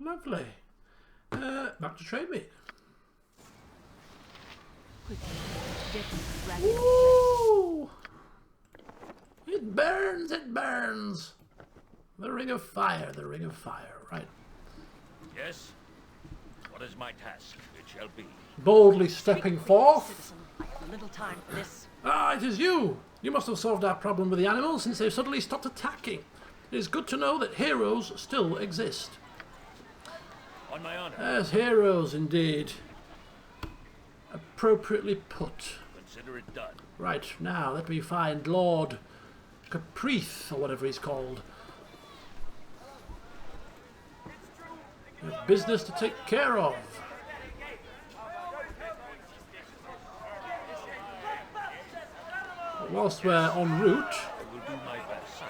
Lovely. Back to trade meet. Ooh! It burns, it burns. The ring of fire, the ring of fire, right. Yes? What is my task? It shall be. Boldly stepping forth. Citizen, I have little time for this. Ah, it is you! You must have solved our problem with the animals since they've suddenly stopped attacking. It is good to know that heroes still exist. On my honor. As heroes, indeed. Appropriately put. Consider it done. Right, now let me find Lord Caprice, or whatever he's called. We have business to take care of. But whilst we're en route... I will do my best,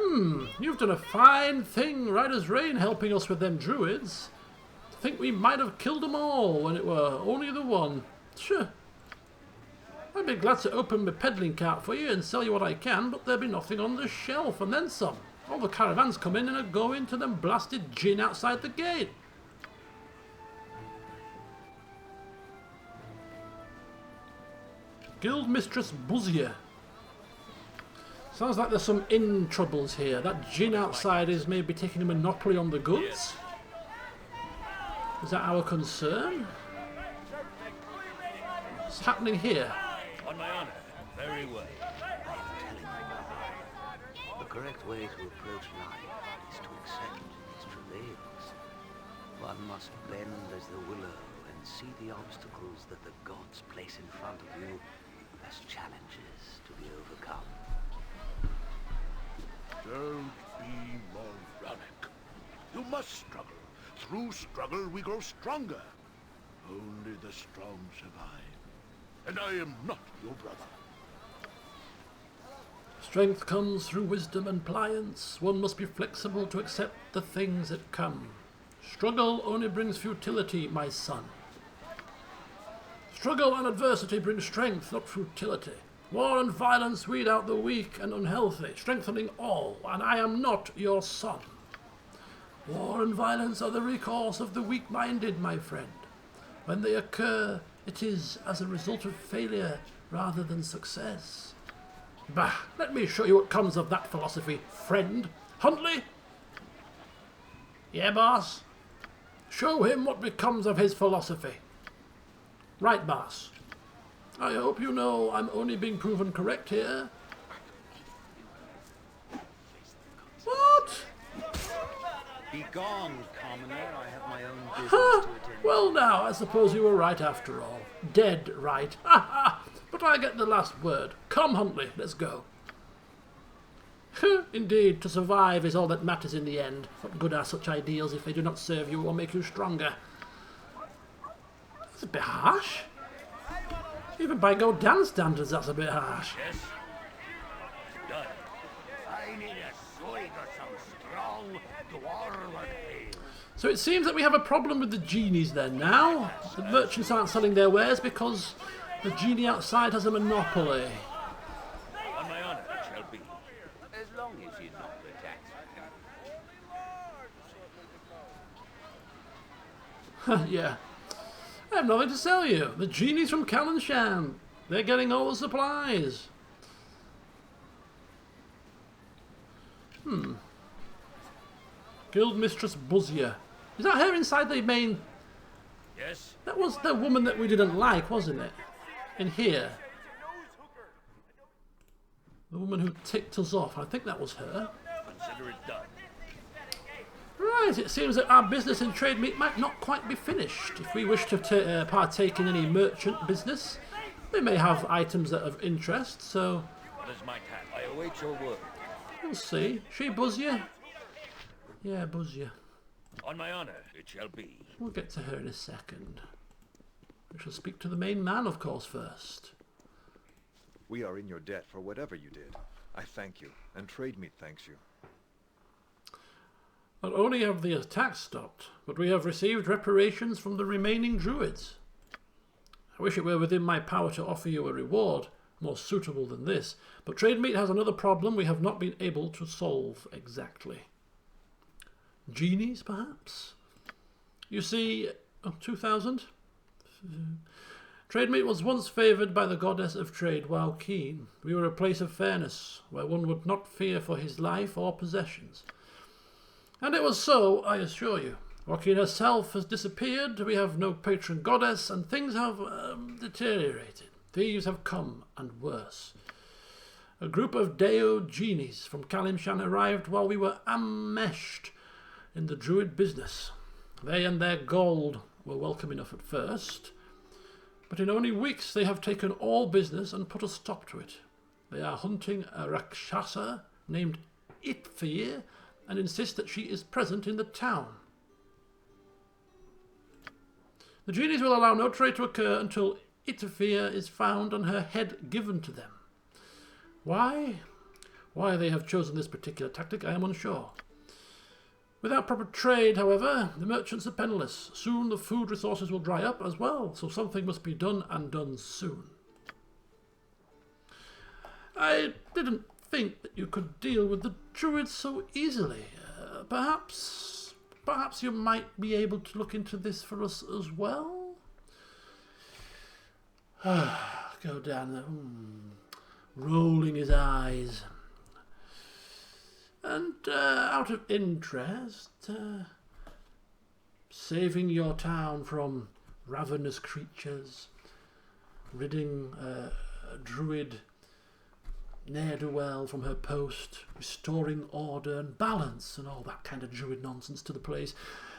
friend. You've done a fine thing, right as rain, helping us with them druids. To think we might have killed them all when it were only the one. Sure. I'd be glad to open my peddling cart for you and sell you what I can, but there'll be nothing on the shelf, and then some. All the caravans come in and are going to them blasted gin outside the gate. Guild Mistress Buzzier. Sounds like there's some inn troubles here. That gin outside is maybe taking a monopoly on the goods. Is that our concern? What's happening here? On my honor. Very well. The correct way to approach life is to accept its travails. One must bend as the willow and see the obstacles that the gods place in front of you as challenges to be overcome. Don't be moronic. You must struggle. Through struggle we grow stronger. Only the strong survive. And I am not your brother. Strength comes through wisdom and pliance. One must be flexible to accept the things that come. Struggle only brings futility, my son. Struggle and adversity bring strength, not futility. War and violence weed out the weak and unhealthy, strengthening all, and I am not your son. War and violence are the recourse of the weak-minded, my friend. When they occur, it is as a result of failure rather than success. Bah, let me show you what comes of that philosophy, friend. Huntley? Yeah, boss? Show him what becomes of his philosophy. Right, boss. I hope you know I'm only being proven correct here. What? Be gone, commoner. I have my own business Ha! to attend. Well now, I suppose you were right after all. Dead right. Ha ha! But I get the last word. Come, Huntley, let's go. Indeed, to survive is all that matters in the end. What good are such ideals if they do not serve you or make you stronger? That's a bit harsh. Even by Godan standards, that's a bit harsh. Yes? Done. I need a swig of some strong dwarven ale. So it seems that we have a problem with the genies then now. The merchants aren't selling their wares because the genie outside has a monopoly. On my honor, it shall be. As long as you not the tax. Yeah. I have nothing to sell you. The genies from Calensham. They're getting all the supplies. Guild Mistress Buzzier. Is that her inside the main... Yes? That was the woman that we didn't like, wasn't it? In here. The woman who ticked us off. I think that was her. Consider it done. Right, it seems that our business in trade meat might not quite be finished. If we wish to partake in any merchant business, we may have items that are of interest, so... What is my task? I await your word. We'll see. She Buzzier? Yeah, Buzzier. On my honor, it shall be. We'll get to her in a second. We shall speak to the main man, of course, first. We are in your debt for whatever you did. I thank you, and Trade Meat thanks you. Not only have the attacks stopped, but we have received reparations from the remaining Druids. I wish it were within my power to offer you a reward more suitable than this, but Trade Meat has another problem we have not been able to solve exactly. Genies, perhaps? You see, 2000? Trade Meat was once favoured by the goddess of trade, Waukeen. We were a place of fairness, where one would not fear for his life or possessions. And it was so, I assure you. Waukeen herself has disappeared, we have no patron goddess, and things have deteriorated. Thieves have come, and worse. A group of Deo genies from Calimshan arrived while we were enmeshed in the Druid business. They and their gold were welcome enough at first, but in only weeks they have taken all business and put a stop to it. They are hunting a Rakshasa named Itfir and insist that she is present in the town. The genies will allow no trade to occur until Itfir is found and her head given to them. Why they have chosen this particular tactic, I am unsure. Without proper trade, however, the merchants are penniless. Soon the food resources will dry up as well, so something must be done, and done soon. I didn't think that you could deal with the Druids so easily. Perhaps you might be able to look into this for us as well? Go down there, rolling his eyes. And out of interest, saving your town from ravenous creatures, ridding a druid ne'er-do-well from her post, restoring order and balance and all that kind of druid nonsense to the place.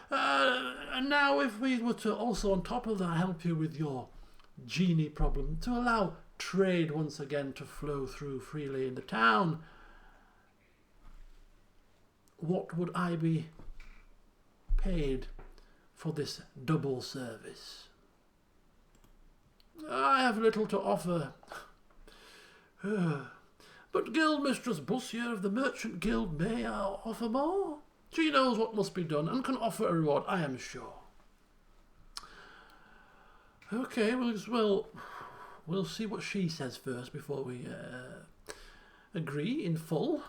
And now if we were to also on top of that help you with your genie problem, to allow trade once again to flow through freely in the town, what would I be paid for this double service? I have little to offer. But Guild Mistress Buzzier of the Merchant Guild may offer more. She knows what must be done and can offer a reward, I am sure. Okay, well, we'll see what she says first before we agree in full.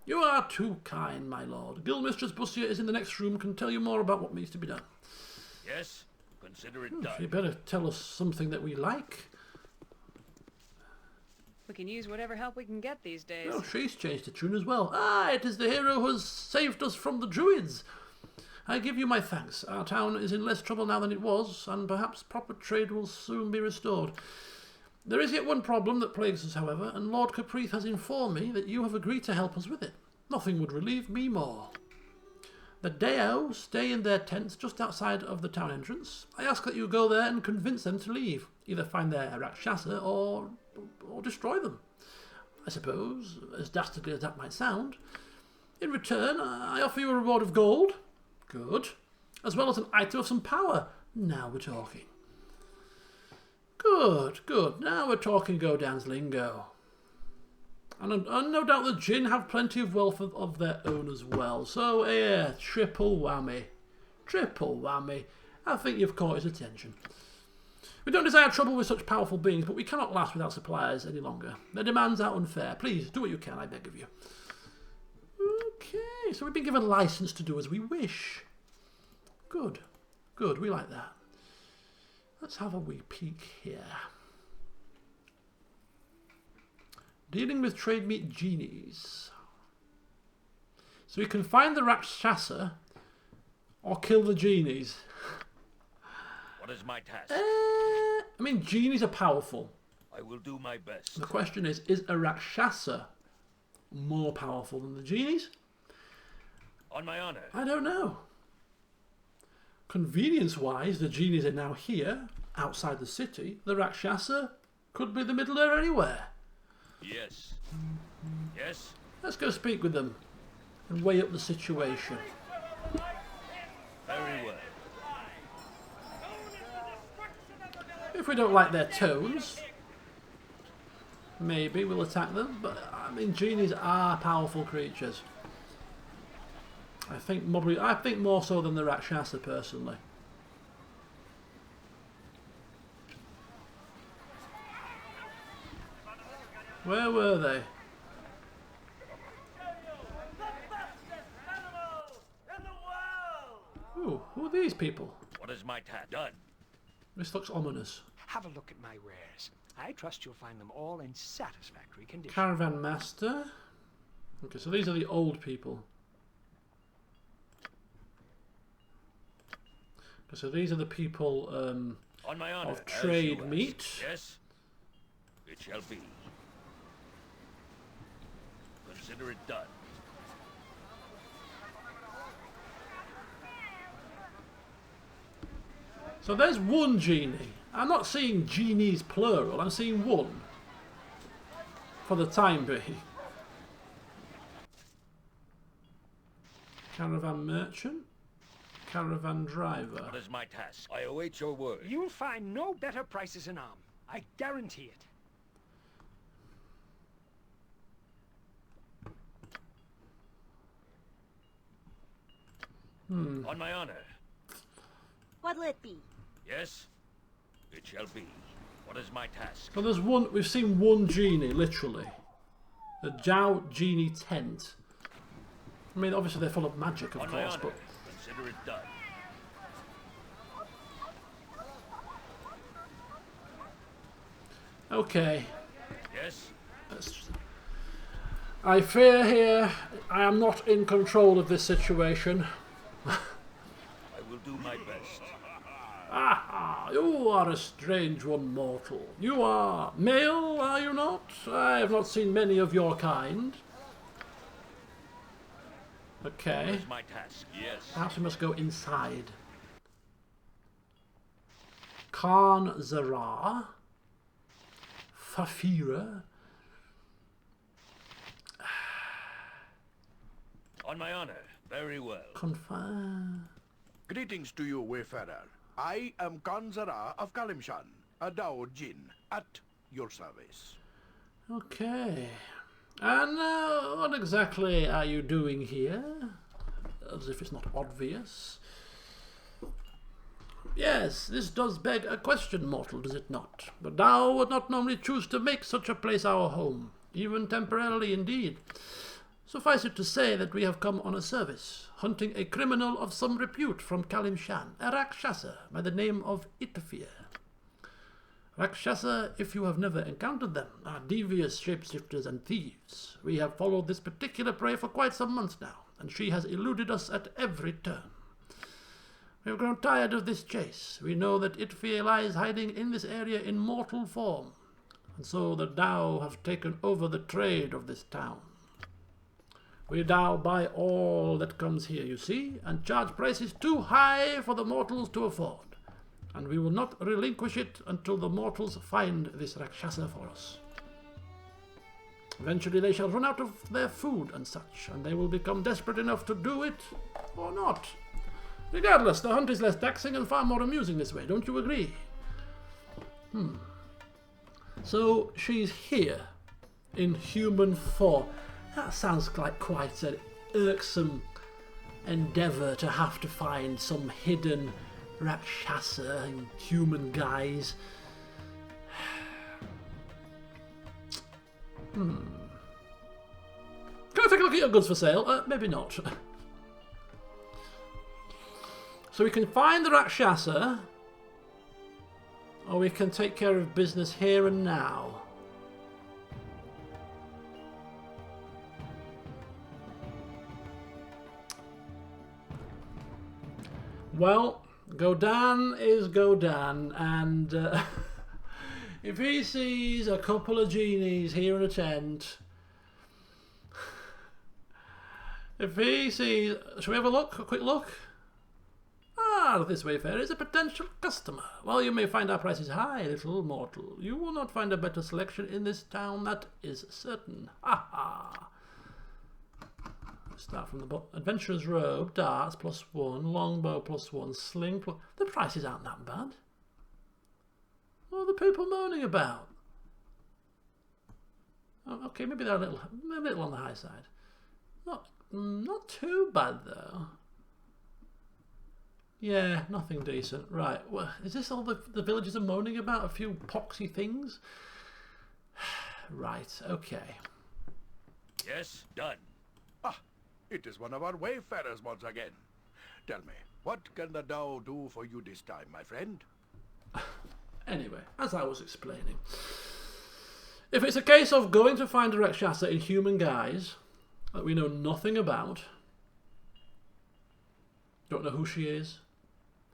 You are too kind, my lord. Guild Mistress Buzzier is in the next room, can tell you more about what needs to be done. Yes, consider it done. You better tell us something that we like. We can use whatever help we can get these days. Oh, she's changed her tune as well. Ah, it is the hero who has saved us from the Druids. I give you my thanks. Our town is in less trouble now than it was, and perhaps proper trade will soon be restored. There is yet one problem that plagues us, however, and Lord Caprice has informed me that you have agreed to help us with it. Nothing would relieve me more. The Deo stay in their tents just outside of the town entrance. I ask that you go there and convince them to leave. Either find their Rakshasa or destroy them. I suppose, as dastardly as that might sound. In return, I offer you a reward of gold. Good. As well as an item of some power. Now we're talking. Good, good. Now we're talking Godan's lingo. And no doubt the Jinn have plenty of wealth of their own as well. So, yeah, triple whammy. Triple whammy. I think you've caught his attention. We don't desire trouble with such powerful beings, but we cannot last without supplies any longer. Their demands are unfair. Please, do what you can, I beg of you. Okay, so we've been given license to do as we wish. Good. Good, we like that. Let's have a wee peek here. Dealing with trade meat genies. So we can find the Rakshasa or kill the genies. What is my task? I mean, genies are powerful. I will do my best. The question is a Rakshasa more powerful than the genies? On my honor. I don't know. Convenience-wise, the genies are now here, outside the city. The Rakshasa could be the middle there anywhere. Yes. Yes? Let's go speak with them and weigh up the situation. Very well. If we don't like their tones, maybe we'll attack them. But, I mean, genies are powerful creatures. I think more so than the Rakshasa, personally. Where were they? Ooh, who are these people? What is my task? Done. This looks ominous. Have a look at my wares. I trust you'll find them all in satisfactory condition. Caravan master. Okay, so these are the old people. Okay, so these are the people on my honor, of trade meat. Yes, it shall be. Consider it done. So there's one genie. I'm not seeing genies plural, I'm seeing one. For the time being. Caravan merchant. Caravan driver. What is my task? I await your word. You'll find no better prices in Arm. I guarantee it. On my honor. What'll it be? Yes, it shall be. What is my task? Well, there's one. We've seen one genie, literally. The Jiao Genie tent. I mean, obviously they're full of magic, of course, but consider it done. Okay. Yes. I fear here I am not in control of this situation. I will do my best. Ah, you are a strange one, mortal. You are male, are you not? I have not seen many of your kind. Okay. That is my task. Yes. Perhaps we must go inside. Khan Zara. Fafira. On my honor. Very well. Confirm. Greetings to you, wayfarer. I am Kanzara of Kalimshan, a Dao Jin, at your service. Okay. And what exactly are you doing here? As if it's not obvious. Yes, this does beg a question, mortal, does it not? But thou would not normally choose to make such a place our home, even temporarily indeed. Suffice it to say that we have come on a service, hunting a criminal of some repute from Kalimshan, a Rakshasa by the name of Itfir. Rakshasa, if you have never encountered them, are devious shapeshifters and thieves. We have followed this particular prey for quite some months now, and she has eluded us at every turn. We have grown tired of this chase. We know that Itfir lies hiding in this area in mortal form, and so the Dao have taken over the trade of this town. We Dao buy all that comes here, you see, and charge prices too high for the mortals to afford. And we will not relinquish it until the mortals find this Rakshasa for us. Eventually they shall run out of their food and such, and they will become desperate enough to do it, or not. Regardless, the hunt is less taxing and far more amusing this way, don't you agree? So, she's here, in human form. That sounds like quite an irksome endeavour to have to find some hidden Rakshasa in human guise. Can I take a look at your goods for sale? Maybe not. So we can find the Rakshasa, or we can take care of business here and now. Well, Godan is Godan, and if he sees a couple of genies here in a tent, if he sees... Shall we have a look? A quick look? Ah, this wayfarer is a potential customer. While you may find our prices high, little mortal, you will not find a better selection in this town, that is certain. Ha ha! Start from the bottom. Adventurer's robe, darts +1, longbow +1, sling plus... The prices aren't that bad. What are the people moaning about? Oh, okay, maybe they're a little on the high side. Not too bad though. Yeah, nothing decent. Right, well, is this all the villagers are moaning about? A few poxy things? Right, okay. Yes, done. Ah, it is one of our wayfarers once again. Tell me, what can the Tao do for you this time, my friend? Anyway, as I was explaining, if it's a case of going to find a Rakshasa in human guise that we know nothing about, don't know who she is,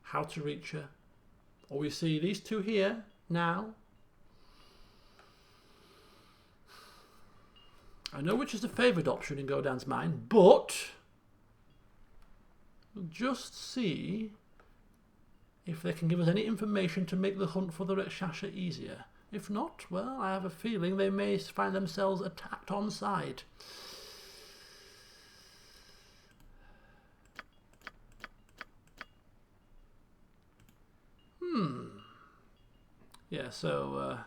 how to reach her, or we see these two here now, I know which is the favoured option in Godan's mind, but we'll just see if they can give us any information to make the hunt for the Rakshasa easier. If not, well, I have a feeling they may find themselves attacked on sight. Yeah, so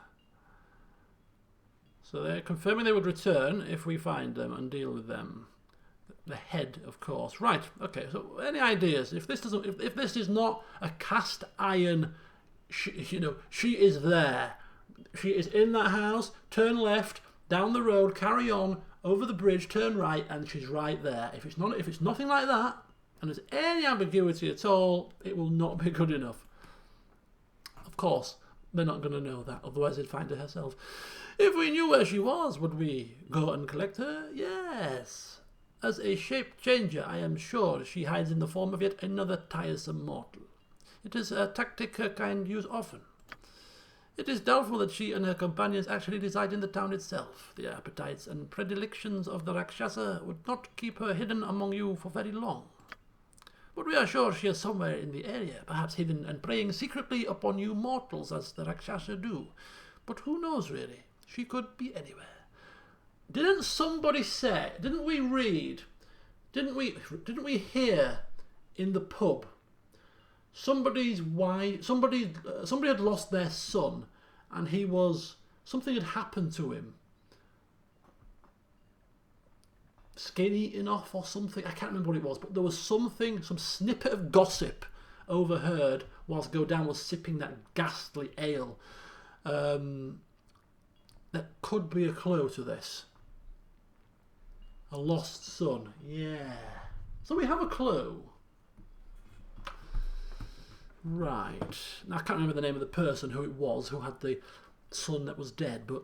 they're confirming they would return if we find them and deal with them. The head, of course. Right. Okay. So, any ideas? If this doesn't, if this is not a cast iron, she is there. She is in that house. Turn left, down the road, carry on over the bridge, turn right, and she's right there. If it's nothing like that, and there's any ambiguity at all, it will not be good enough. Of course, they're not going to know that. Otherwise, they'd find her herself. If we knew where she was, would we go and collect her? Yes. As a shape changer, I am sure she hides in the form of yet another tiresome mortal. It is a tactic her kind use often. It is doubtful that she and her companions actually reside in the town itself. The appetites and predilections of the Rakshasa would not keep her hidden among you for very long. But we are sure she is somewhere in the area, perhaps hidden and preying secretly upon you mortals as the Rakshasa do. But who knows really? She could be anywhere. Didn't somebody say, didn't we read, didn't we hear in the pub somebody had lost their son and something had happened to him. Skin eaten off or something, I can't remember what it was, but there was some snippet of gossip overheard whilst Godan was sipping that ghastly ale. That could be a clue to this. A lost son, yeah. So we have a clue. Right. Now, I can't remember the name of the person who it was who had the son that was dead, but...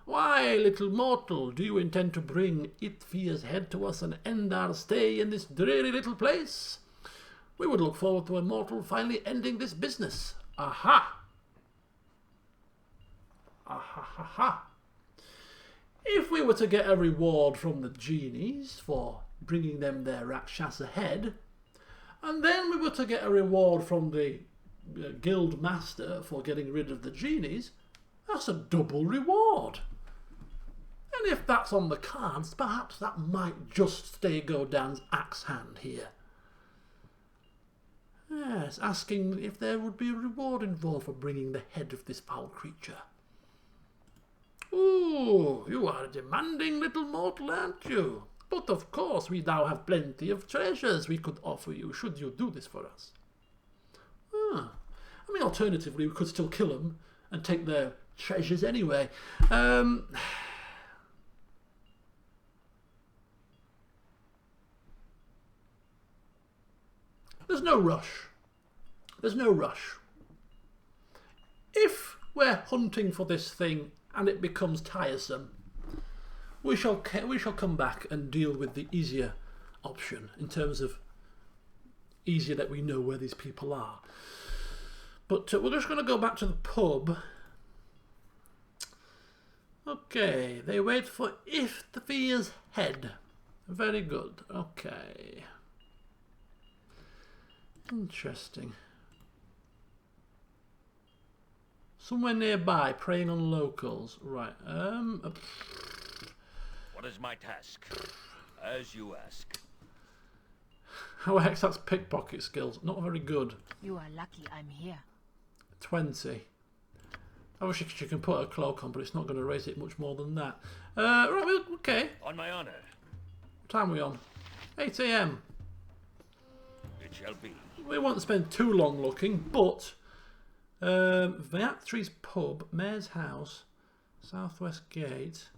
Why, little mortal, do you intend to bring Itfia's head to us and end our stay in this dreary little place? We would look forward to a mortal finally ending this business. Aha! Aha ha ha! If we were to get a reward from the genies for bringing them their Rakshasa head, and then we were to get a reward from the guild master for getting rid of the genies, that's a double reward. And if that's on the cards, perhaps that might just stay Godan's axe hand here. Yes, asking if there would be a reward involved for bringing the head of this foul creature. Ooh, you are a demanding little mortal, aren't you? But of course, we now have plenty of treasures we could offer you, should you do this for us. Ah. I mean, alternatively, we could still kill them and take their treasures anyway. There's no rush. There's no rush. If we're hunting for this thing and it becomes tiresome, we shall come back and deal with the easier option in terms of easier that we know where these people are. But we're just going to go back to the pub. Okay, they wait for Iftvir's head. Very good. Okay. Interesting. Somewhere nearby, preying on locals. Right. What is my task? As you ask. How hex that's pickpocket skills? Not very good. You are lucky I'm here. 20. Obviously she can put a cloak on, but it's not going to raise it much more than that. Right, okay. On my honor. What time are we on? 8 AM. It shall be. We won't spend too long looking, but Viatri's pub, Mayor's house, Southwest Gate.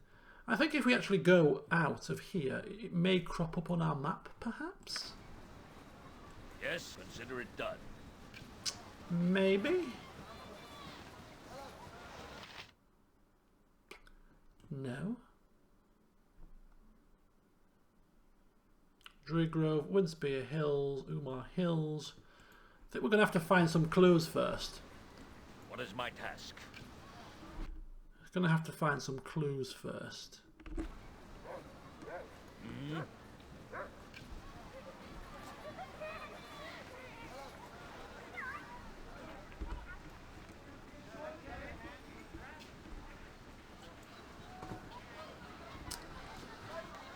I think if we actually go out of here, it may crop up on our map, perhaps? Yes, consider it done. Maybe? No. Druid Grove, Windspear Hills, Umar Hills. I think we're going to have to find some clues first. What is my task? We're going to have to find some clues first.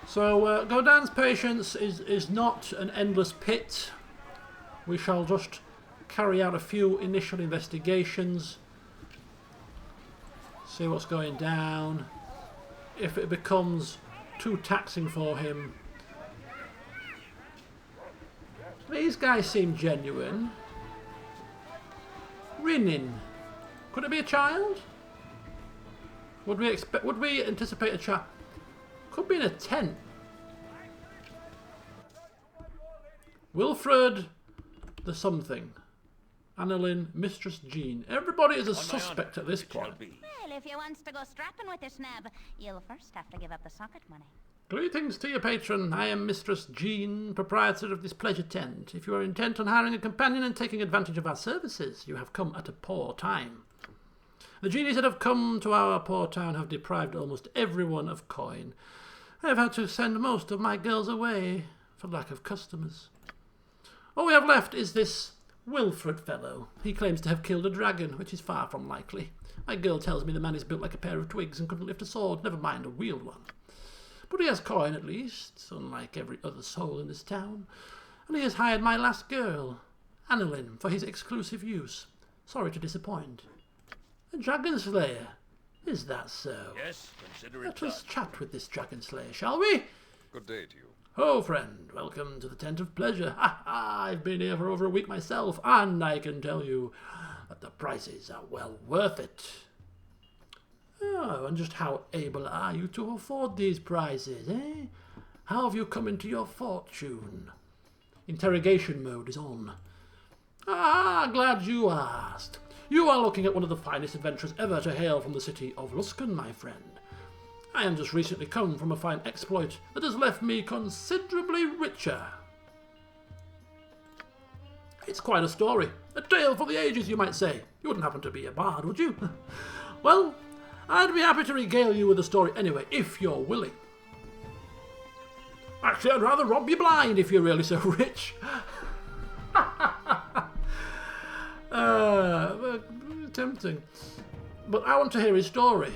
So Godan's patience is not an endless pit. We shall just carry out a few initial investigations, see what's going down. If it becomes too taxing for him. These guys seem genuine. Rinnin. Could it be a child? Would we anticipate a child? Could be in a tent. Wilfred the something. Annalyn, Mistress Jean. Everybody is a suspect at this point. Well, if you wants to go strapping with this nab, you'll first have to give up the socket money. Greetings to your patron. I am Mistress Jean, proprietor of this pleasure tent. If you are intent on hiring a companion and taking advantage of our services, you have come at a poor time. The genies that have come to our poor town have deprived almost everyone of coin. I have had to send most of my girls away for lack of customers. All we have left is this Wilfred fellow. He claims to have killed a dragon, which is far from likely. My girl tells me the man is built like a pair of twigs and couldn't lift a sword, never mind a wheeled one. But he has coin at least, unlike every other soul in this town. And he has hired my last girl, Annalyn, for his exclusive use. Sorry to disappoint. A dragon slayer? Is that so? Yes, consider it Let done. us chat with this dragon slayer, shall we? Good day to you. Oh, friend, welcome to the Tent of Pleasure. Ha ha! I've been here for over a week myself, and I can tell you that the prices are well worth it. Oh, and just how able are you to afford these prices, eh? How have you come into your fortune? Interrogation mode is on. Ah, glad you asked. You are looking at one of the finest adventurers ever to hail from the city of Luskan, my friend. I am just recently come from a fine exploit that has left me considerably richer. It's quite a story. A tale for the ages, you might say. You wouldn't happen to be a bard, would you? Well, I'd be happy to regale you with the story anyway, if you're willing. Actually, I'd rather rob you blind if you're really so rich. Tempting. But I want to hear his story.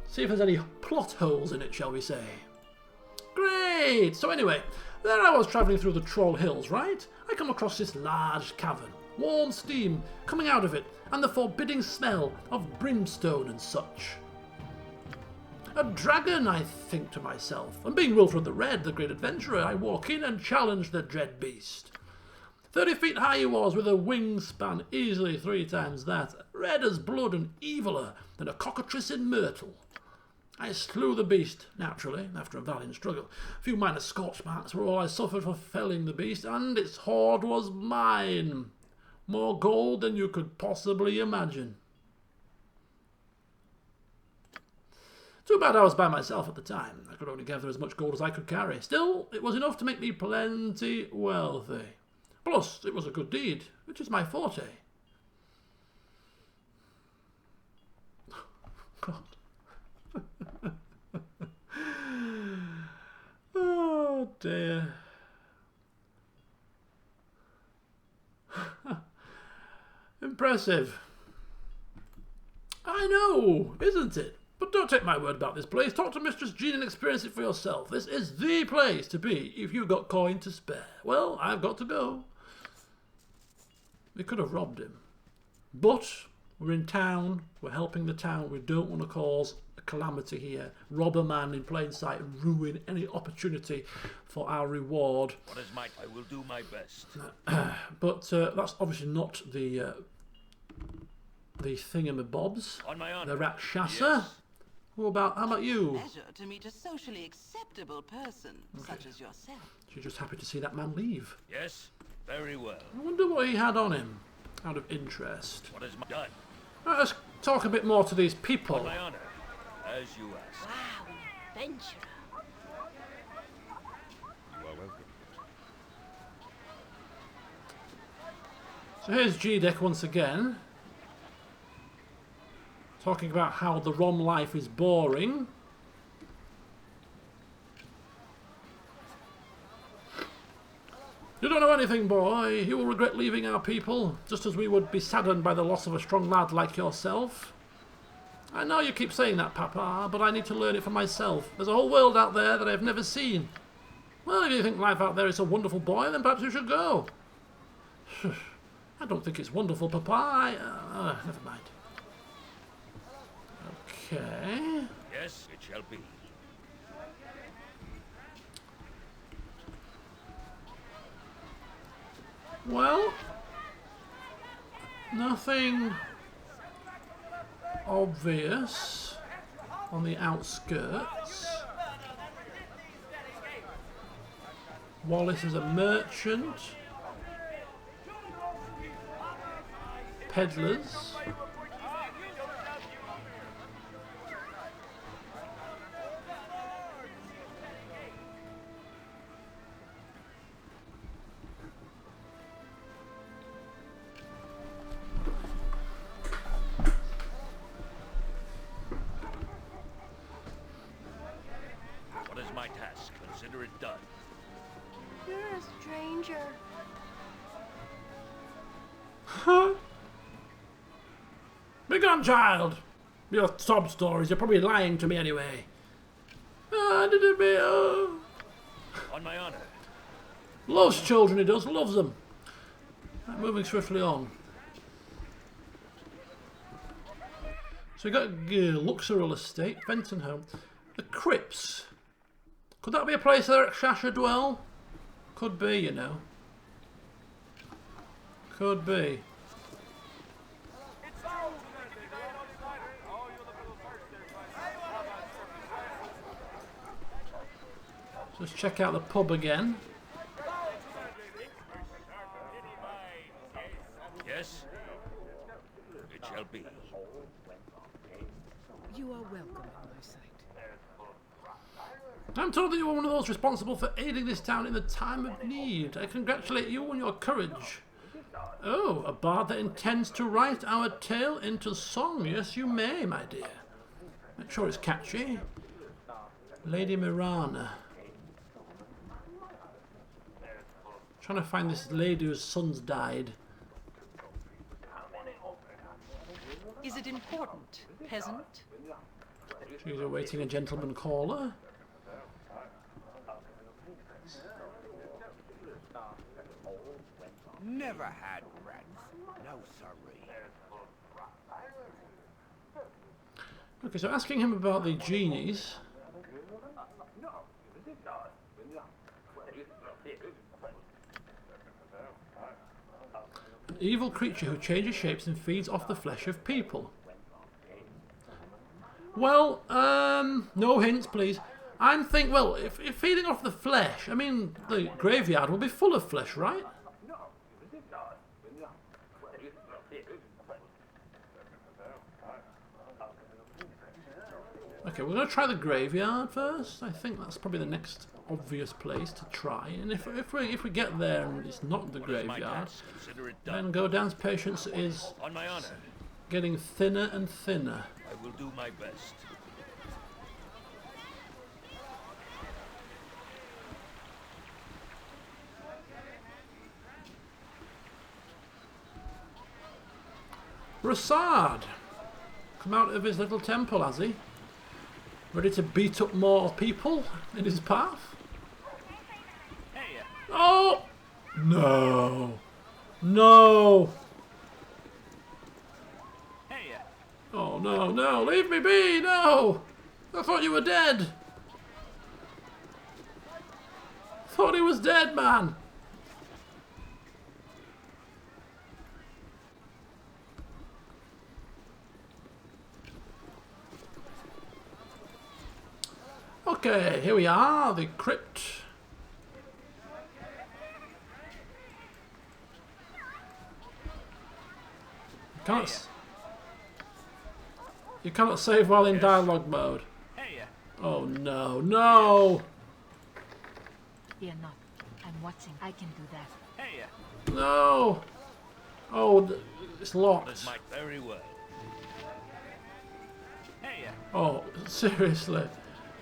See if there's any plot holes in it, shall we say. Great! So anyway, there I was travelling through the Troll Hills, right? I come across this large cavern, warm steam coming out of it, and the forbidding smell of brimstone and such. A dragon, I think to myself, and being Wilfred the Red, the great adventurer, I walk in and challenge the dread beast. 30 feet high he was, with a wingspan easily 3 times that, red as blood and eviler than a cockatrice in myrtle. I slew the beast, naturally, after a valiant struggle. A few minor scorch marks were all I suffered for felling the beast, and its hoard was mine. More gold than you could possibly imagine. Too bad I was by myself at the time. I could only gather as much gold as I could carry. Still, it was enough to make me plenty wealthy. Plus, it was a good deed, which is my forte. God. Oh dear. Impressive. I know, isn't it? But don't take my word about this place. Talk to Mistress Genie and experience it for yourself. This is the place to be if you've got coin to spare. Well, I've got to go. We could have robbed him. But we're in town. We're helping the town. We don't want to cause a calamity here. Rob a man in plain sight and ruin any opportunity for our reward. What is my... I will do my best. But that's obviously not the thingamabobs. On my honor. The Rakshasa. Yes. How about you? Pleasure to meet a socially acceptable person such as yourself. She's just happy to see that man leave. Yes, very well. I wonder what he had on him, out of interest. What is my... Done. Right, let's talk a bit more to these people. On my honor, as you ask. Wow, adventurer. You are welcome. So here's G-Deck once again. Talking about how the ROM life is boring. You don't know anything, boy. You will regret leaving our people, just as we would be saddened by the loss of a strong lad like yourself. I know you keep saying that, Papa, but I need to learn it for myself. There's a whole world out there that I've never seen. Well, if you think life out there is a wonderful, boy, then perhaps you should go. I don't think it's wonderful, Papa. Never mind. Okay. Yes, it shall be. Well, nothing obvious on the outskirts. Wallace is a merchant. Peddlers. What is my task? Consider it done. You're a stranger. Huh? Begone, child! Your sob stories, you're probably lying to me anyway. On my honor. Loves children, he does, loves them. Right, moving swiftly on. So we got Luxoral Estate, Fenton Home. The crypts. Could that be a place there at Shasha dwell? Could be, you know. Could be. Let's check out the pub again. Yes, it shall be. You are welcome in my sight. I'm told that you are one of those responsible for aiding this town in the time of need. I congratulate you on your courage. Oh, a bard that intends to write our tale into song. Yes, you may, my dear. Make sure it's catchy. Lady Mirana. Trying to find this lady whose son's died. Is it important, peasant? She's awaiting a gentleman caller. Never had rats. No, sorry. Okay, so asking him about the genies. An evil creature who changes shapes and feeds off the flesh of people. Well, no hints, please. I'm thinking, well, if feeding off the flesh, I mean, the graveyard will be full of flesh, right? Okay, we're going to try the graveyard first. I think that's probably the next obvious place to try. And if we get there and it's not the graveyard, then Godan's patience is on my honor, getting thinner and thinner. I will do my best. Rassard! Come out of his little temple, has he? Ready to beat up more people in his path? Oh! No! No! Oh, no, no! Leave me be! No! I thought you were dead! Thought he was dead, man! Okay, here we are, the crypt. You cannot save while in dialogue mode. Oh no, no! Fear not. I'm watching. I can do that. No! Oh, it's locked. Very well. Oh, seriously.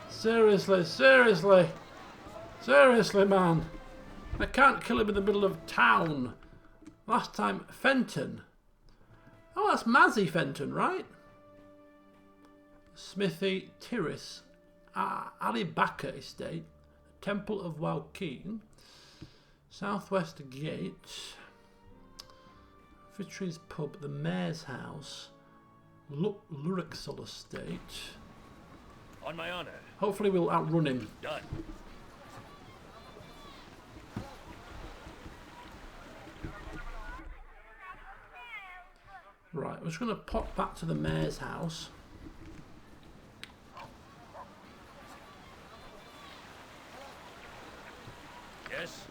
Seriously, seriously. Seriously, man. I can't kill him in the middle of town. Last time, Fenton. Oh, that's Mazzy Fenton, right? Smithy, Tiris, Alibaka Estate, Temple of Waukeen, Southwest Gate, Vitry's Pub, the Mayor's House, Lurixol Estate. On my honor. Hopefully we'll outrun him. Done. Right, we're just going to pop back to the Mayor's House. Yes.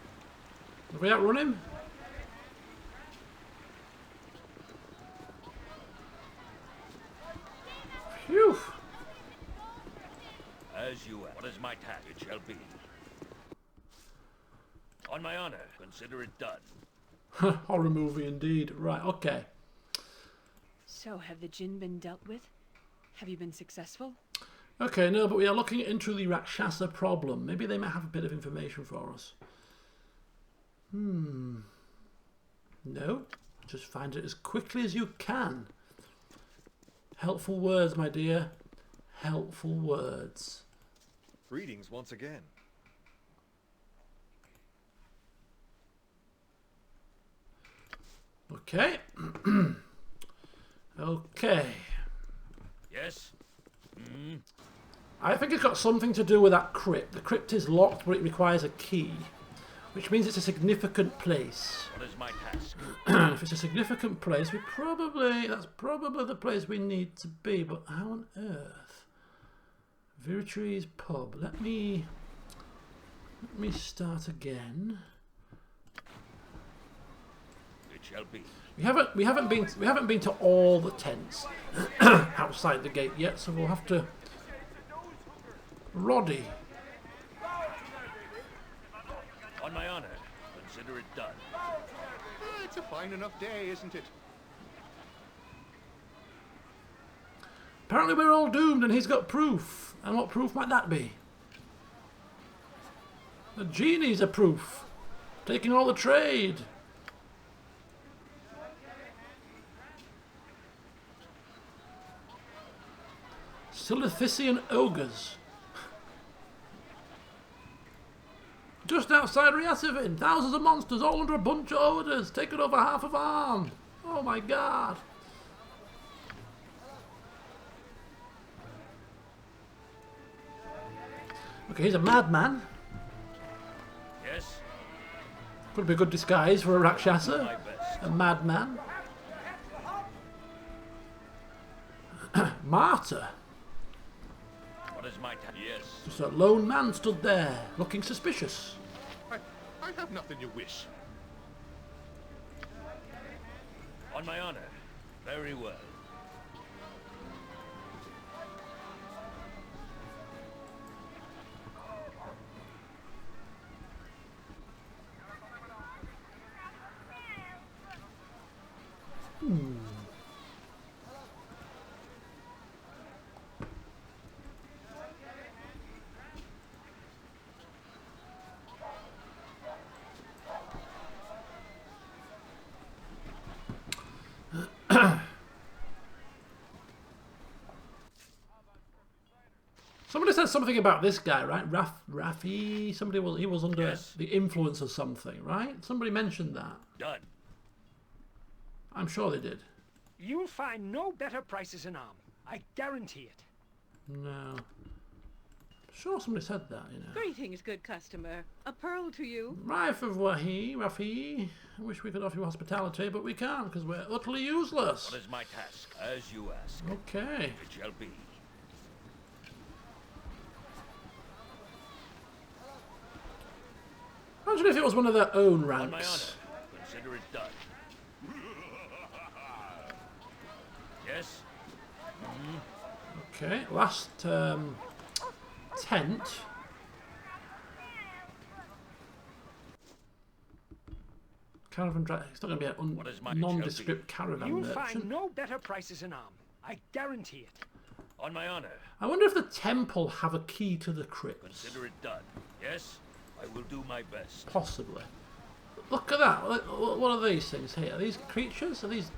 Have we outrun him? Phew. As you ask. What is my task? It shall be. On my honor, consider it done. Horror movie indeed. Right, okay. So, have the Jinn been dealt with? Have you been successful? Okay, no, but we are looking into the Rakshasa problem. Maybe they might have a bit of information for us. No. Just find it as quickly as you can. Helpful words, my dear. Helpful words. Greetings once again. Okay. Okay. Yes. I think it's got something to do with that crypt. The crypt is locked, but it requires a key, which means it's a significant place. What is my task? If it's a significant place, that's probably the place we need to be. But how on earth? Vitry's Pub. Let me start again. It shall be. We haven't been to all the tents outside the gate yet, so we'll have to. Roddy. On my honor, consider it done. It's a fine enough day, isn't it? Apparently we're all doomed and he's got proof. And what proof might that be? The Genie's a proof. Taking all the trade. Silithician ogres. Just outside Riasivin, thousands of monsters all under a bunch of orders, taking over half of Arm. Oh my god. Okay, he's a madman. Yes. Could be a good disguise for a Rakshasa. A madman. Martyr. What is my yes? Just a lone man stood there, looking suspicious. I have nothing you wish. On my honor. Very well. Somebody said something about this guy, right? Rafi. He was under the influence of something, right? Somebody mentioned that. Done. I'm sure they did. You'll find no better prices in Arm. I guarantee it. No. Sure, somebody said that, you know. Greetings, good customer. A pearl to you. Rafi. I wish we could offer you hospitality, but we can't because we're utterly useless. What is my task? As you ask. Okay. It shall be. Imagine if it was one of their own On my ranks. honor. Consider it done. Yes. Okay, last tent. Caravan driver. It's not going to be a nondescript caravan You'll merchant. find no better prices in Arm. I guarantee it. On my honor. I wonder if the temple have a key to the crypt. Consider it done. Yes. I will do my best. Possibly. Look at that. What are these things here? Are these creatures? Are these...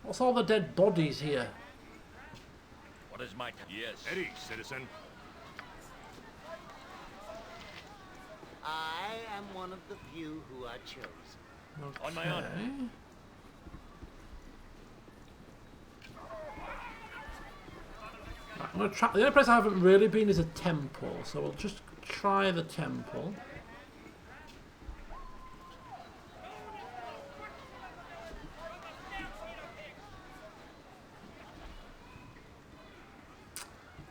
What's all the dead bodies here? What is my yes? Eddie, citizen. I am one of the few who are chosen. Okay. On my honor. Right, I'm gonna try. The only place I haven't really been is a temple, so we'll just try the temple.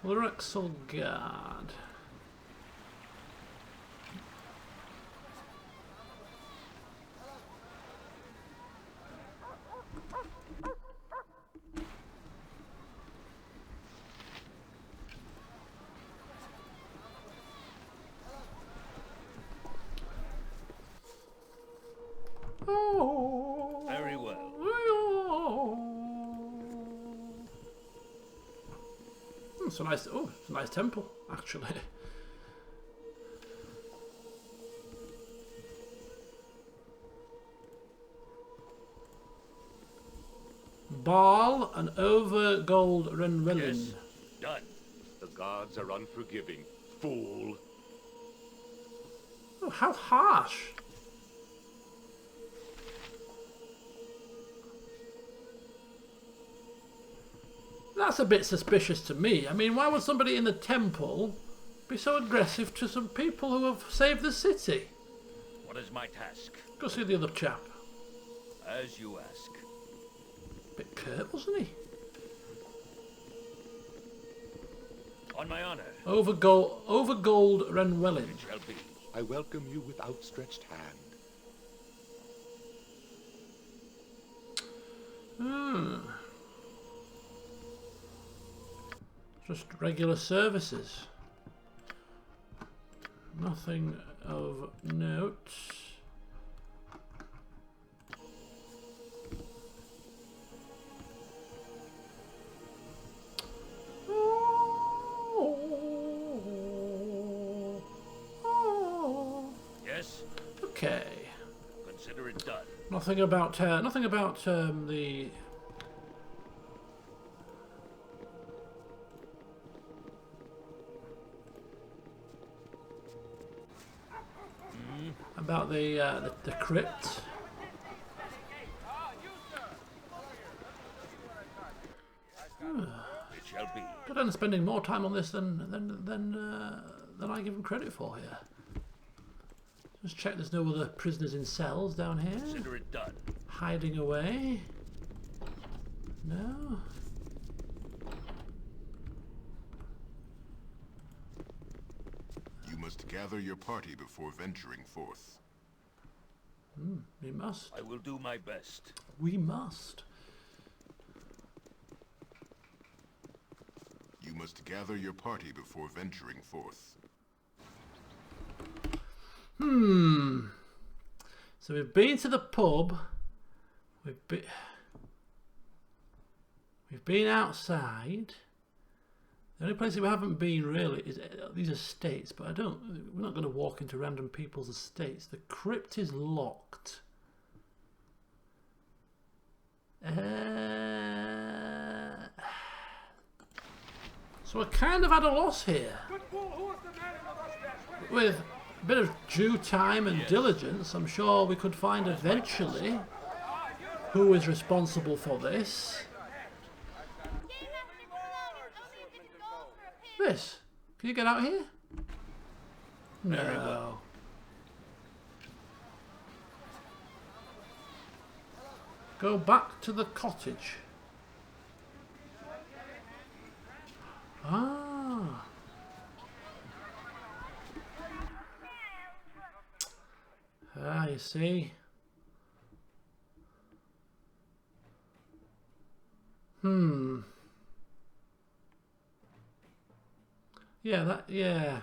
Luruxel Guard. Oh. Very well. It's a nice. Oh, it's a nice temple, actually. Bhaal and over gold Renwellin. Yes. Done. The gods are unforgiving. Fool. Oh, how harsh. That's a bit suspicious to me. I mean, why would somebody in the temple be so aggressive to some people who have saved the city? What is my task? Go see the other chap. As you ask. Bit curt, wasn't he? On my honor. Over gold Renwellin. It shall be. I welcome you with outstretched hand. Just regular services. Nothing of note. Yes. Okay. Consider it done. Nothing about the. About the crypt. It shall be. But I'm spending more time on this than I give him credit for here. Just check there's no other prisoners in cells down here. Consider it done. Hiding away. No. You must gather your party before venturing forth. We must. I will do my best. We must. You must gather your party before venturing forth. So we've been to the pub. We've been outside. The only place we haven't been really is these estates, but we're not going to walk into random people's estates. The crypt is locked. So we're kind of at a loss here. With a bit of due time and diligence, I'm sure we could find eventually who is responsible for this. This? Can you get out here? No. Go back to the cottage. Ah. Ah, you see. Yeah.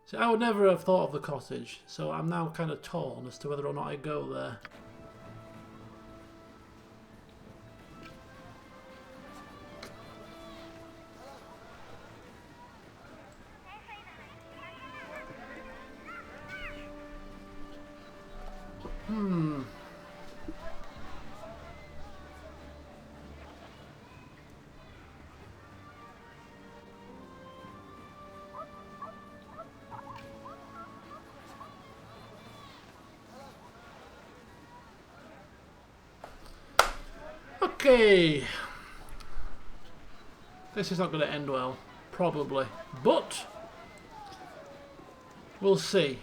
See, I would never have thought of the cottage, so I'm now kind of torn as to whether or not I go there. Okay, this is not going to end well, probably, but we'll see.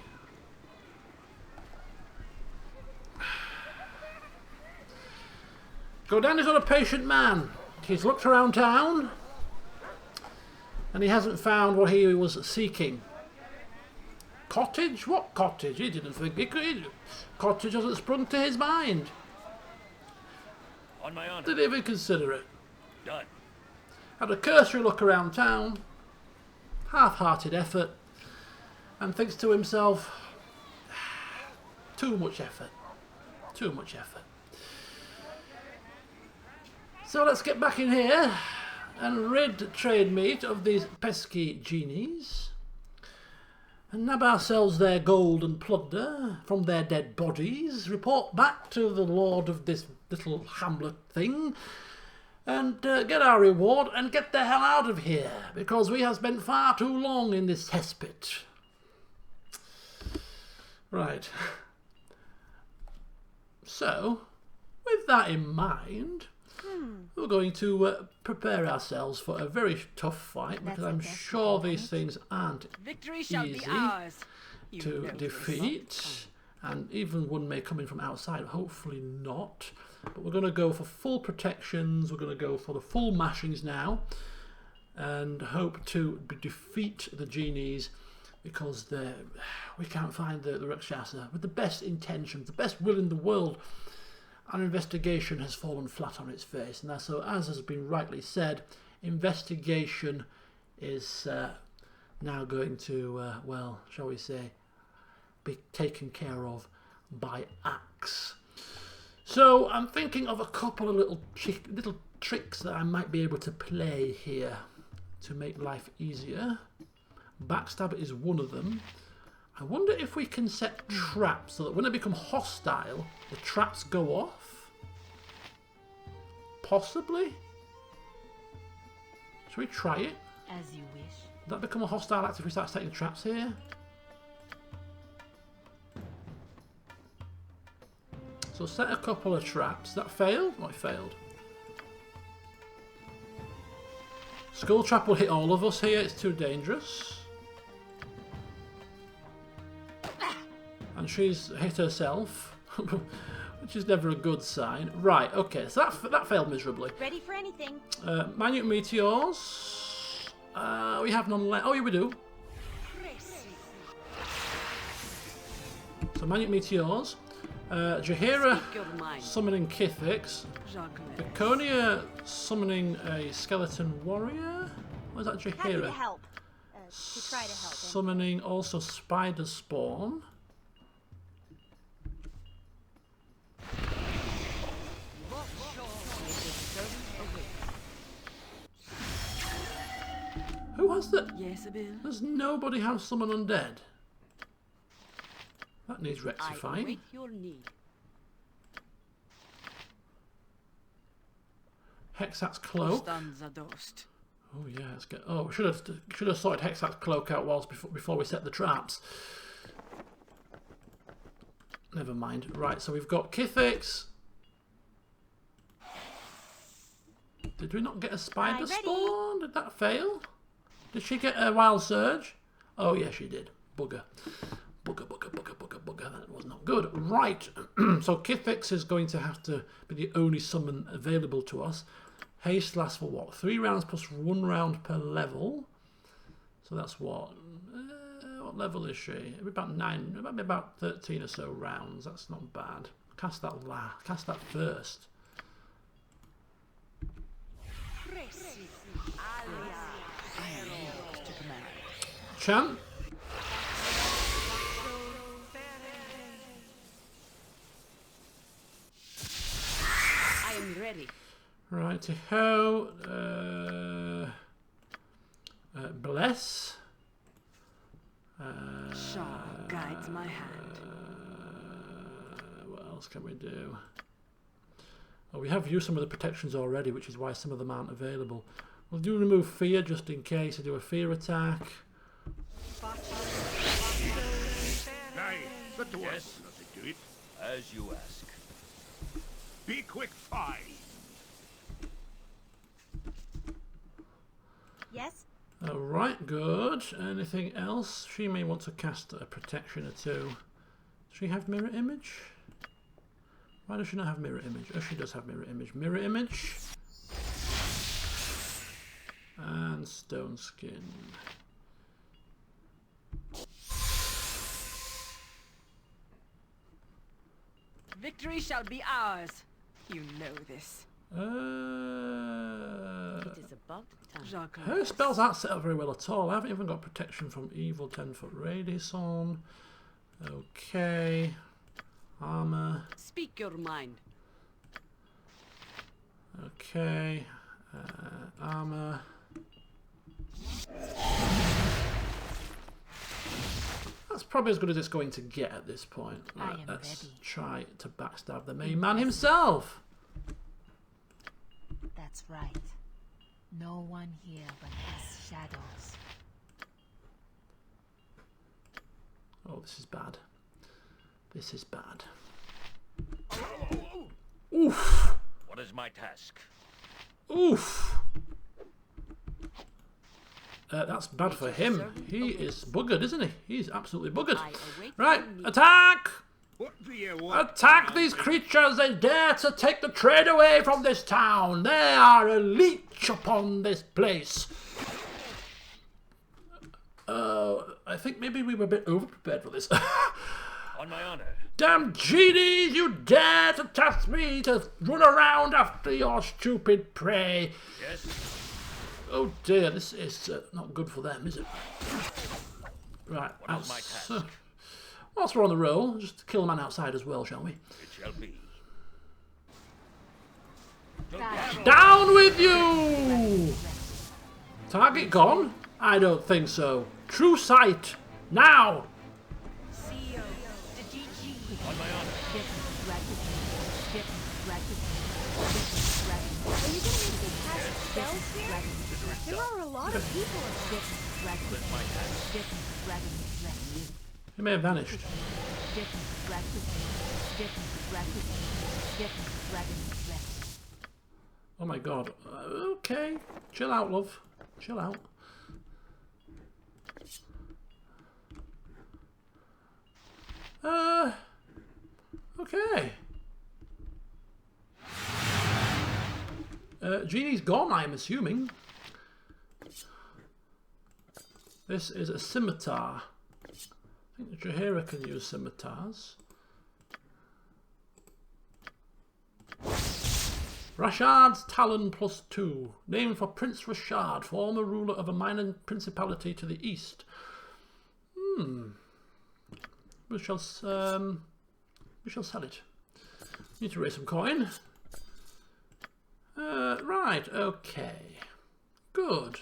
Godan is not a patient man. He's looked around town and he hasn't found what he was seeking. Cottage? What cottage? He didn't think cottage hasn't sprung to his mind. On my honor. Didn't even consider it. Done. Had a cursory look around town, half-hearted effort, and thinks to himself, too much effort. Too much effort. So let's get back in here and rid trade meat of these pesky genies and nab ourselves their gold and plunder from their dead bodies, report back to the lord of this little hamlet thing, and get our reward and get the hell out of here, because we have spent far too long in this cesspit. Right. So, with that in mind, we're going to prepare ourselves for a very tough fight, because I'm sure these things aren't easy to defeat, and even one may come in from outside, hopefully not. But we're going to go for full protections, we're going to go for the full mashings now, and hope to defeat the genies, because we can't find the Rakshasa with the best intentions, the best will in the world. Our investigation has fallen flat on its face, and so, as has been rightly said, investigation is now going to, well, shall we say, be taken care of by axe. So I'm thinking of a couple of little tricks that I might be able to play here to make life easier. Backstab is one of them. I wonder if we can set traps so that when they become hostile, the traps go off. Possibly. Shall we try it? As you wish. Would that become a hostile act if we start setting traps here? So set a couple of traps. That failed? Oh, it failed. Skull trap will hit all of us here. It's too dangerous. And she's hit herself, which is never a good sign. Right, okay, so that failed miserably. Ready for anything. Minute meteors. We have none left. Oh, yeah, we do. So minute meteors. Jaheira summoning Kithix. Viconia summoning a skeleton warrior. What is that, Jaheira? Happy to help. To try to help. Summoning also spider spawn. Who has that? Yes, Abel. Does nobody have summon undead? That needs rectifying. I await your need. Hexat's cloak. Oh yeah, let's get. Oh, should have sorted Hexat's cloak out whilst before we set the traps. Never mind. Right, so we've got Kithix. Did we not get a spider spawn? Did that fail? Did she get a wild surge? Oh yeah, she did. Bugger. Bugger. That was not good. Right. So Kithix is going to have to be the only summon available to us. Haste lasts for what? 3 rounds plus 1 round per level. So that's what? What level is she? About 9. Maybe about 13 or so rounds. That's not bad. Cast that first. Chan? I am ready. Righty-ho. Bless. Shaw guides my hand. What else can we do? Oh, we have used some of the protections already, which is why some of them aren't available. We'll do remove fear just in case I do a fear attack. Aye, the dwarf nothing to it. As you ask. Be quick, fie. Yes? Alright, good. Anything else? She may want to cast a protection or two. Does she have mirror image? Why does she not have mirror image? Oh, she does have mirror image. Mirror image. And stone skin. Victory shall be ours. You know this. It is about time. Her spells aren't set up very well at all. I haven't even got protection from evil 10-foot radius on. Okay. Armor. Speak your mind. Okay. Armor. That's probably as good as it's going to get at this point. Right, let's try to backstab the main man himself. That's right. No one here but us shadows. Oh, this is bad. This is bad. Oof! What is my task? Oof! That's bad for him. He is buggered, isn't he? He's absolutely buggered. Right, attack! What do you want? Attack these creatures! They dare to take the trade away from this town! They are a leech upon this place! I think maybe we were a bit overprepared for this. On my honor. Damn genies! You dare to task me to run around after your stupid prey! Yes? Oh dear, this is not good for them, is it? Right, what is my task? Whilst we're on the roll, just kill a man outside as well, shall we? It shall be. Down with you! Target gone? I don't think so. True sight. Now! On my honor. Are you going to cast spells here? There are a lot of people He may have vanished. Oh my god. Okay. Chill out, love. Chill out. Okay. Genie's gone, I'm assuming. This is a scimitar. I think the Jaheira can use scimitars. Rashad's Talon +2. Named for Prince Rashad, former ruler of a minor principality to the east. We shall sell it. Need to raise some coin. Right, okay. Good.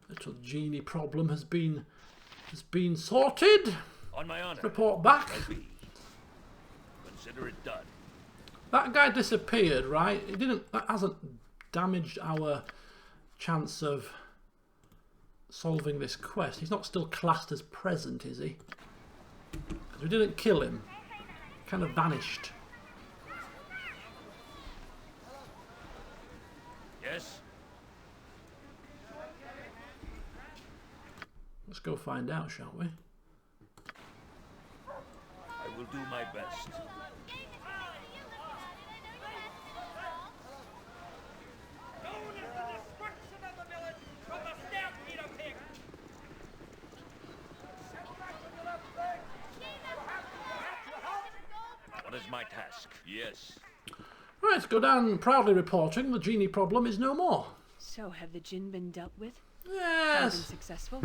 Little genie problem has been sorted. On my honor. Report back. Consider it done. That guy disappeared, right? It didn't. That hasn't damaged our chance of solving this quest. He's not still classed as present, is he? Because we didn't kill him. Kind of vanished. Yes. Let's go find out, shall we? I will do my best. What is my task? Yes. Right, Godan proudly reporting the genie problem is no more. So, have the Jinn been dealt with? Yes. Have been successful?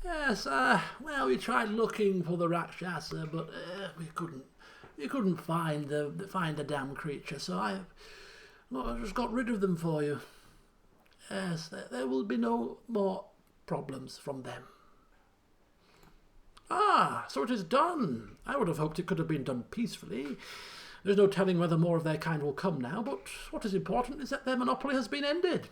Yes, well, we tried looking for the Rakshasa, but we couldn't find the damn creature, so I just got rid of them for you. Yes, there will be no more problems from them. Ah, so it is done. I would have hoped it could have been done peacefully. There's no telling whether more of their kind will come now, but what is important is that their monopoly has been ended.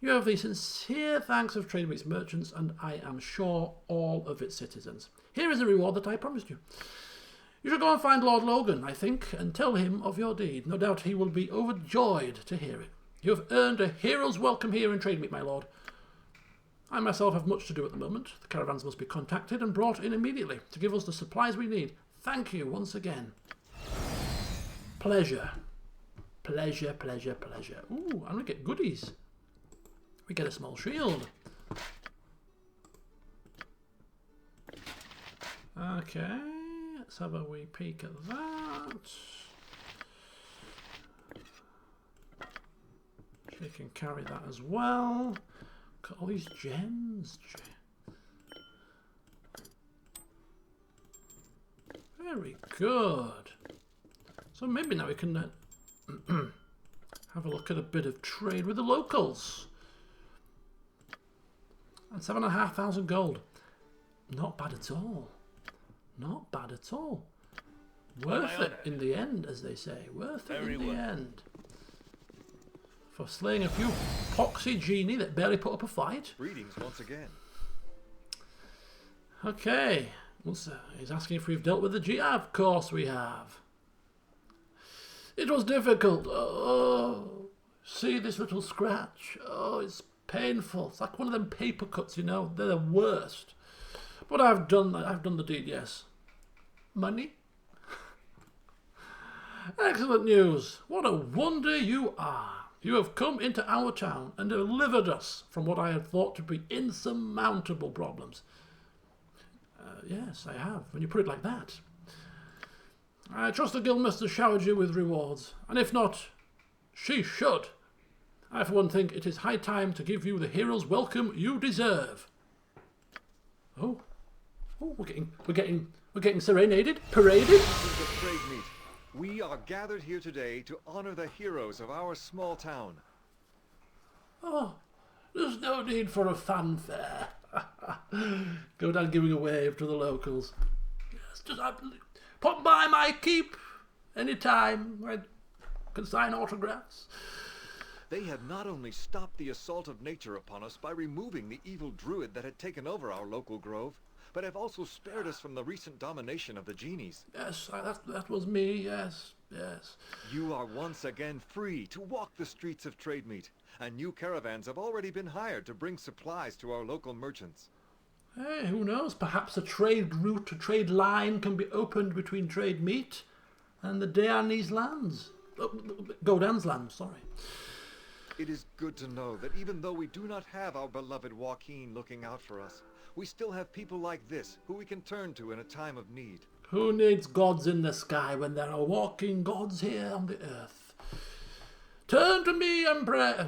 You have the sincere thanks of Tradeweek's merchants, and I am sure all of its citizens. Here is the reward that I promised you. You should go and find Lord Logan, I think, and tell him of your deed. No doubt he will be overjoyed to hear it. You have earned a hero's welcome here in Tradeweek, my lord. I myself have much to do at the moment. The caravans must be contacted and brought in immediately to give us the supplies we need. Thank you once again. Pleasure. Pleasure, pleasure, pleasure. Ooh, and we get goodies. We get a small shield. Okay, let's have a wee peek at that. She can carry that as well. Look at all these gems. Very good. So maybe now we can have a look at a bit of trade with the locals. And 7,500 gold. Not bad at all. Not bad at all. Worth it in the end, as they say. Worth it in the end. For slaying a few poxy genie that barely put up a fight. Greetings once again. Okay. He's asking if we've dealt with the G. Of course we have. It was difficult. Oh, see this little scratch. Oh, it's painful. It's like one of them paper cuts, you know. They're the worst. But I've done the deed, yes. Money? Excellent news. What a wonder you are. You have come into our town and delivered us from what I had thought to be insurmountable problems. Yes, I have, when you put it like that. I trust the guildmaster showered you with rewards, and if not, she should. I for one think it is high time to give you the hero's welcome you deserve. Oh, we're getting serenaded, paraded. This is the trade meet. We are gathered here today to honor the heroes of our small town. Oh, there's no need for a fanfare. Go down giving a wave to the locals. Yes, just pop by my keep anytime. I can sign autographs. They have not only stopped the assault of nature upon us by removing the evil druid that had taken over our local grove, but have also spared us from the recent domination of the genies. Yes, that was me, yes. yes. You are once again free to walk the streets of Trademeet, and new caravans have already been hired to bring supplies to our local merchants. Hey, who knows? Perhaps a trade route, a trade line can be opened between Trademeet and the Deanese lands. Godan's land, sorry. It is good to know that even though we do not have our beloved Joaquin looking out for us, we still have people like this who we can turn to in a time of need. Who needs gods in the sky when there are walking gods here on the earth? Turn to me and pray.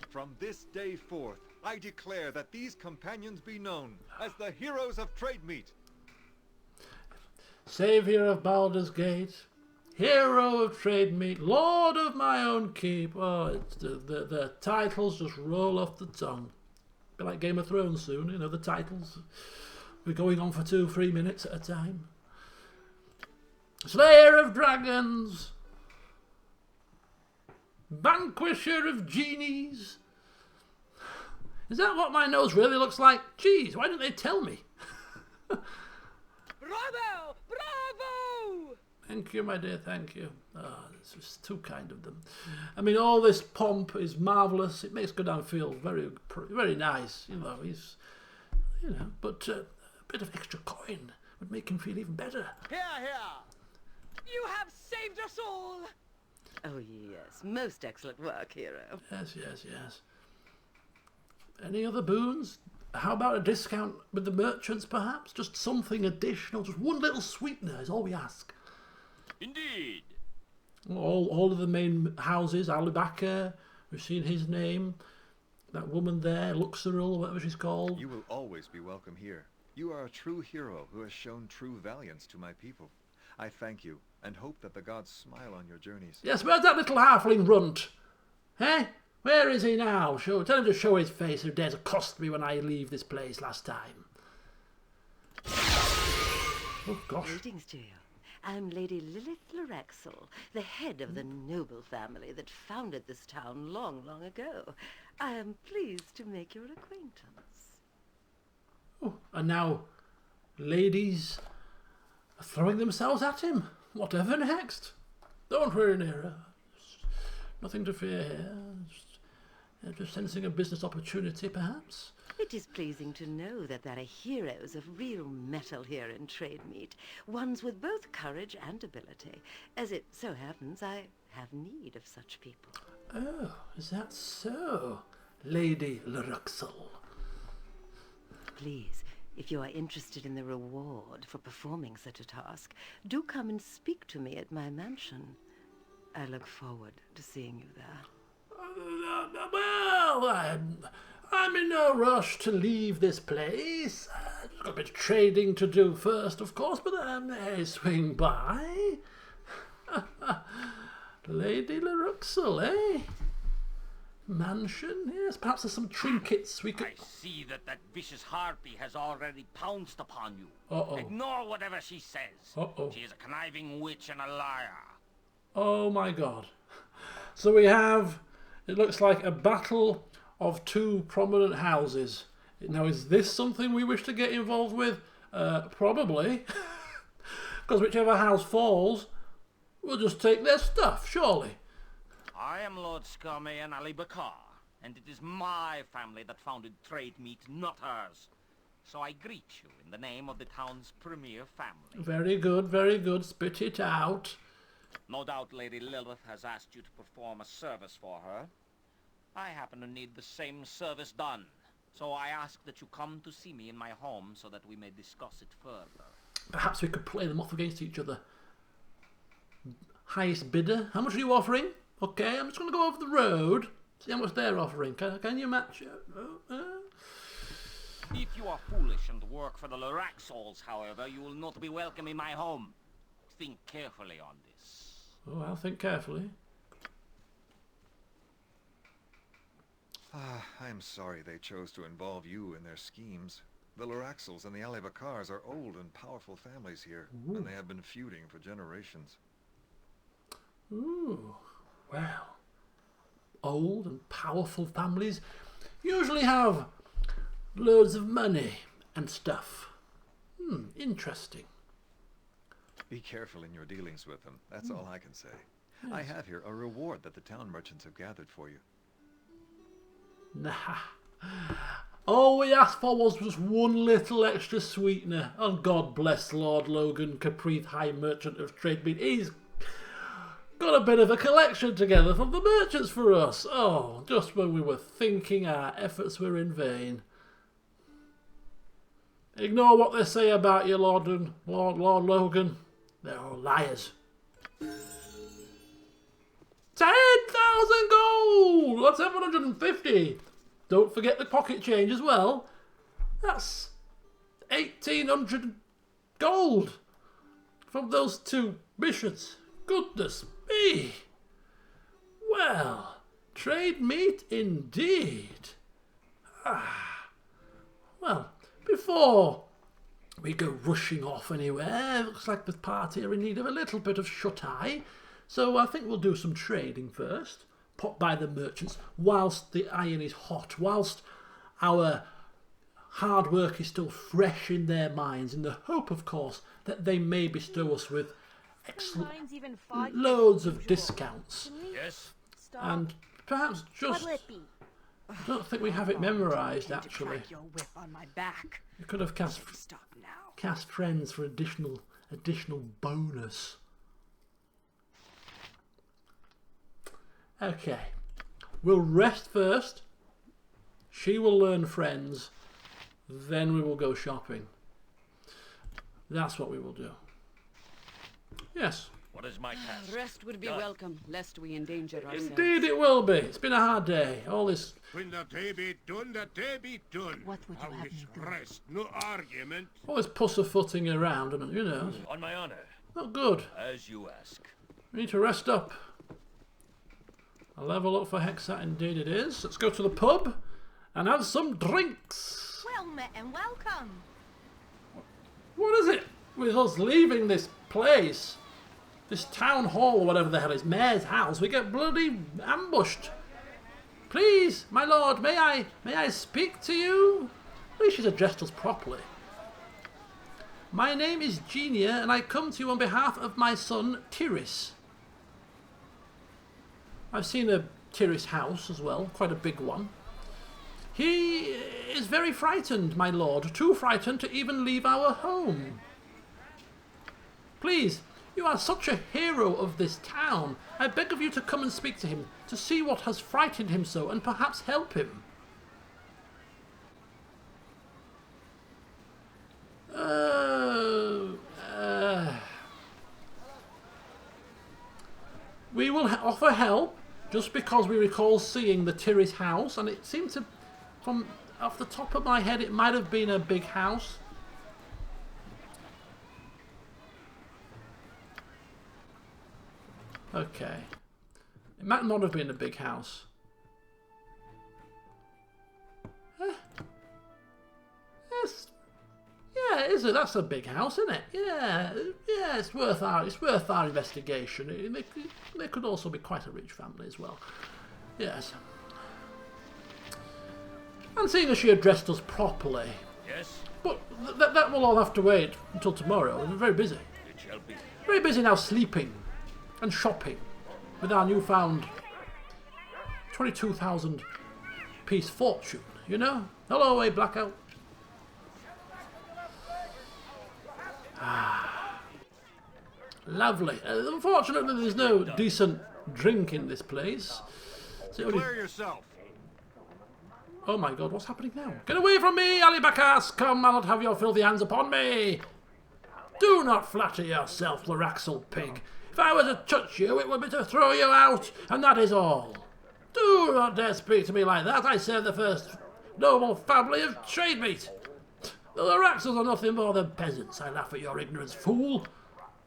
From this day forth, I declare that these companions be known as the heroes of Trademeet. Saviour of Baldur's Gate, hero of Trademeet, lord of my own keep. Oh, it's the titles just roll off the tongue. Be like Game of Thrones soon, you know, the titles. We're going on for 2-3 minutes at a time. Slayer of dragons, vanquisher of genies. Is that what my nose really looks like? Jeez, why didn't they tell me? Bravo! Bravo! Thank you, my dear, thank you. Oh, this was too kind of them. I mean, all this pomp is marvellous. It makes Godan feel very, very nice. You know, he's, you know, but a bit of extra coin would make him feel even better. Here, here! You have saved us all! Oh, yes. Most excellent work, hero. Yes, yes, yes. Any other boons? How about a discount with the merchants, perhaps? Just something additional, just one little sweetener is all we ask. Indeed. All of the main houses, Alibaka, we've seen his name. That woman there, Luxeril, whatever she's called. You will always be welcome here. You are a true hero who has shown true valiance to my people. I thank you, and hope that the gods smile on your journeys. Yes, where's that little halfling runt? Eh? Where is he now? Tell him to show his face who dares accost me when I leave this place last time. Oh, gosh. Greetings to you. I'm Lady Lilith Lorexel, the head of the noble family that founded this town long, long ago. I am pleased to make your acquaintance. Oh, and now ladies are throwing themselves at him. Whatever next? Don't worry, Nera. Nothing to fear here. Just sensing a business opportunity, perhaps. It is pleasing to know that there are heroes of real metal here in Trademeet, ones with both courage and ability. As it so happens, I have need of such people. Oh, is that so, Lady Lorexel? Please, if you are interested in the reward for performing such a task, do come and speak to me at my mansion. I look forward to seeing you there. Well, I'm in no rush to leave this place. I've got a bit of trading to do first, of course, but I may swing by. Lady Lorexel, eh? Mansion? Yes, perhaps there's some trinkets we could... I see that vicious harpy has already pounced upon you. Uh-oh. Ignore whatever she says. Uh-oh. She is a conniving witch and a liar. Oh my god. So we have, it looks like a battle of two prominent houses. Now, is this something we wish to get involved with? Probably. Because whichever house falls, we'll just take their stuff, surely. I am Lord Scummy and Ali Bakar, and it is my family that founded Trademeet, not hers. So I greet you in the name of the town's premier family. Very good, very good. Spit it out. No doubt Lady Lilith has asked you to perform a service for her. I happen to need the same service done, so I ask that you come to see me in my home so that we may discuss it further. Perhaps we could play them off against each other. Highest bidder. How much are you offering? Okay, I'm just going to go over the road, see how much they're offering. Can you match? If you are foolish and work for the Lorexels, however, you will not be welcome in my home. Think carefully on this. Oh, I'll think carefully. I am sorry they chose to involve you in their schemes. The Lorexels and the Alibakars are old and powerful families here, and they have been feuding for generations. Ooh, well, old and powerful families usually have loads of money and stuff. Interesting. Be careful in your dealings with them. That's all I can say. Yes. I have here a reward that the town merchants have gathered for you. Nah. All we asked for was just one little extra sweetener. And God bless Lord Logan, Caprice High Merchant of Trade Meat. He's got a bit of a collection together from the merchants for us. Oh, just when we were thinking our efforts were in vain. Ignore what they say about you, Lord Logan. They're all liars. 10,000 gold! That's 750. Don't forget the pocket change as well. That's 1,800 gold from those two missions. Goodness me. Well, trade meat indeed. Well, before we go rushing off anywhere, looks like the party are in need of a little bit of shut-eye. So I think we'll do some trading first. Pop by the merchants whilst the iron is hot, whilst our hard work is still fresh in their minds, in the hope, of course, that they may bestow us with excellent loads of discounts. Yes. And perhaps just... I don't think we have it memorised, actually. We could have cast friends for additional bonus. Okay, we'll rest first. She will learn friends. Then we will go shopping. That's what we will do. Yes. What is my task? Rest would be welcome, lest we endanger ourselves. Indeed it will be. It's been a hard day. All this... When the day be done, the day be done. What would you have me do? Rest, no argument. All this pussyfooting around, and you know. On my honor. Not good. As you ask. We need to rest up. A level up for Hexat, indeed it is. Let's go to the pub and have some drinks. Well met and welcome. What is it with us leaving this place? This town hall or whatever the hell is, mayor's house. We get bloody ambushed. Please, my lord, may I speak to you? At least she's addressed us properly. My name is Genie, and I come to you on behalf of my son, Tiris. I've seen a Tiris house as well, quite a big one. He is very frightened, my lord, too frightened to even leave our home. Please, you are such a hero of this town. I beg of you to come and speak to him, to see what has frightened him so, and perhaps help him. We will offer help, just because we recall seeing the Tiris house, and it seemed to, from off the top of my head, it might have been a big house. Okay. It might not have been a big house. Yes. Yeah, is it? That's a big house, isn't it? Yeah, yeah. It's worth our investigation. They could also be quite a rich family as well. Yes. And seeing as she addressed us properly. Yes. But that will all have to wait until tomorrow. We're very busy. It shall be. Very busy now, sleeping and shopping with our newfound 22,000 piece fortune. You know. Hello, a blackout. Lovely. Unfortunately, there's no decent drink in this place. So Clear yourself. Oh my god, what's happening now? Get away from me, Ali Bacchus! Come, I'll not have your filthy hands upon me! Do not flatter yourself, Loraxal pig. If I were to touch you, it would be to throw you out, and that is all. Do not dare speak to me like that. I serve the first noble family of trade meat. The Loraxals are nothing more than peasants. I laugh at your ignorance, fool.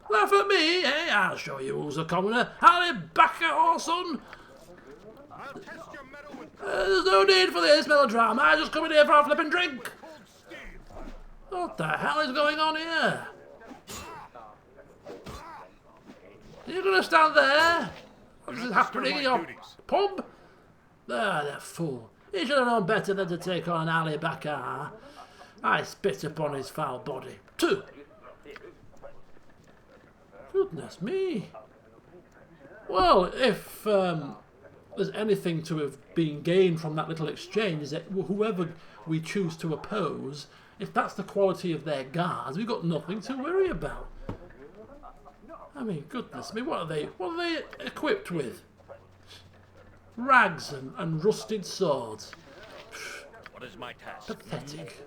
Laugh at me, eh? I'll show you who's a commoner. Ali Bacchus, Orson! I'll test your metal with There's no need for this melodrama. I just come in here for a flipping drink. What the hell is going on here? Are you going to stand there? What is happening in your pub? Ah, that fool. He should have known better than to take on an Ali Bacchus. I spit upon his foul body. 2. Goodness me. Well, if there's anything to have been gained from that little exchange, is that whoever we choose to oppose, if that's the quality of their guards, we've got nothing to worry about. I mean, goodness me, what are they equipped with? Rags and rusted swords. What is my task? Pathetic.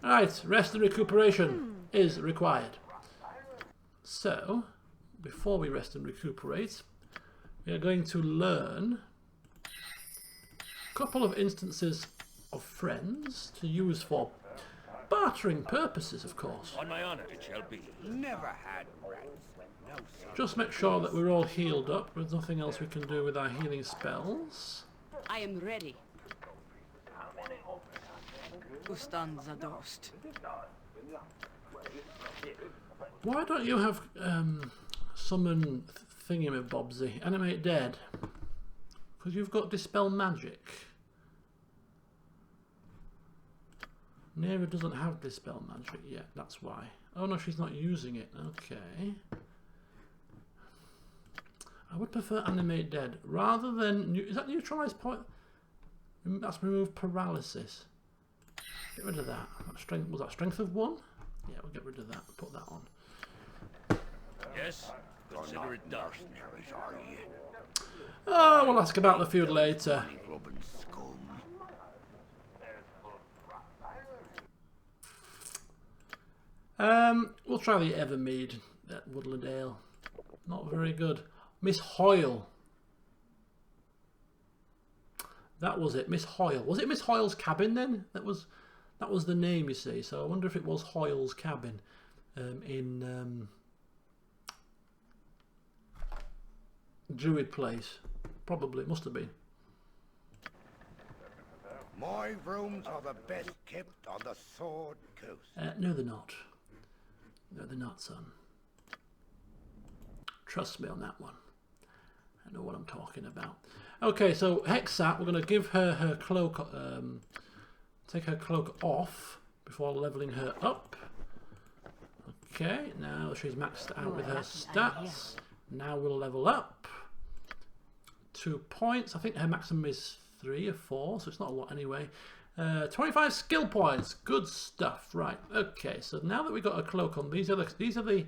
Right, rest and recuperation is required. So, before we rest and recuperate, we are going to learn a couple of instances of friends to use for bartering purposes, of course. On my honor, it shall be. Never had rats. No, sir. Just make sure that we're all healed up. There's nothing else we can do with our healing spells. I am ready. Ustan Zadost. Why don't you have summon thingamabobsy, animate dead? Because you've got dispel magic. Nera doesn't have dispel magic yet, that's why. Oh no, she's not using it. Okay. I would prefer animate dead rather than. Is that neutralize point? That's remove paralysis. Get rid of that. Strength, was that strength of 1? Yeah, we'll get rid of that. Put that on. Yes, consider it done. Oh, we'll ask about the feud later. We'll try the Evermead at Woodland Ale. Not very good. Miss Hoyle. That was it, Miss Hoyle. Was it Miss Hoyle's cabin then? That was the name, you see. So I wonder if it was Hoyle's cabin in Druid Place. Probably, must have been. My rooms are the best kept on the Sword Coast. No, they're not. No, they're not, son. Trust me on that one. I know what I'm talking about. Okay, so Hexat, we're going to give her her cloak, take her cloak off before leveling her up. Okay, now she's maxed out with her stats. Now we'll level up. 2 points. I think her maximum is 3 or 4, so it's not a lot anyway. 25 skill points. Good stuff. Right. Okay, so now that we've got a cloak on, these are the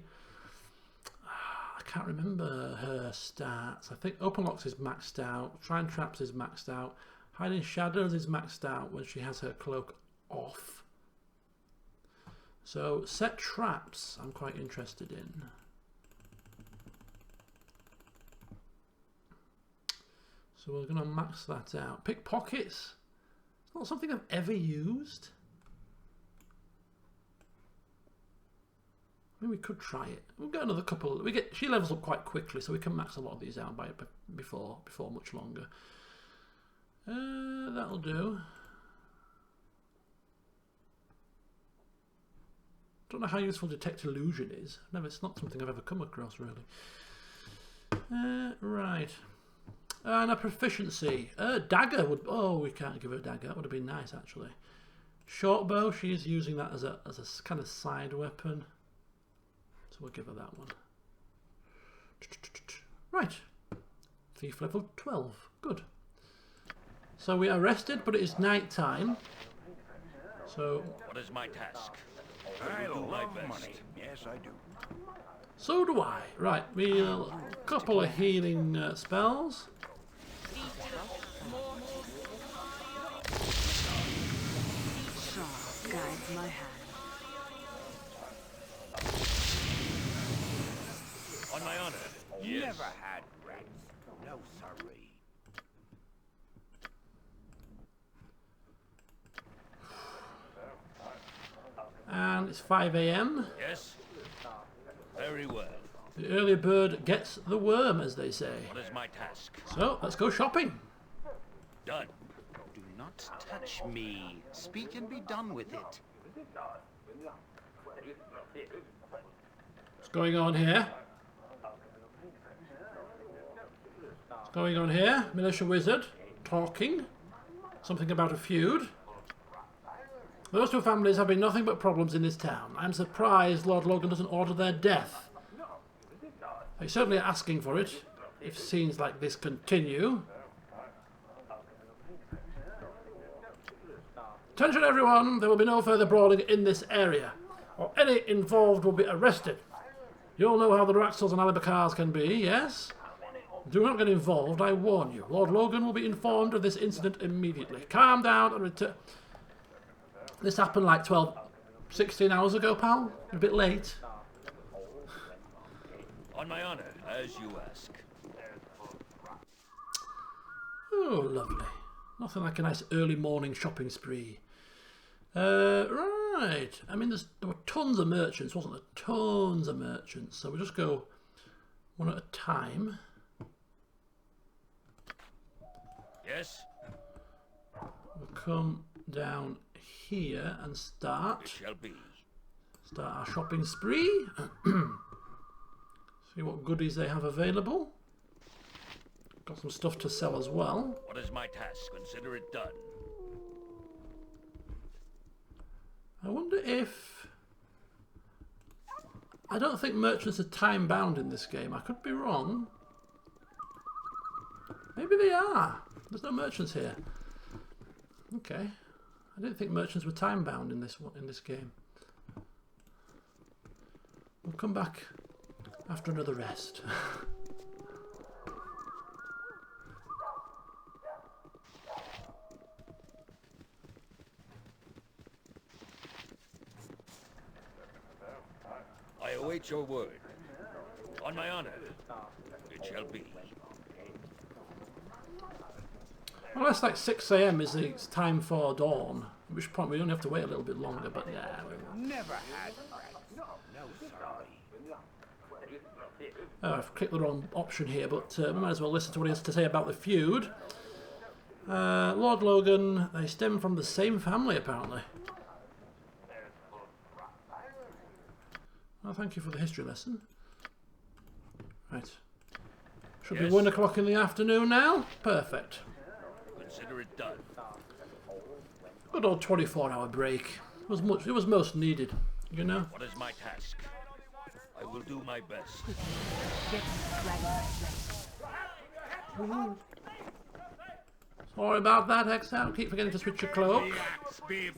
I can't remember her stats. I think Open Locks is maxed out. Shrine Traps is maxed out. Hiding Shadows is maxed out when she has her cloak off. So Set Traps I'm quite interested in. So we're going to max that out. Pickpockets. It's not something I've ever used. I mean, we could try it. We'll get another couple. She levels up quite quickly, so we can max a lot of these out before much longer. That'll do. Don't know how useful Detect Illusion is. It's not something I've ever come across really. Right. And a proficiency. Dagger would. Oh, we can't give her a dagger. That would have been nice actually. Short bow. She is using that as a kind of side weapon. So we'll give her that one. Right. Thief level 12. Good. So we are rested, but it is night time. So. What is my task? I love money. Yes, I do. So do I. Right. We'll couple of healing spells. Guides my hand. On my honor. Yes. Never had rats. No, sorry. And it's 5 AM. Yes. Very well. The early bird gets the worm, as they say. What is my task? So let's go shopping. Done. Do not touch me. Speak and be done with it. What's going on here? What's going on here? Militia Wizard talking. Something about a feud. Those two families have been nothing but problems in this town. I'm surprised Lord Logan doesn't order their death. They're certainly asking for it, if scenes like this continue. Attention everyone, there will be no further brawling in this area, or any involved will be arrested. You all know how the Raxels and Alibacars can be, yes? Do not get involved, I warn you. Lord Logan will be informed of this incident immediately. Calm down and return. This happened like 16 hours ago, pal. A bit late. On my honor, as you ask. Oh, lovely. Nothing like a nice early morning shopping spree. Right. I mean, there were tons of merchants, wasn't there? Tons of merchants. So we'll just go one at a time. Yes? We'll come down here and start. It shall be. Start our shopping spree. See what goodies they have available. Got some stuff to sell as well. What is my task? Consider it done. I wonder if... I don't think merchants are time bound in this game. I could be wrong. Maybe they are. There's no merchants here. Okay. I didn't think merchants were time bound in this game. We'll come back after another rest. I await your word. On my honor, it shall be. Well, that's like 6 AM is the time for dawn, at which point we only have to wait a little bit longer, but yeah. Never had no sorry. I've clicked the wrong option here, but we might as well listen to what he has to say about the feud. Lord Logan, they stem from the same family, apparently. Well, thank you for the history lesson. Right. Should be 1 o'clock in the afternoon now. Perfect. Consider it done. Good old 24-hour break. It was most needed, you know. What is my task? I will do my best. Sorry about that, Hexout. Keep forgetting to switch your cloak. Be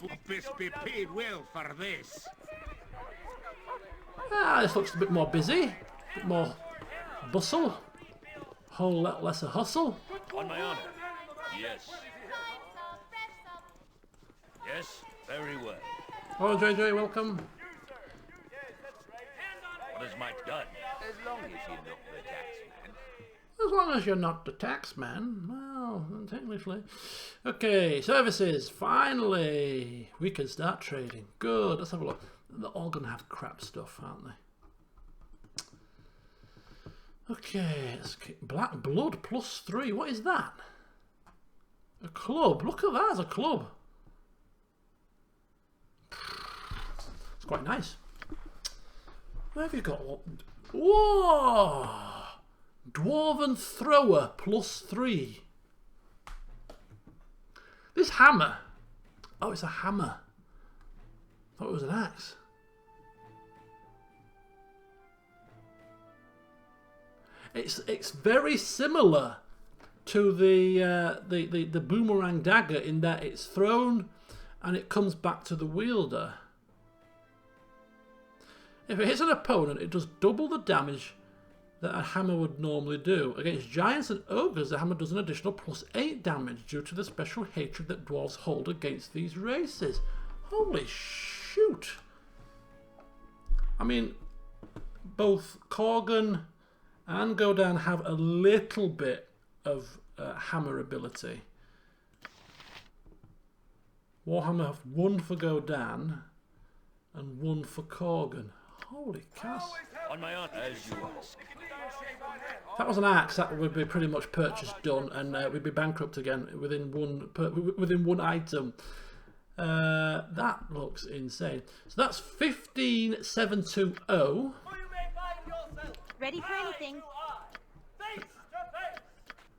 paid well for this. Ah, this looks a bit more busy. A bit more bustle. Whole lot lesser hustle. On my honor. Yes. Yes, very well. Oh, JJ, welcome. What is my done? As long as you're not the taxman. As long as you're not the taxman. Well, technically. Okay, services. Finally. We can start trading. Good. Let's have a look. They're all going to have crap stuff, aren't they? Okay. Black blood +3. What is that? A club. Look at that as a club. It's quite nice. Where have you got? Whoa! Dwarven thrower +3. This hammer. Oh, it's a hammer. I thought it was an axe. It's very similar to the boomerang dagger in that it's thrown and it comes back to the wielder. If it hits an opponent, it does double the damage that a hammer would normally do. Against giants and ogres, the hammer does an additional +8 damage due to the special hatred that dwarves hold against these races. Holy shoot! I mean, both Korgan and Godan have a little bit of hammer ability. Warhammer have 1 for Godan and 1 for Korgan. Holy cow. On my honor, as you ask. If that was an axe, that would be pretty much purchase done, and we'd be bankrupt again within one item. That looks insane. So that's 15720. Ready for anything.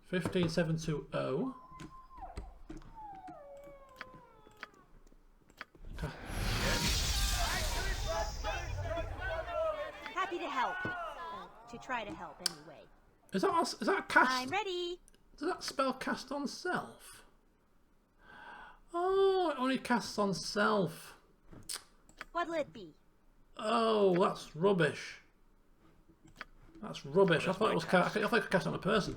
15720. Happy to help. To try to help. Is that a cast? I'm ready. Does that spell cast on self? Oh, it only casts on self. What'll it be? Oh, that's rubbish. That's rubbish. I thought it could cast on a person.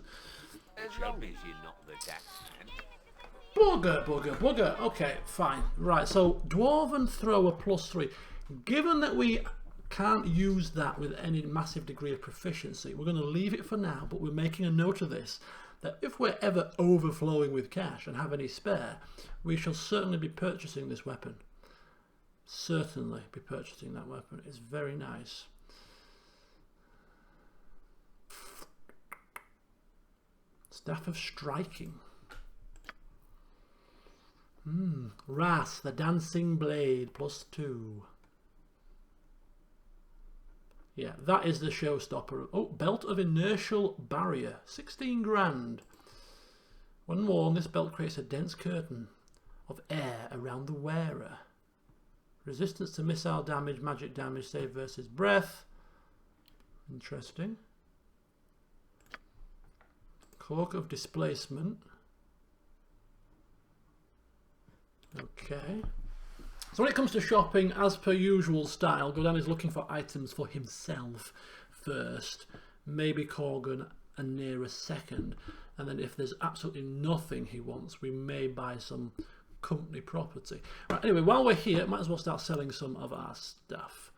As long as you're not the Dax man. Bugger. Okay, fine. Right, so Dwarven Thrower +3. Given that we can't use that with any massive degree of proficiency, we're going to leave it for now, but we're making a note of this, that if we're ever overflowing with cash and have any spare, we shall certainly be purchasing this weapon. Certainly be purchasing that weapon. It's very nice. Staff of Striking. Ras, the Dancing Blade, +2. Yeah, that is the showstopper. Oh, Belt of Inertial Barrier, 16 grand. When worn, this belt creates a dense curtain of air around the wearer. Resistance to missile damage, magic damage, save versus breath. Interesting. Cloak of Displacement. Okay. So when it comes to shopping, as per usual style, Godan is looking for items for himself first, maybe Corgan and Nera second, and then if there's absolutely nothing he wants, we may buy some company property. Right, anyway, while we're here, might as well start selling some of our stuff.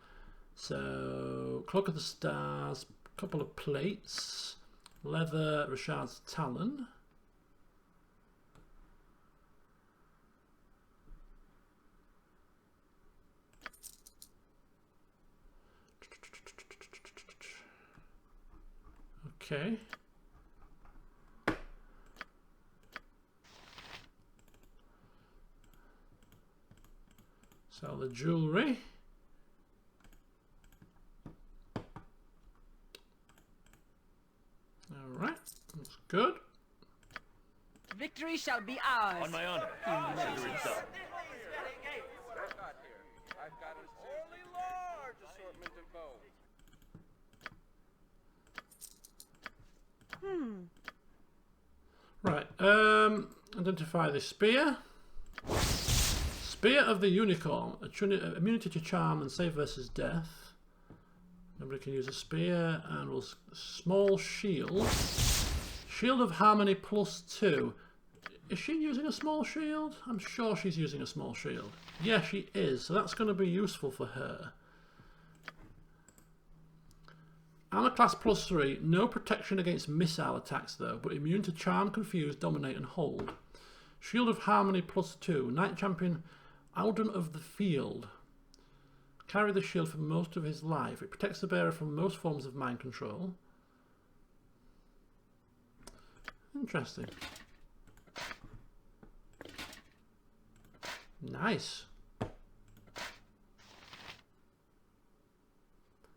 So, Cloak of the Stars, a couple of plates, leather, Rashad's Talon. Okay. Sell the jewelry. All right, that's good. Victory shall be ours. On my honor. Consider it done. I've got a wholly large assortment of bows. Right, identify the spear. Spear of the Unicorn, immunity to charm and save versus death. Nobody can use a spear, and we'll small shield. Shield of Harmony +2. Is she using a small shield? I'm sure she's using a small shield. Yeah, she is, so that's going to be useful for her. Armor class +3, no protection against missile attacks though, but immune to charm, confuse, dominate and hold. Shield of Harmony +2, Knight Champion Alden of the Field. Carry the shield for most of his life. It protects the bearer from most forms of mind control. Interesting. Nice.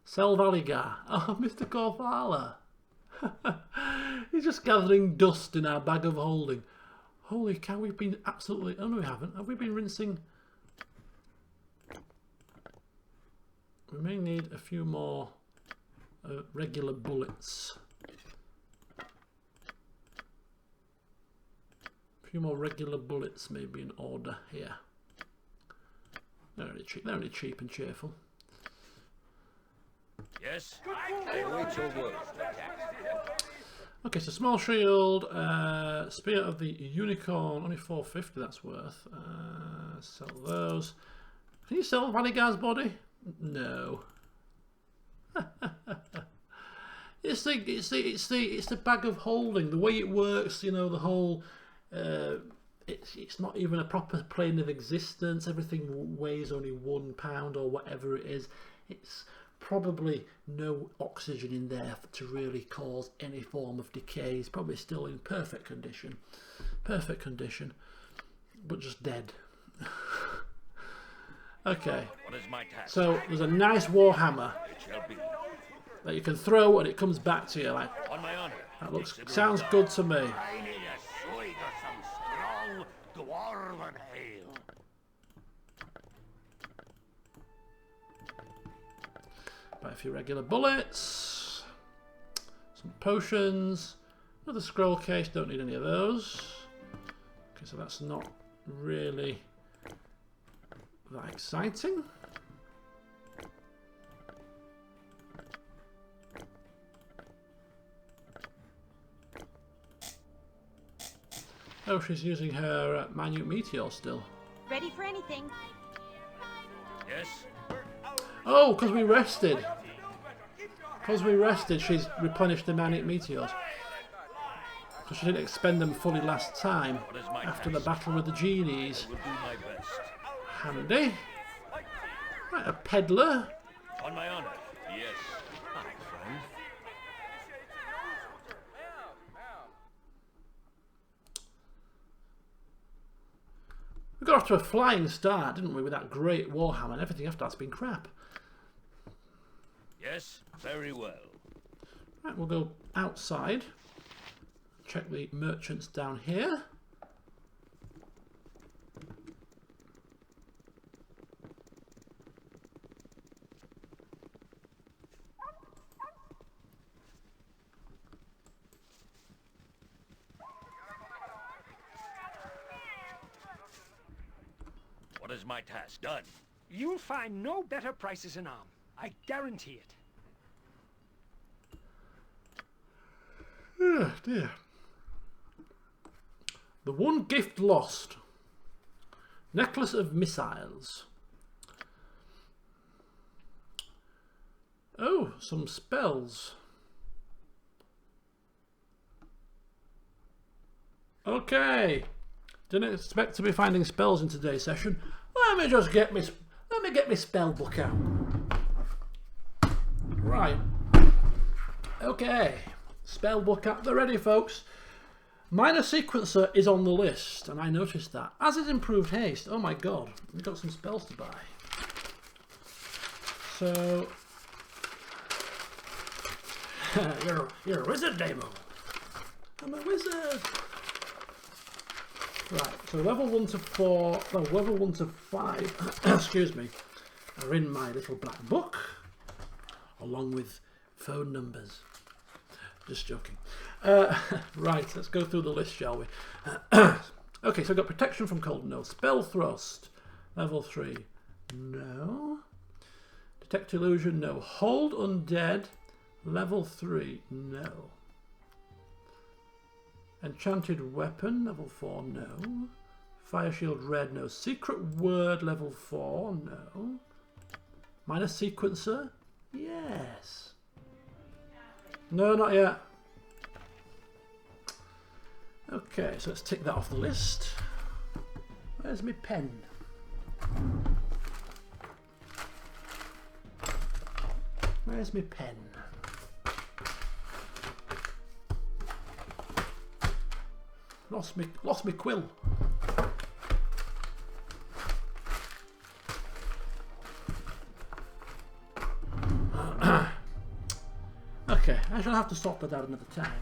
Selvaligar. Oh, Mr. Corvala. He's just gathering dust in our bag of holding. Holy cow, we've been absolutely... Oh, no, we haven't. Have we been rinsing? We may need a few more regular bullets. A few more regular bullets may be in order here. They're only cheap and cheerful. Yes, I await your word. Okay, so small shield, spear of the unicorn, only 450 that's worth. Sell those. Can you sell Vanigar's body? No. It's the bag of holding. The way it works, you know, the whole. It's not even a proper plane of existence. Everything weighs only £1 or whatever it is. It's probably no oxygen in there to really cause any form of decay. It's probably still in perfect condition, but just dead. Okay, so there's a nice warhammer that you can throw and it comes back to you. Like, that sounds good to me. I need a swig of some strong dwarven ale. Buy a few regular bullets, some potions, Another scroll case, don't need any of those. Okay, so that's not really that exciting. Oh, she's using her minute meteor still. Ready for anything? Yes? Oh, because we rested. Because we rested, she's replenished the minute meteors. So she didn't expend them fully last time after the battle with the genies. Handy. Right, a peddler. On my honor, yes. Hi, friend. We got off to a flying start, didn't we, with that great warhammer, and everything after that's been crap. Yes, very well. Right, we'll go outside. Check the merchants down here. What is my task? Done. You'll find no better prices in Arm. I guarantee it. Oh dear. The one gift lost. Necklace of missiles. Oh, some spells. Okay. Didn't expect to be finding spells in today's session. Let me get my spell book out. Right. Okay. Spell book at the ready, folks. Minor sequencer is on the list, and I noticed that. As is improved haste. Oh my god, we've got some spells to buy. So you're a wizard, Damo. I'm a wizard. Right, so level 1 to 4, no, level 1 to 5, excuse me, are in my little black book, along with phone numbers. Just joking. Right, let's go through the list, shall we? Okay, so I've got protection from cold, no. Spell thrust, level 3, no. Detect illusion, no. Hold undead, level 3, no. Enchanted weapon, level 4, no. Fire shield red, no. Secret word, level 4, no. Minor sequencer, yes. No, not yet. Okay, so let's tick that off the list. Where's my pen? Where's my pen? Lost me quill. Okay, I shall have to sort that out another time.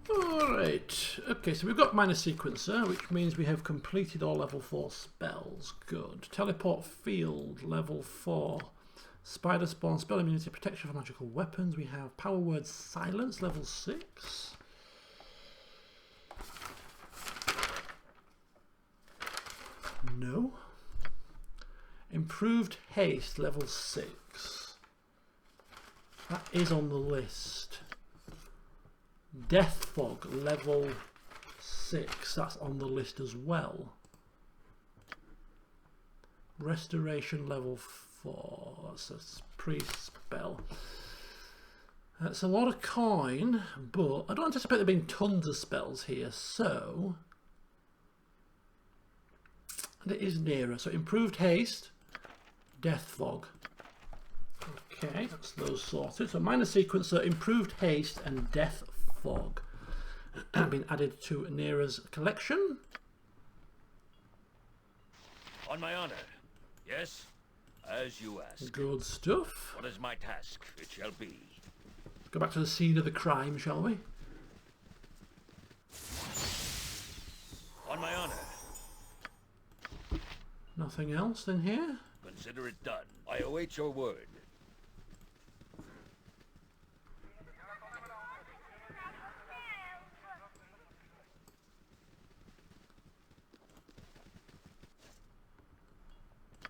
Alright, okay, so we've got minor sequencer, which means we have completed all level 4 spells. Good. Teleport field, level 4. Spider spawn, spell immunity, protection from magical weapons. We have power word silence, level 6. No. Improved haste, level 6. That is on the list. Death fog, level 6. That's on the list as well. Restoration, level 4. That's a pre-spell. That's a lot of coin, but I don't anticipate there being tons of spells here, so... And it is nearer. So improved haste, death fog. Okay, that's those sorted. So minor sequencer, improved haste, and death fog have been added to Nera's collection. On my honor. Yes? As you ask. Good stuff. What is my task? It shall be. Go back to the scene of the crime, shall we? On my honor. Nothing else in here? Consider it done. I await your word.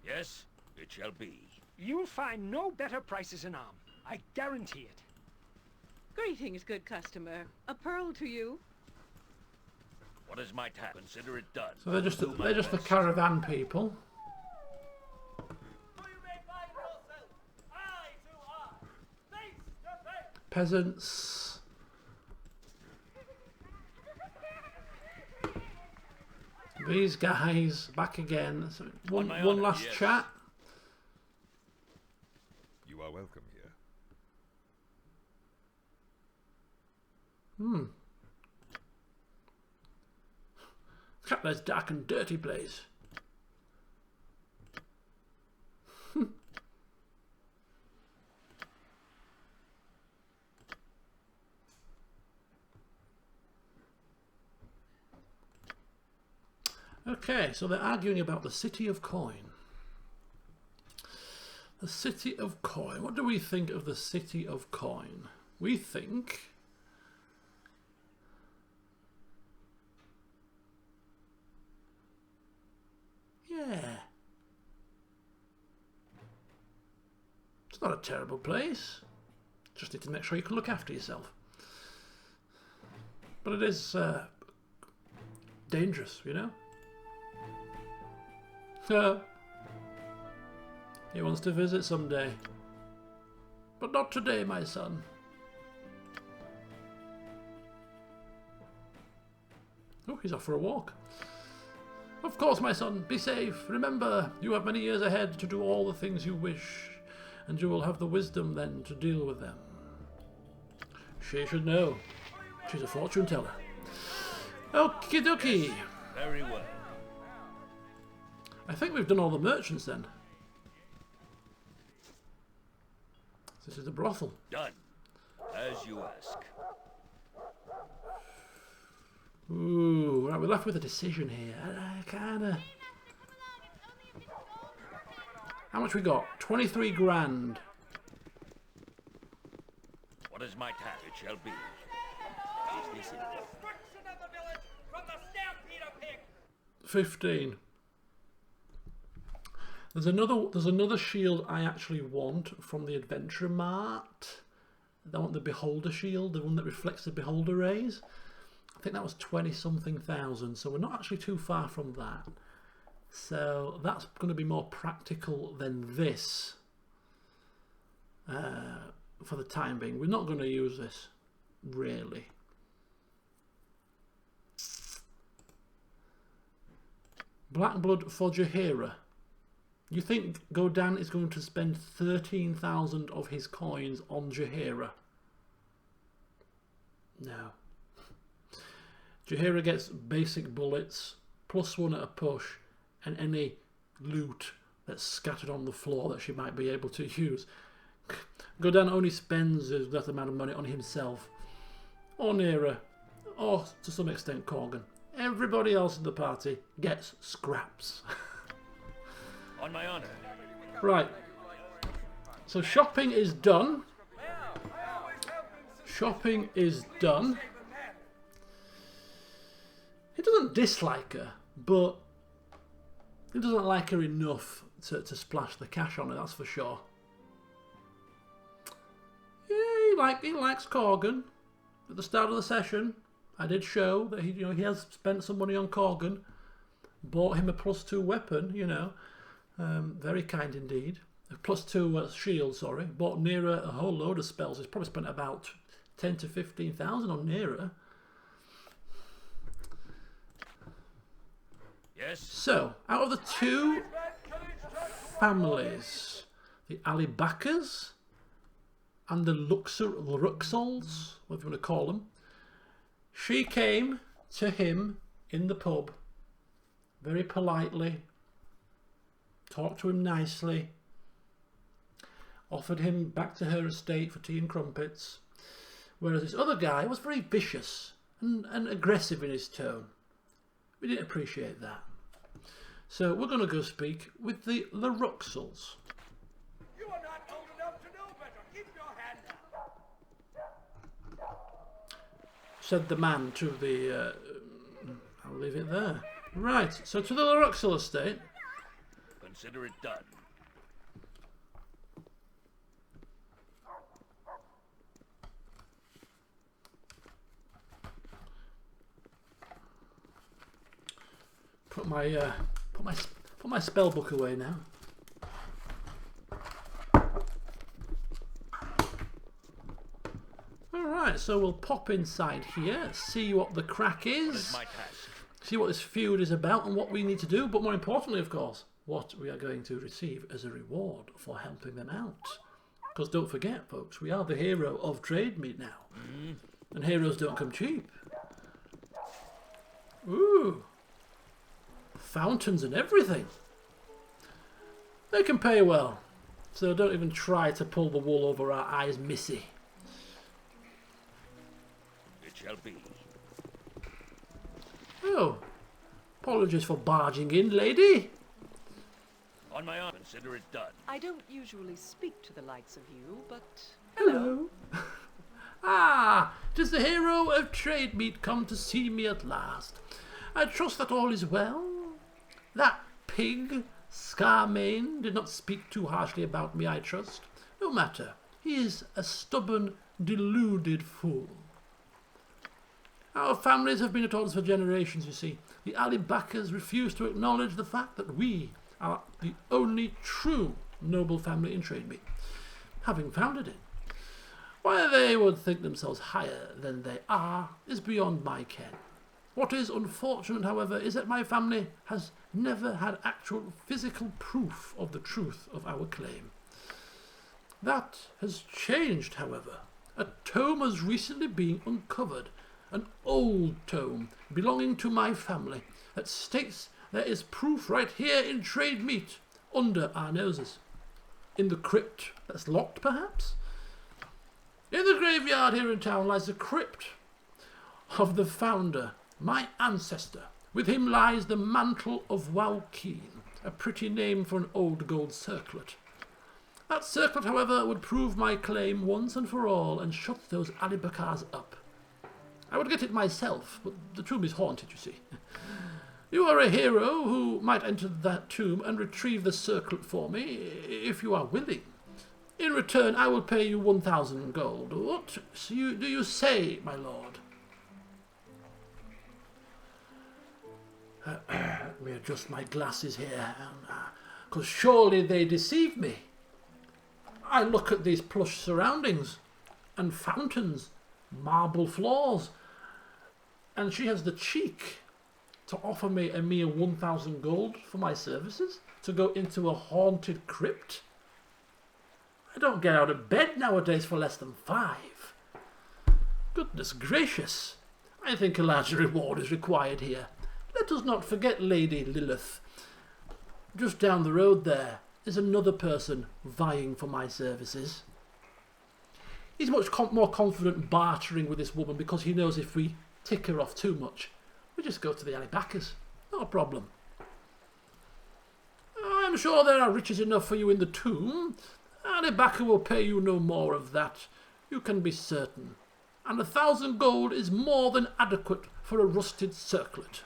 Yes, it shall be. You'll find no better prices in Am. I guarantee it. Greetings, good customer. A pearl to you. What is my task? Consider it done. So they're just the caravan people. Peasants. These guys back again. So one last chat. You are welcome here. This dark and dirty place. Okay, so they're arguing about the City of Coin. The City of Coin. What do we think of the City of Coin? We think... yeah. It's not a terrible place. Just need to make sure you can look after yourself. But it is dangerous, you know? He wants to visit someday. But not today, my son. Oh, he's off for a walk. Of course, my son, be safe. Remember, you have many years ahead to do all the things you wish, and you will have the wisdom then to deal with them. She should know. She's a fortune teller. Okie dokie. Very well. I think we've done all the merchants then. This is the brothel. Done. As you ask. Ooh, right, we're left with a decision here. I kinda... How much we got? 23 grand. What is my task? It shall be. Is this it? 15. There's another shield I actually want from the Adventure Mart. I want the Beholder shield, the one that reflects the Beholder rays. I think that was 20-something thousand, so we're not actually too far from that. So that's going to be more practical than this for the time being. We're not going to use this, really. Black blood for Jaheira. You think Godan is going to spend 13,000 of his coins on Jaheira? No. Jaheira gets basic bullets, +1 at a push, and any loot that's scattered on the floor that she might be able to use. Godan only spends that amount of money on himself, or Nera, or to some extent Corgan. Everybody else in the party gets scraps. On my honor. Right. So shopping is done. Shopping is done. He doesn't dislike her, but he doesn't like her enough to splash the cash on her, that's for sure. Yeah, he likes Corgan. At the start of the session, I did show that he has spent some money on Corgan, bought him a +2 weapon, very kind indeed. A +2 shield, sorry. Bought Nera a whole load of spells. He's probably spent about 10 to 15,000 on Nera. Yes. So, out of the two families, the Alibakas and the Luxels, whatever you want to call them, she came to him in the pub very politely, talked to him nicely, offered him back to her estate for tea and crumpets, whereas this other guy was very vicious and aggressive in his tone. We didn't appreciate that. So we're going to go speak with the Luxels. You are not old enough to know better. Keep your hand up. Said the man to the... I'll leave it there. Right, so to the Luxel estate. consider it done. Put my spell book away now. Alright, so we'll pop inside here, see what the crack is, see what this feud is about and what we need to do, but more importantly, of course, what we are going to receive as a reward for helping them out. Because don't forget, folks, we are the hero of trade meat now. And heroes don't come cheap. Ooh. Fountains and everything. They can pay well. So don't even try to pull the wool over our eyes, missy. It shall be. Oh. Apologies for barging in, lady. On my own, consider it done. I don't usually speak to the likes of you, but... Hello. Ah, 'tis the hero of trade meat come to see me at last. I trust that all is well. That pig, Scarmane, did not speak too harshly about me, I trust. No matter. He is a stubborn, deluded fool. Our families have been at odds for generations, you see. The Alibakas refuse to acknowledge the fact that we are the only true noble family in trade meat, having founded it. Why they would think themselves higher than they are is beyond my ken. What is unfortunate, however, is that my family has never had actual physical proof of the truth of our claim. That has changed, however. A tome has recently been uncovered, an old tome belonging to my family, that states there is proof right here in trade meat, under our noses. In the crypt that's locked, perhaps? In the graveyard here in town lies the crypt of the founder, my ancestor. With him lies the mantle of Waukean, a pretty name for an old gold circlet. That circlet, however, would prove my claim once and for all and shut those Alibakars up. I would get it myself, but the tomb is haunted, you see. You are a hero who might enter that tomb and retrieve the circlet for me, if you are willing. In return, I will pay you 1,000 gold. What do you say, my lord? Let me adjust my glasses here, because surely they deceive me. I look at these plush surroundings, and fountains, marble floors, and she has the cheek to offer me a mere 1,000 gold for my services, to go into a haunted crypt. I don't get out of bed nowadays for less than 5. Goodness gracious, I think a larger reward is required here. Let us not forget Lady Lilith. Just down the road there is another person vying for my services. He's much more confident bartering with this woman because he knows if we tick her off too much, we just go to the Alibakas. Not a problem. I'm sure there are riches enough for you in the tomb. Alibaka will pay you no more of that, you can be certain. And 1,000 gold is more than adequate for a rusted circlet.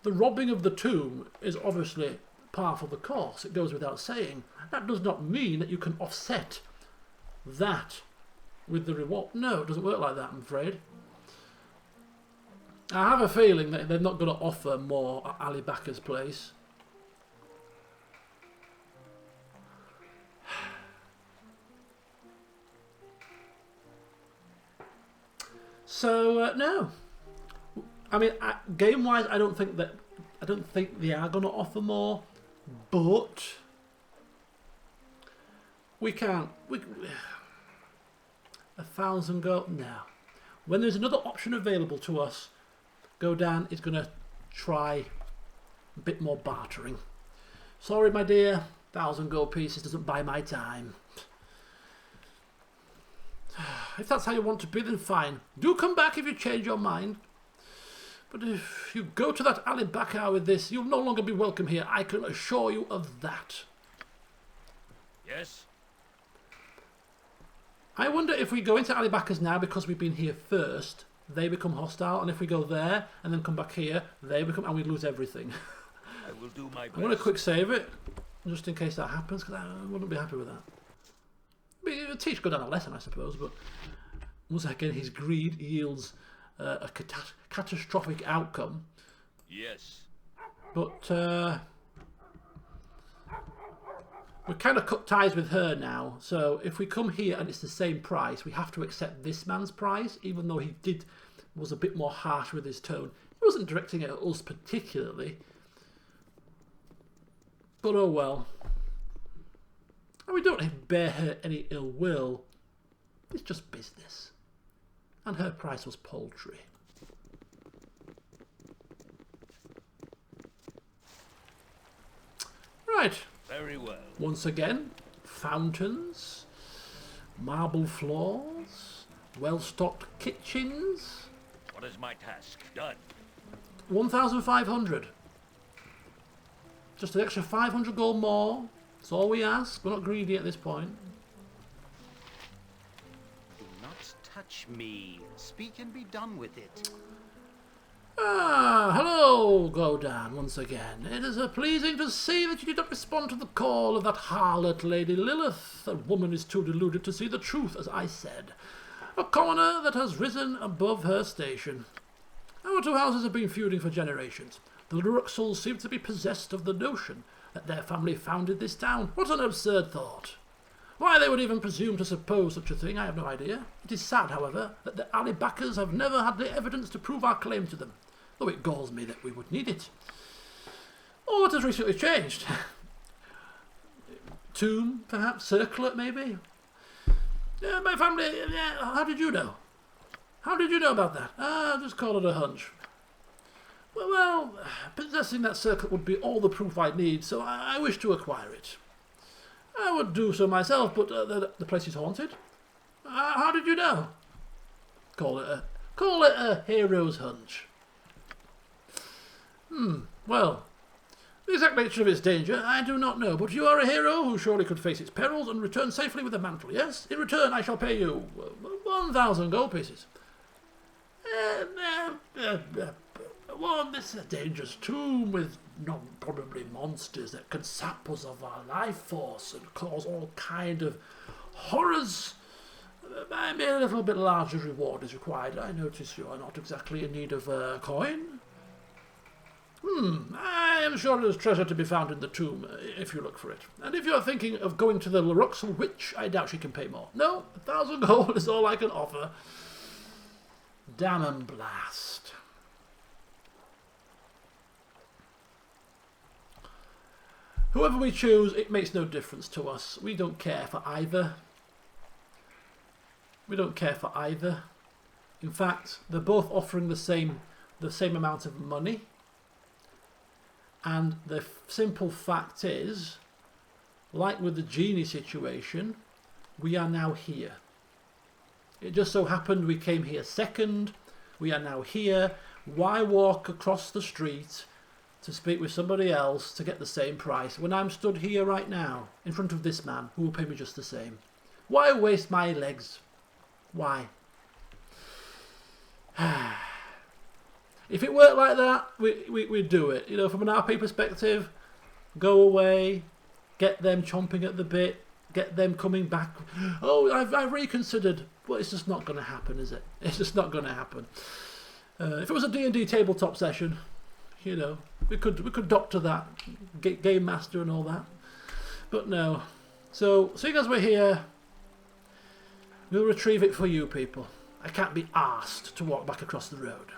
The robbing of the tomb is obviously par for the course, it goes without saying. That does not mean that you can offset that with the reward. No, it doesn't work like that, I'm afraid. I have a feeling that they're not going to offer more at Alibaka's place. So, no. I mean, game-wise, I don't think they are going to offer more, but we can't. 1,000 gold? No. When there's another option available to us, Godan is going to try a bit more bartering. Sorry, my dear, 1,000 gold pieces doesn't buy my time. If that's how you want to be, then fine. Do come back if you change your mind. But if you go to that Alibaka with this, you'll no longer be welcome here. I can assure you of that. Yes? I wonder if we go into Alibaka's now because we've been here first, they become hostile, and if we go there and then come back here, they become, and we lose everything. I will do my best. I'm going to quick save it, just in case that happens, because I wouldn't be happy with that. It would teach Godan a lesson, I suppose, but once again, his greed yields a catastrophic outcome. Yes. But we kind of cut ties with her now, so if we come here and it's the same price, we have to accept this man's price, even though he was a bit more harsh with his tone. He wasn't directing it at us particularly. But oh well. And we don't bear her any ill will. It's just business. And her price was paltry. Right. Very well. Once again, fountains, marble floors, well-stocked kitchens. What is my task? Done. 1,500. Just an extra 500 gold more. That's all we ask. We're not greedy at this point. Do not touch me. Speak and be done with it. Ah, hello, Godan, once again. It is pleasing to see that you did not respond to the call of that harlot Lady Lilith. The woman is too deluded to see the truth, as I said. A commoner that has risen above her station. Our two houses have been feuding for generations. The Luruxals seem to be possessed of the notion that their family founded this town. What an absurd thought. Why they would even presume to suppose such a thing, I have no idea. It is sad, however, that the Alibackers have never had the evidence to prove our claim to them, though it galls me that we would need it. Oh, what has recently changed? Tomb, perhaps? Circlet, maybe? My family... how did you know? How did you know about that? Ah, just call it a hunch. Well, possessing that circlet would be all the proof I'd need, so I wish to acquire it. I would do so myself, but the place is haunted. How did you know? Call it a hero's hunch. Well, the exact nature of its danger I do not know, but you are a hero who surely could face its perils and return safely with the mantle, yes? In return, I shall pay you 1,000 gold pieces. This is a dangerous tomb with probably monsters that can sap us of our life force and cause all kind of horrors. Maybe a little bit larger reward is required. I notice you are not exactly in need of a coin. I am sure there is treasure to be found in the tomb, if you look for it. And if you are thinking of going to the Luruxal Witch, I doubt she can pay more. No, 1,000 gold is all I can offer. Damn and blast. Whoever we choose, it makes no difference to us. We don't care for either. We don't care for either. In fact, they're both offering the same amount of money. And the simple fact is, like with the Genie situation, we are now here. It just so happened we came here second. We are now here. Why walk across the street to speak with somebody else to get the same price when I'm stood here right now in front of this man who will pay me just the same? Why waste my legs? Why? If it worked like that, we'd do it. You know, from an RP perspective, go away, get them chomping at the bit, get them coming back. Oh, I've reconsidered. Well, it's just not going to happen, is it? It's just not going to happen. If it was a D&D tabletop session, you know, we could doctor that, game master and all that. But no. So, seeing as we're here, we'll retrieve it for you people. I can't be asked to walk back across the road.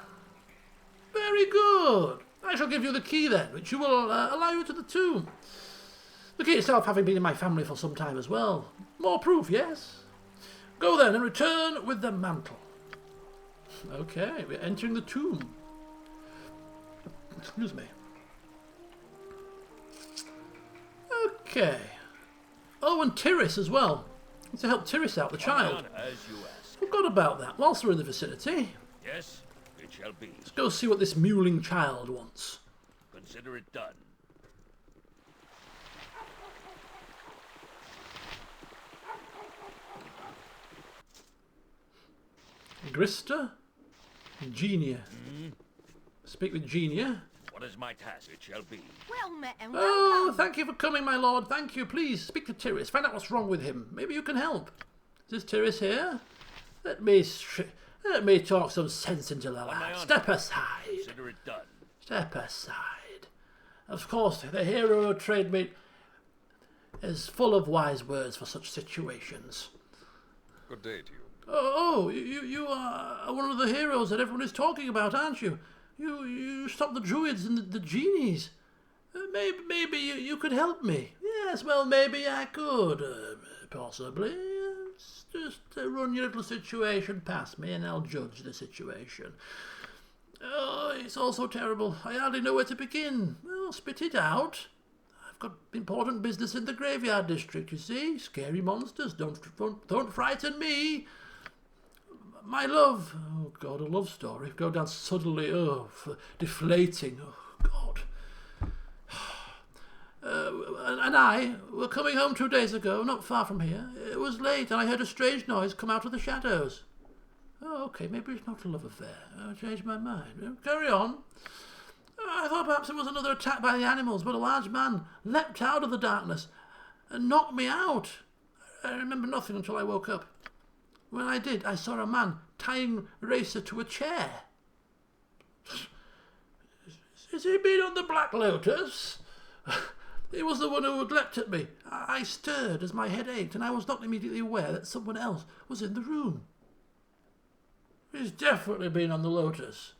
Very good. I shall give you the key then, which you will allow you to the tomb. The key itself having been in my family for some time as well. More proof, yes? Go then and return with the mantle. Okay, we're entering the tomb. Excuse me. Okay. Oh, and Tiris as well. To help Tiris out, the child. As you ask. Forgot about that. Whilst we're in the vicinity, Yes, it shall be. let's go see what this mewling child wants. Consider it done. Grista? Genie. Speak with Genie. What is my task? It shall be. Well met and Oh, welcome. thank you for coming, my lord. Thank you. Please, speak to Tiris. Find out what's wrong with him. Maybe you can help. Is this Tiris here? Let me talk some sense into the lad. Step aside. Consider it done. Step aside. Of course, the hero of trade mate is full of wise words for such situations. Good day to you. Oh, you are one of the heroes that everyone is talking about, aren't you? You stopped the Druids and the Genies. Maybe you could help me. Yes, well, maybe I could. Possibly. Just run your little situation past me and I'll judge the situation. Oh, it's all so terrible. I hardly know where to begin. Well, spit it out. I've got important business in the graveyard district, you see. Scary monsters. Don't frighten me. My love. Oh, God, a love story. Go down suddenly. Oh, deflating. Oh, God. And I were coming home 2 days ago, not far from here. It was late, and I heard a strange noise come out of the shadows. Oh, okay, maybe it's not a love affair. I changed my mind. Carry on. I thought perhaps it was another attack by the animals, but a large man leapt out of the darkness and knocked me out. I remember nothing until I woke up. When I did, I saw a man tying Racer to a chair. Has he been on the Black Lotus? He was the one who had leapt at me. I stirred as my head ached, and I was not immediately aware that someone else was in the room. He's definitely been on the Lotus.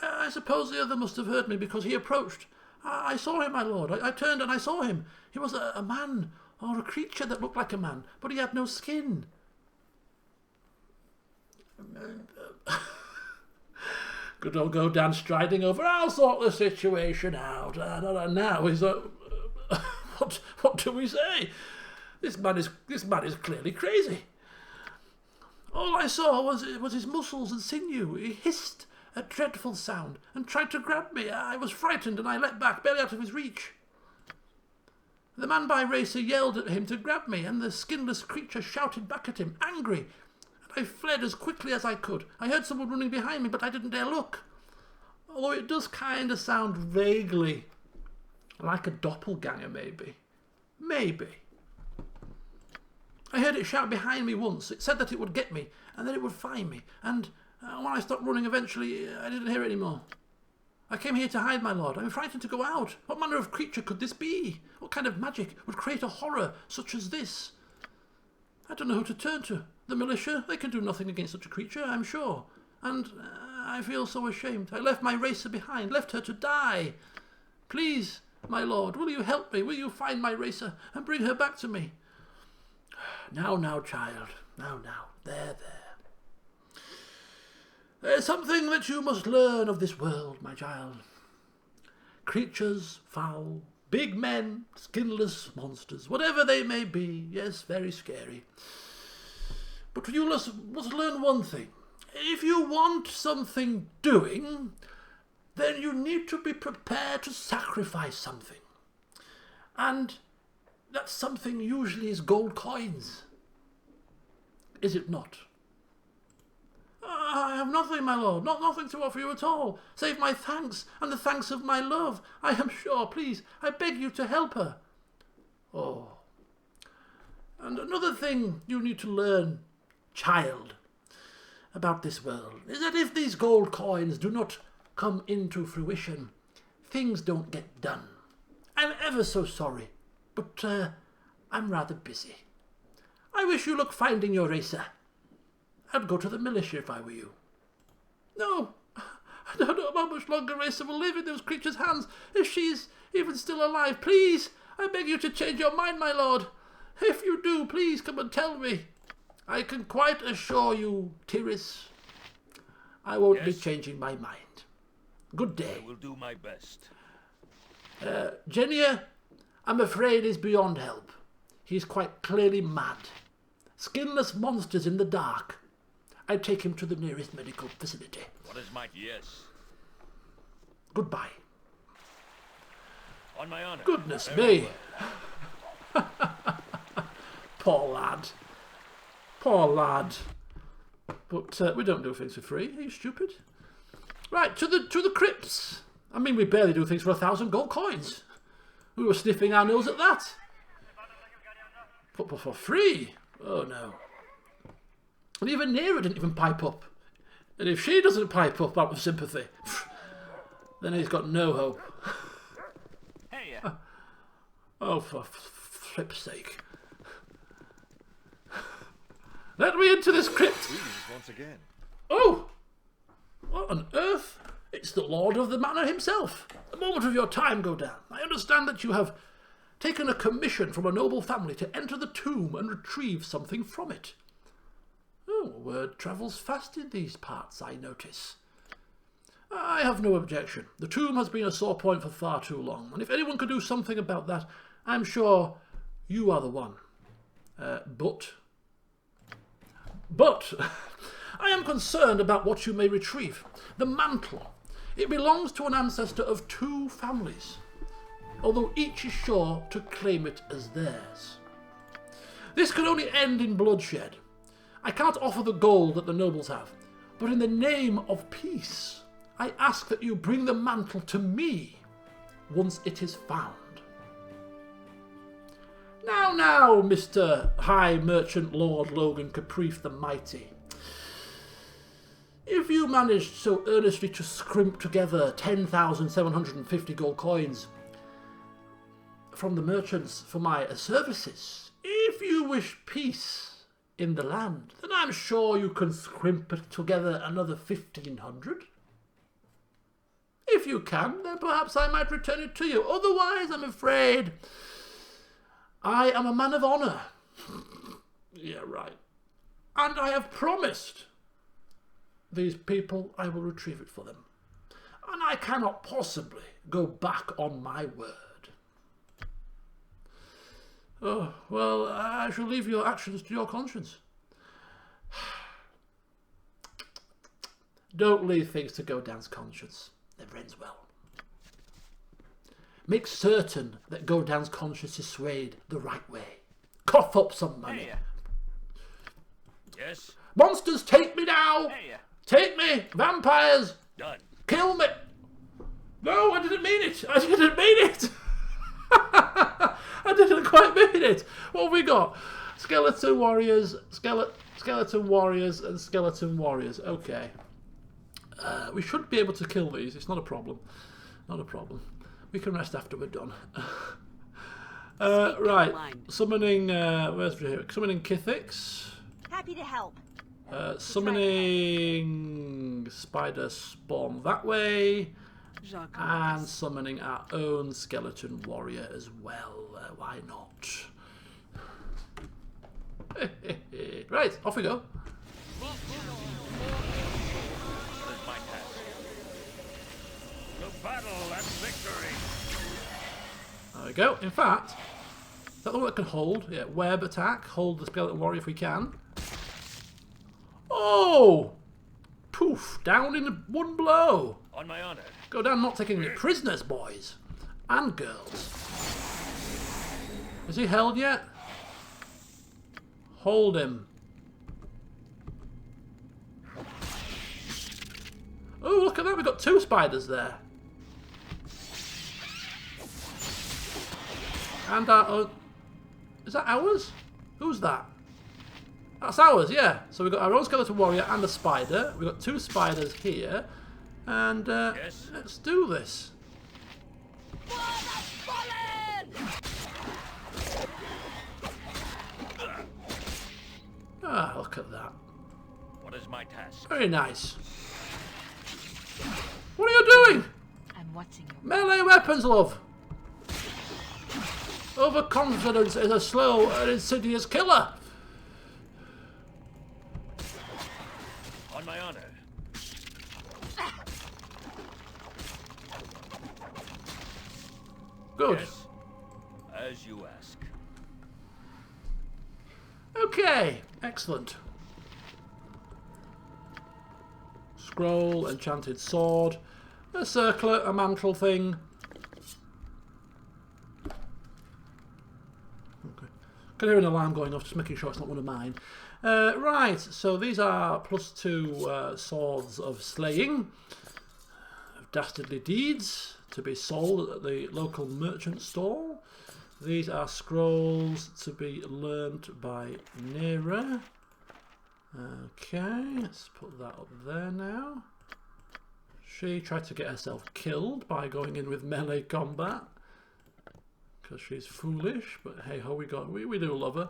I suppose the other must have heard me because he approached. I saw him, my lord. I turned and I saw him. He was a man, or a creature that looked like a man, but he had no skin. Good old Godan striding over. I'll sort the situation out. Now he's what do we say? This man is clearly crazy. All I saw was his muscles and sinew. He hissed a dreadful sound and tried to grab me. I was frightened and I leapt back, barely out of his reach. The man by Racer yelled at him to grab me, and the skinless creature shouted back at him, angry. I fled as quickly as I could. I heard someone running behind me, but I didn't dare look. Although it does kind of sound vaguely like a doppelganger, maybe. Maybe. I heard it shout behind me once. It said that it would get me, and then it would find me. And when I stopped running eventually, I didn't hear it anymore. I came here to hide, my lord. I'm frightened to go out. What manner of creature could this be? What kind of magic would create a horror such as this? I don't know who to turn to. The militia, they can do nothing against such a creature, I'm sure. And I feel so ashamed. I left my Racer behind, left her to die. Please, my lord, will you help me? Will you find my Racer and bring her back to me? Now, child. Now. There. There's something that you must learn of this world, my child. Creatures, foul, big men, skinless monsters, whatever they may be, yes, very scary. But you must learn one thing. If you want something doing, then you need to be prepared to sacrifice something. And that something usually is gold coins. Is it not? I have nothing, my lord, nothing to offer you at all, save my thanks and the thanks of my love. I am sure, please, I beg you to help her. Oh. And another thing you need to learn, child, about this world, is that if these gold coins do not come into fruition, things don't get done. I'm ever so sorry, but I'm rather busy. I wish you luck finding your Racer. I'd go to the militia if I were you. No, I don't know how much longer Racer will live in those creatures' hands, if she's even still alive. Please, I beg you to change your mind, my lord. If you do, please come and tell me. I can quite assure you, Tiris, I won't be changing my mind. Good day. I will do my best. Genie, I'm afraid is beyond help. He's quite clearly mad. Skinless monsters in the dark. I'd take him to the nearest medical facility. What is my... Yes. Goodbye. On my honor. Goodness Very me. well. Poor lad. Poor lad. But we don't do things for free. Are you stupid? Right, to the crypts. I mean, we barely do things for 1,000 gold coins. We were sniffing our nose at that. But for free? Oh no. And even Nera didn't even pipe up. And if she doesn't pipe up out of sympathy, then he's got no hope. Hey, oh, for flip's sake. Let me into this crypt. Once again. Oh! What on earth? It's the Lord of the Manor himself. A moment of your time, Godan. I understand that you have taken a commission from a noble family to enter the tomb and retrieve something from it. Oh, word travels fast in these parts, I notice. I have no objection. The tomb has been a sore point for far too long, and if anyone could do something about that, I'm sure you are the one. But I am concerned about what you may retrieve. The mantle. It belongs to an ancestor of 2 families, although each is sure to claim it as theirs. This can only end in bloodshed. I can't offer the gold that the nobles have, but in the name of peace, I ask that you bring the mantle to me once it is found. Now, Mr. High Merchant Lord Logan Caprife the Mighty. If you managed so earnestly to scrimp together 10,750 gold coins from the merchants for my services, if you wish peace in the land, then I'm sure you can scrimp together another 1,500. If you can, then perhaps I might return it to you. Otherwise, I'm afraid I am a man of honour. Yeah, right. And I have promised these people I will retrieve it for them. And I cannot possibly go back on my word. Oh, well, I shall leave your actions to your conscience. Don't leave things to Godan's conscience. Never ends well. Make certain that Godan's conscience is swayed the right way. Cough up some money. Hey, yes? Monsters, take me now! Hey, take me! Vampires! Done. Kill me! No, I didn't mean it! I didn't mean it! I didn't quite mean it! What have we got? Skeleton warriors, skeleton warriors, and skeleton warriors. Okay. We should be able to kill these. It's not a problem. Not a problem. We can rest after we're done. Right. Summoning, where's here? Summoning Kithix. Happy to help. Summoning spider spawn that way. And summoning our own skeleton warrior as well. Why not? Right, off we go. The battle and victory. There we go. In fact, is that the one that can hold? Yeah, web attack. Hold the skeleton warrior if we can. Oh! Poof! Down in one blow. On my honor. Go down, not taking any prisoners, boys and girls. Is he held yet? Hold him. Oh, look at that! We've got 2 spiders there. And our is that ours? Who's that? That's ours, yeah. So we've got our own skeleton warrior and a spider. We've got 2 spiders here. And let's do this. Ah, look at that. What is my task? Very nice. What are you doing? I'm watching you. Melee weapons, love. Overconfidence is a slow and insidious killer. On my honor. Good. Yes, as you ask. Okay, excellent. Scroll, enchanted sword, a circlet, a mantle thing. Okay. Can hear an alarm going off, just making sure it's not one of mine. Right, so these are +2 swords of slaying, of dastardly deeds, to be sold at the local merchant stall. These are scrolls to be learnt by Nera. Okay, let's put that up there now. She tried to get herself killed by going in with melee combat because she's foolish, but hey ho, we do love her.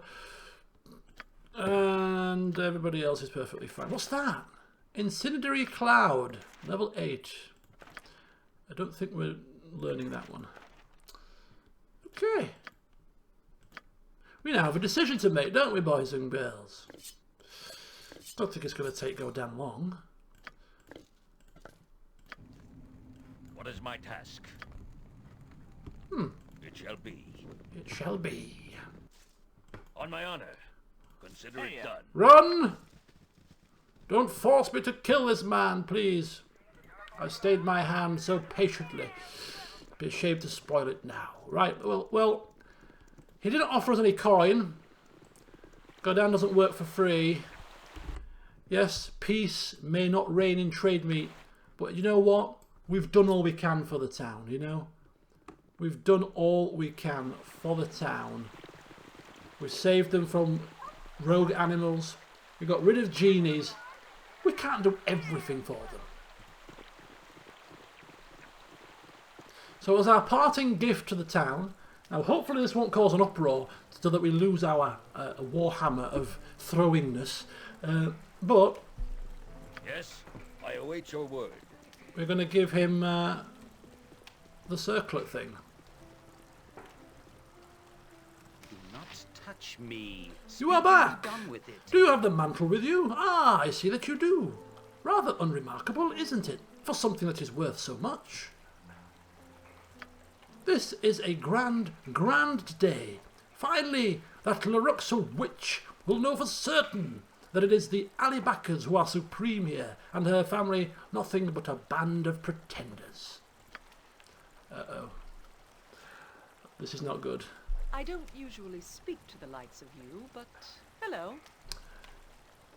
And everybody else is perfectly fine. What's that? Incendiary Cloud, level 8. I don't think we're learning that one. Okay. We now have a decision to make, don't we, boys and girls? Don't think it's going to take Godan long. What is my task? It shall be. It shall be. On my honor. Consider it done. Run! Don't force me to kill this man, please. I've stayed my hand so patiently. Be ashamed to spoil it now. Right, well, he didn't offer us any coin. Godan doesn't work for free. Yes, peace may not reign in trade meet, but you know what? We've done all we can for the town, you know? We've done all we can for the town. We've saved them from rogue animals. We got rid of genies. We can't do everything for them. So as our parting gift to the town, now hopefully this won't cause an uproar so that we lose our warhammer of throwingness. But yes, I await your word. We're going to give him the circlet thing. Do not touch me. You are back. Done with it. Do you have the mantle with you? Ah, I see that you do. Rather unremarkable, isn't it, for something that is worth so much? This is a grand, grand day. Finally, that Laruxal witch will know for certain that it is the Alibackers who are supreme here, and her family nothing but a band of pretenders. Uh-oh. This is not good. I don't usually speak to the likes of you, but hello.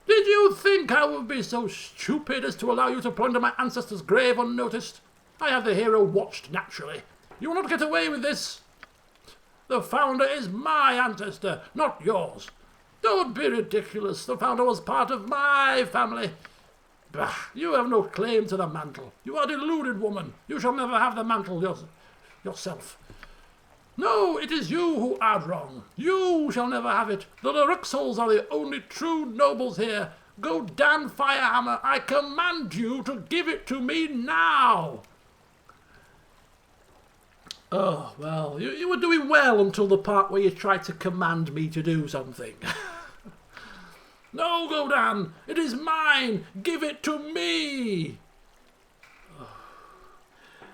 Did you think I would be so stupid as to allow you to plunder my ancestor's grave unnoticed? I have the hero watched, naturally. You will not get away with this. The founder is my ancestor, not yours. Don't be ridiculous. The founder was part of my family. Bah, you have no claim to the mantle. You are deluded, woman. You shall never have the mantle yourself. No, it is you who are wrong. You shall never have it. The Laruxals are the only true nobles here. Godan Firehammer, I command you to give it to me now. Oh, well, you were doing well until the part where you tried to command me to do something. No, Godan, it is mine. Give it to me. Oh.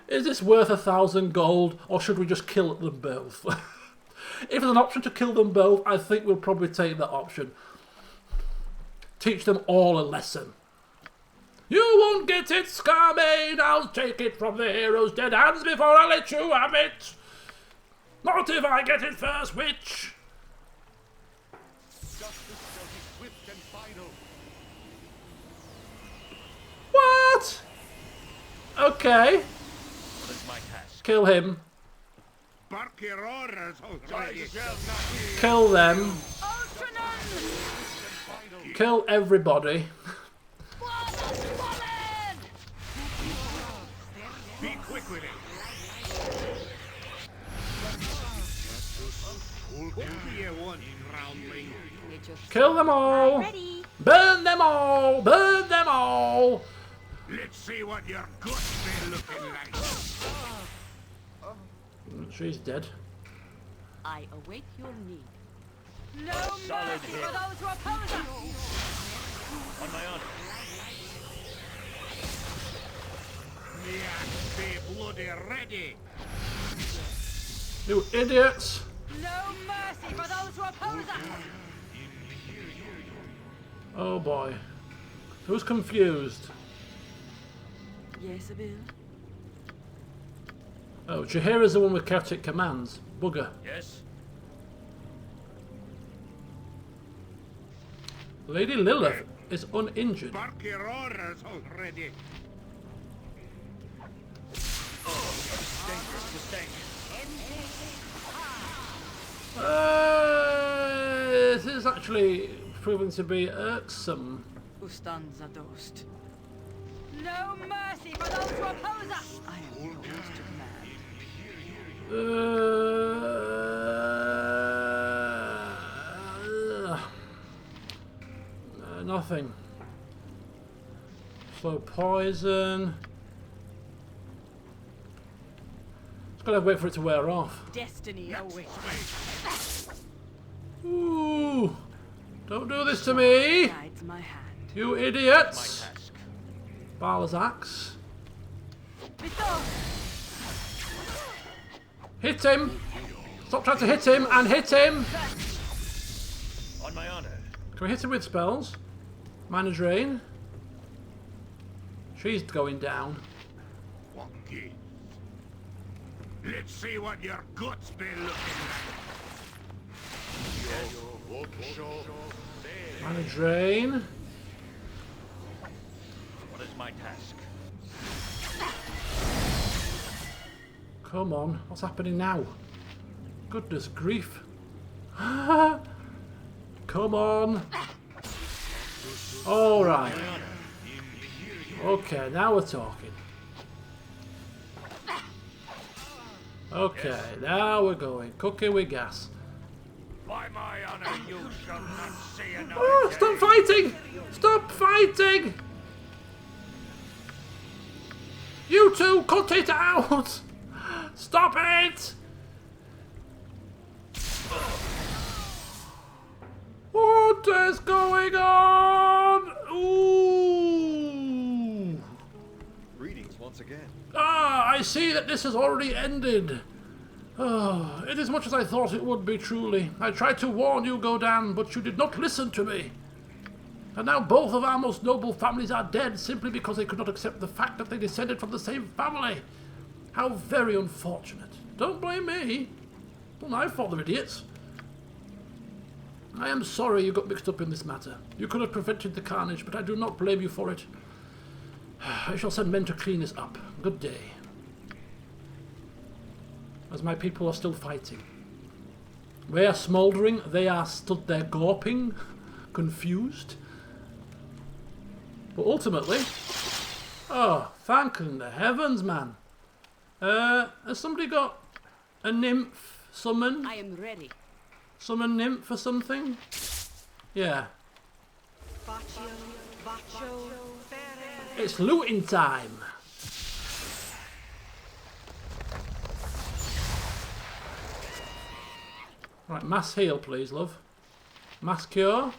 Is this worth 1,000 gold, or should we just kill them both? If there's an option to kill them both, I think we'll probably take that option. Teach them all a lesson. You won't get it, Scarmaid! I'll take it from the hero's dead hands before I let you have it! Not if I get it first, witch! Justice shall be swift and final. What? Okay. What is my task? Kill him. Bark your orders, already. Kill them. Kill everybody. Be quick with it. Kill them all. Burn them all. Burn them all. Let's see what your guts been looking like. She's dead. I await your need. No mercy for those who oppose us! On my honor. Be bloody ready. You idiots. No mercy for those who oppose us! Oh boy. Who's confused? Yes, Abil? Oh, Jahira's the one with chaotic commands. Bugger. Yes? Lady Lilith is uninjured. Bark your orders already. This is actually proving to be irksome. Ustanza dost. No mercy for those who oppose us! I am yours to command. Nothing. Slow poison. Just gotta wait for it to wear off. Destiny awaits. Ooh! Don't do this to me! Guides my hand. You idiots! Bhaal's axe. Hit him! Stop trying to hit him and hit him! On my honor. Can we hit him with spells? Mana drain. She's going down. Wonky. Let's see what your guts be looking like. Mana drain. What is my task? Come on, what's happening now? Goodness grief. Come on. Alright. Okay, now we're talking. Okay, now we're going. Cooking with gas. By my honor, you shall not see another Oh, stop fighting! Stop fighting! You two, cut it out! Stop it! What is going on? Ooh! Greetings once again. Ah, I see that this has already ended. Oh, it is much as I thought it would be, truly. I tried to warn you, Godan, but you did not listen to me. And now both of our most noble families are dead simply because they could not accept the fact that they descended from the same family. How very unfortunate. Don't blame me. Well, my fault, they're idiots. I am sorry you got mixed up in this matter. You could have prevented the carnage, but I do not blame you for it. I shall send men to clean this up. Good day. As my people are still fighting. We are smouldering, they are stood there gawping, confused. But ultimately... Oh, thank the heavens, man. Has somebody got a nymph summon? I am ready. Summon nymph or something? Yeah. It's looting time. Right, mass heal, please, love. Mass cure.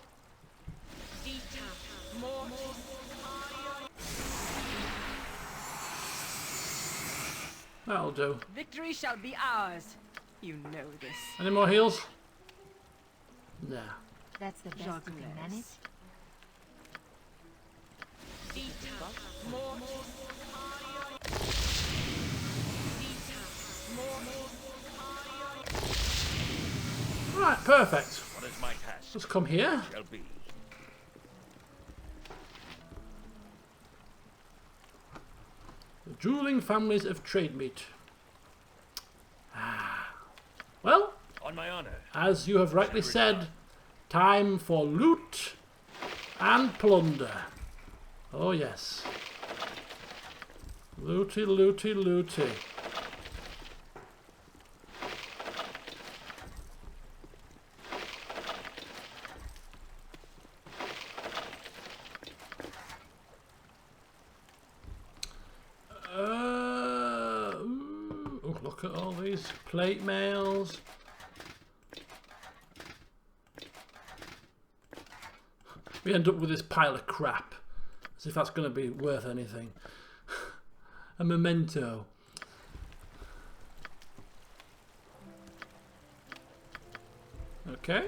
That'll do. Victory shall be ours. You know this. Any more heals? Nah. That's the best you can manage. Right, perfect. What is my task? Let's come here. Shall be. The dueling families of trade meat. Well, on my honor. As you have rightly said, time for loot and plunder. Oh yes. Looty, looty, looty. Look at all these plate mails. We end up with this pile of crap, as if that's going to be worth anything. A memento. Okay.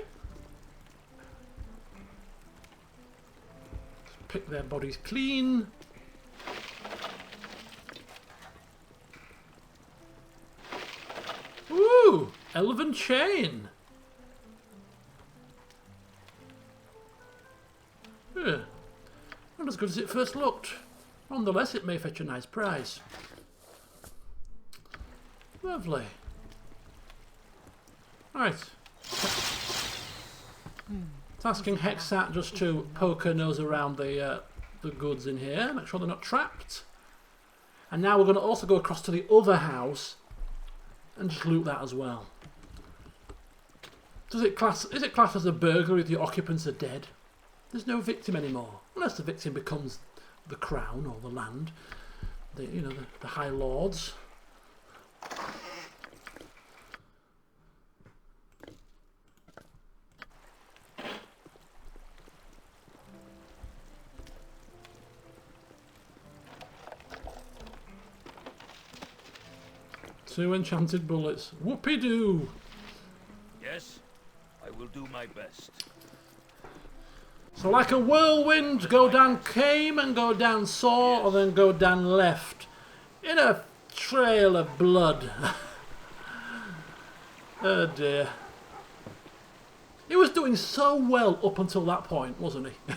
Let's pick their bodies clean. Ooh! Elven chain. Not as good as it first looked. Nonetheless, it may fetch a nice prize. Lovely. Right. Tasking Hexat just to poke her nose around the goods in here, make sure they're not trapped. And now we're going to also go across to the other house and just loot that as well. Is it classed as a burglary if the occupants are dead? There's no victim anymore, unless the victim becomes the crown or the land, the high lords. Two enchanted bullets. Whoopie-doo! Yes, I will do my best. So like a whirlwind, Godan came and Godan saw, and then Godan left. In a trail of blood. Oh dear. He was doing so well up until that point, wasn't he?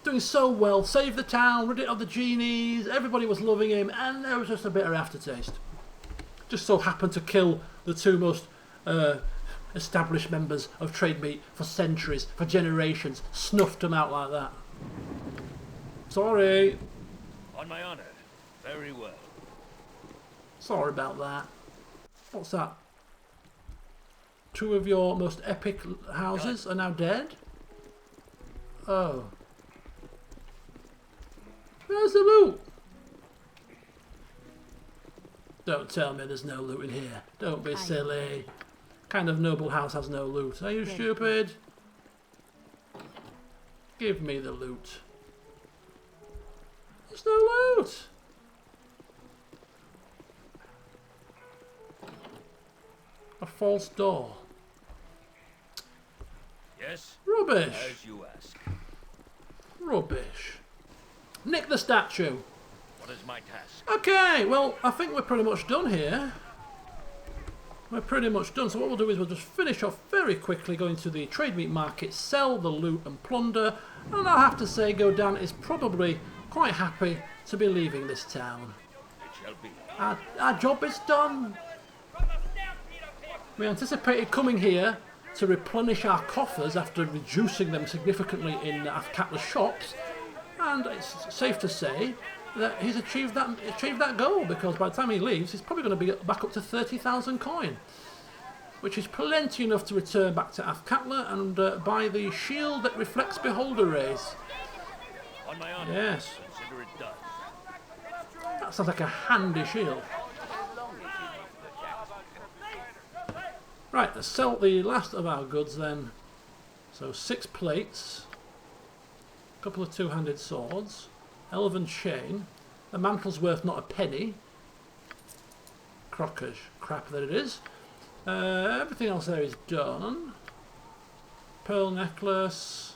Doing so well, saved the town, rid it of the genies, everybody was loving him, and there was just a bitter aftertaste. Just so happened to kill the two most established members of Trade Meet for centuries, for generations, snuffed them out like that. Sorry. On my honor. Very well. Sorry about that. What's that? Two of your most epic houses are now dead? Oh. Where's the loot? Don't tell me there's no loot in here. Don't be silly. Kind of noble house has no loot. Are you stupid? Give me the loot. There's no loot. A false door. Yes? Rubbish. As you ask. Rubbish. Nick the statue. What is my task? Okay, well, I think we're pretty much done here. We're pretty much done. So what we'll do is we'll just finish off very quickly, going to the trade meat market, sell the loot and plunder. And I have to say, Godan is probably quite happy to be leaving this town. It shall be. Our job is done. We anticipated coming here to replenish our coffers after reducing them significantly in Athkatla's shops. And it's safe to say that he's achieved that goal, because by the time he leaves, he's probably going to be back up to 30,000 coin, which is plenty enough to return back to Athkatla and buy the shield that reflects beholder rays. On my honor. Yes. Consider it done. That sounds like a handy shield. Right, let's sell the last of our goods then. So 6 plates, a couple of two-handed swords, elven chain, the mantle's worth not a penny, crockish crap that it is. Everything else there is done. Pearl necklace,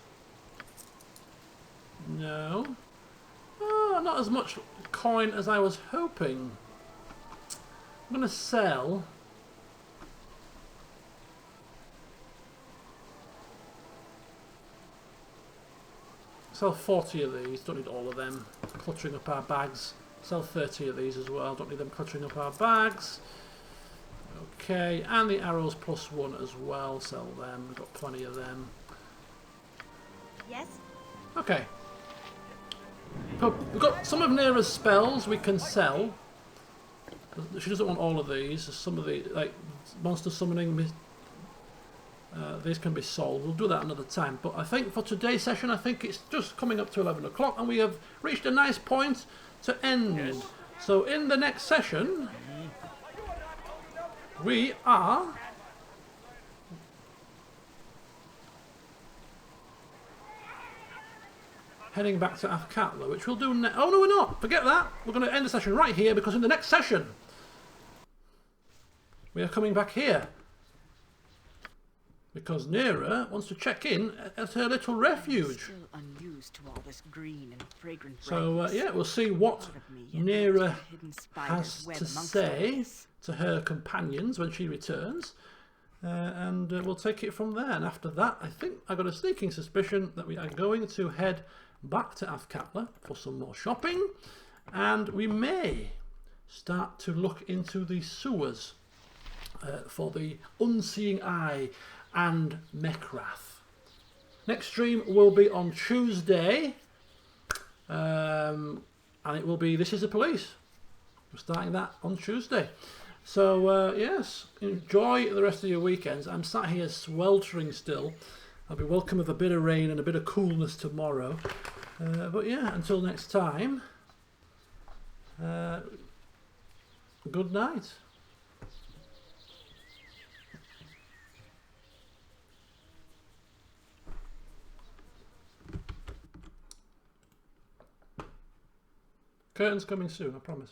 no. Oh, not as much coin as I was hoping. I'm going to sell Sell 40 of these, don't need all of them. Cluttering up our bags. Sell 30 of these as well, don't need them cluttering up our bags. Okay, and the arrows +1 as well, sell them, we've got plenty of them. Yes? Okay. So we've got some of Nera's spells we can sell. She doesn't want all of these. Some of the, like, monster summoning, these can be sold. We'll do that another time. But I think for today's session, I think it's just coming up to 11 o'clock, and we have reached a nice point to end. Yes. So in the next session, we are heading back to Athkatla, which we'll do oh no, we're not! Forget that! We're going to end the session right here, because in the next session, we are coming back here. Because Nera wants to check in at her little refuge. Still unused to all this green and fragrant so yeah, we'll see what Nera has to say to her companions when she returns. and we'll take it from there. And after that, I think I got a sneaking suspicion that we are going to head back to Athkatla for some more shopping, and we may start to look into the sewers for the Unseeing Eye and Mekrath. Next stream will be on Tuesday, and it will be This Is the Police. We're starting that on Tuesday. So, yes, enjoy the rest of your weekends. I'm sat here sweltering still. I'll be welcome with a bit of rain and a bit of coolness tomorrow. But yeah, until next time, good night. Curtains coming soon, I promise.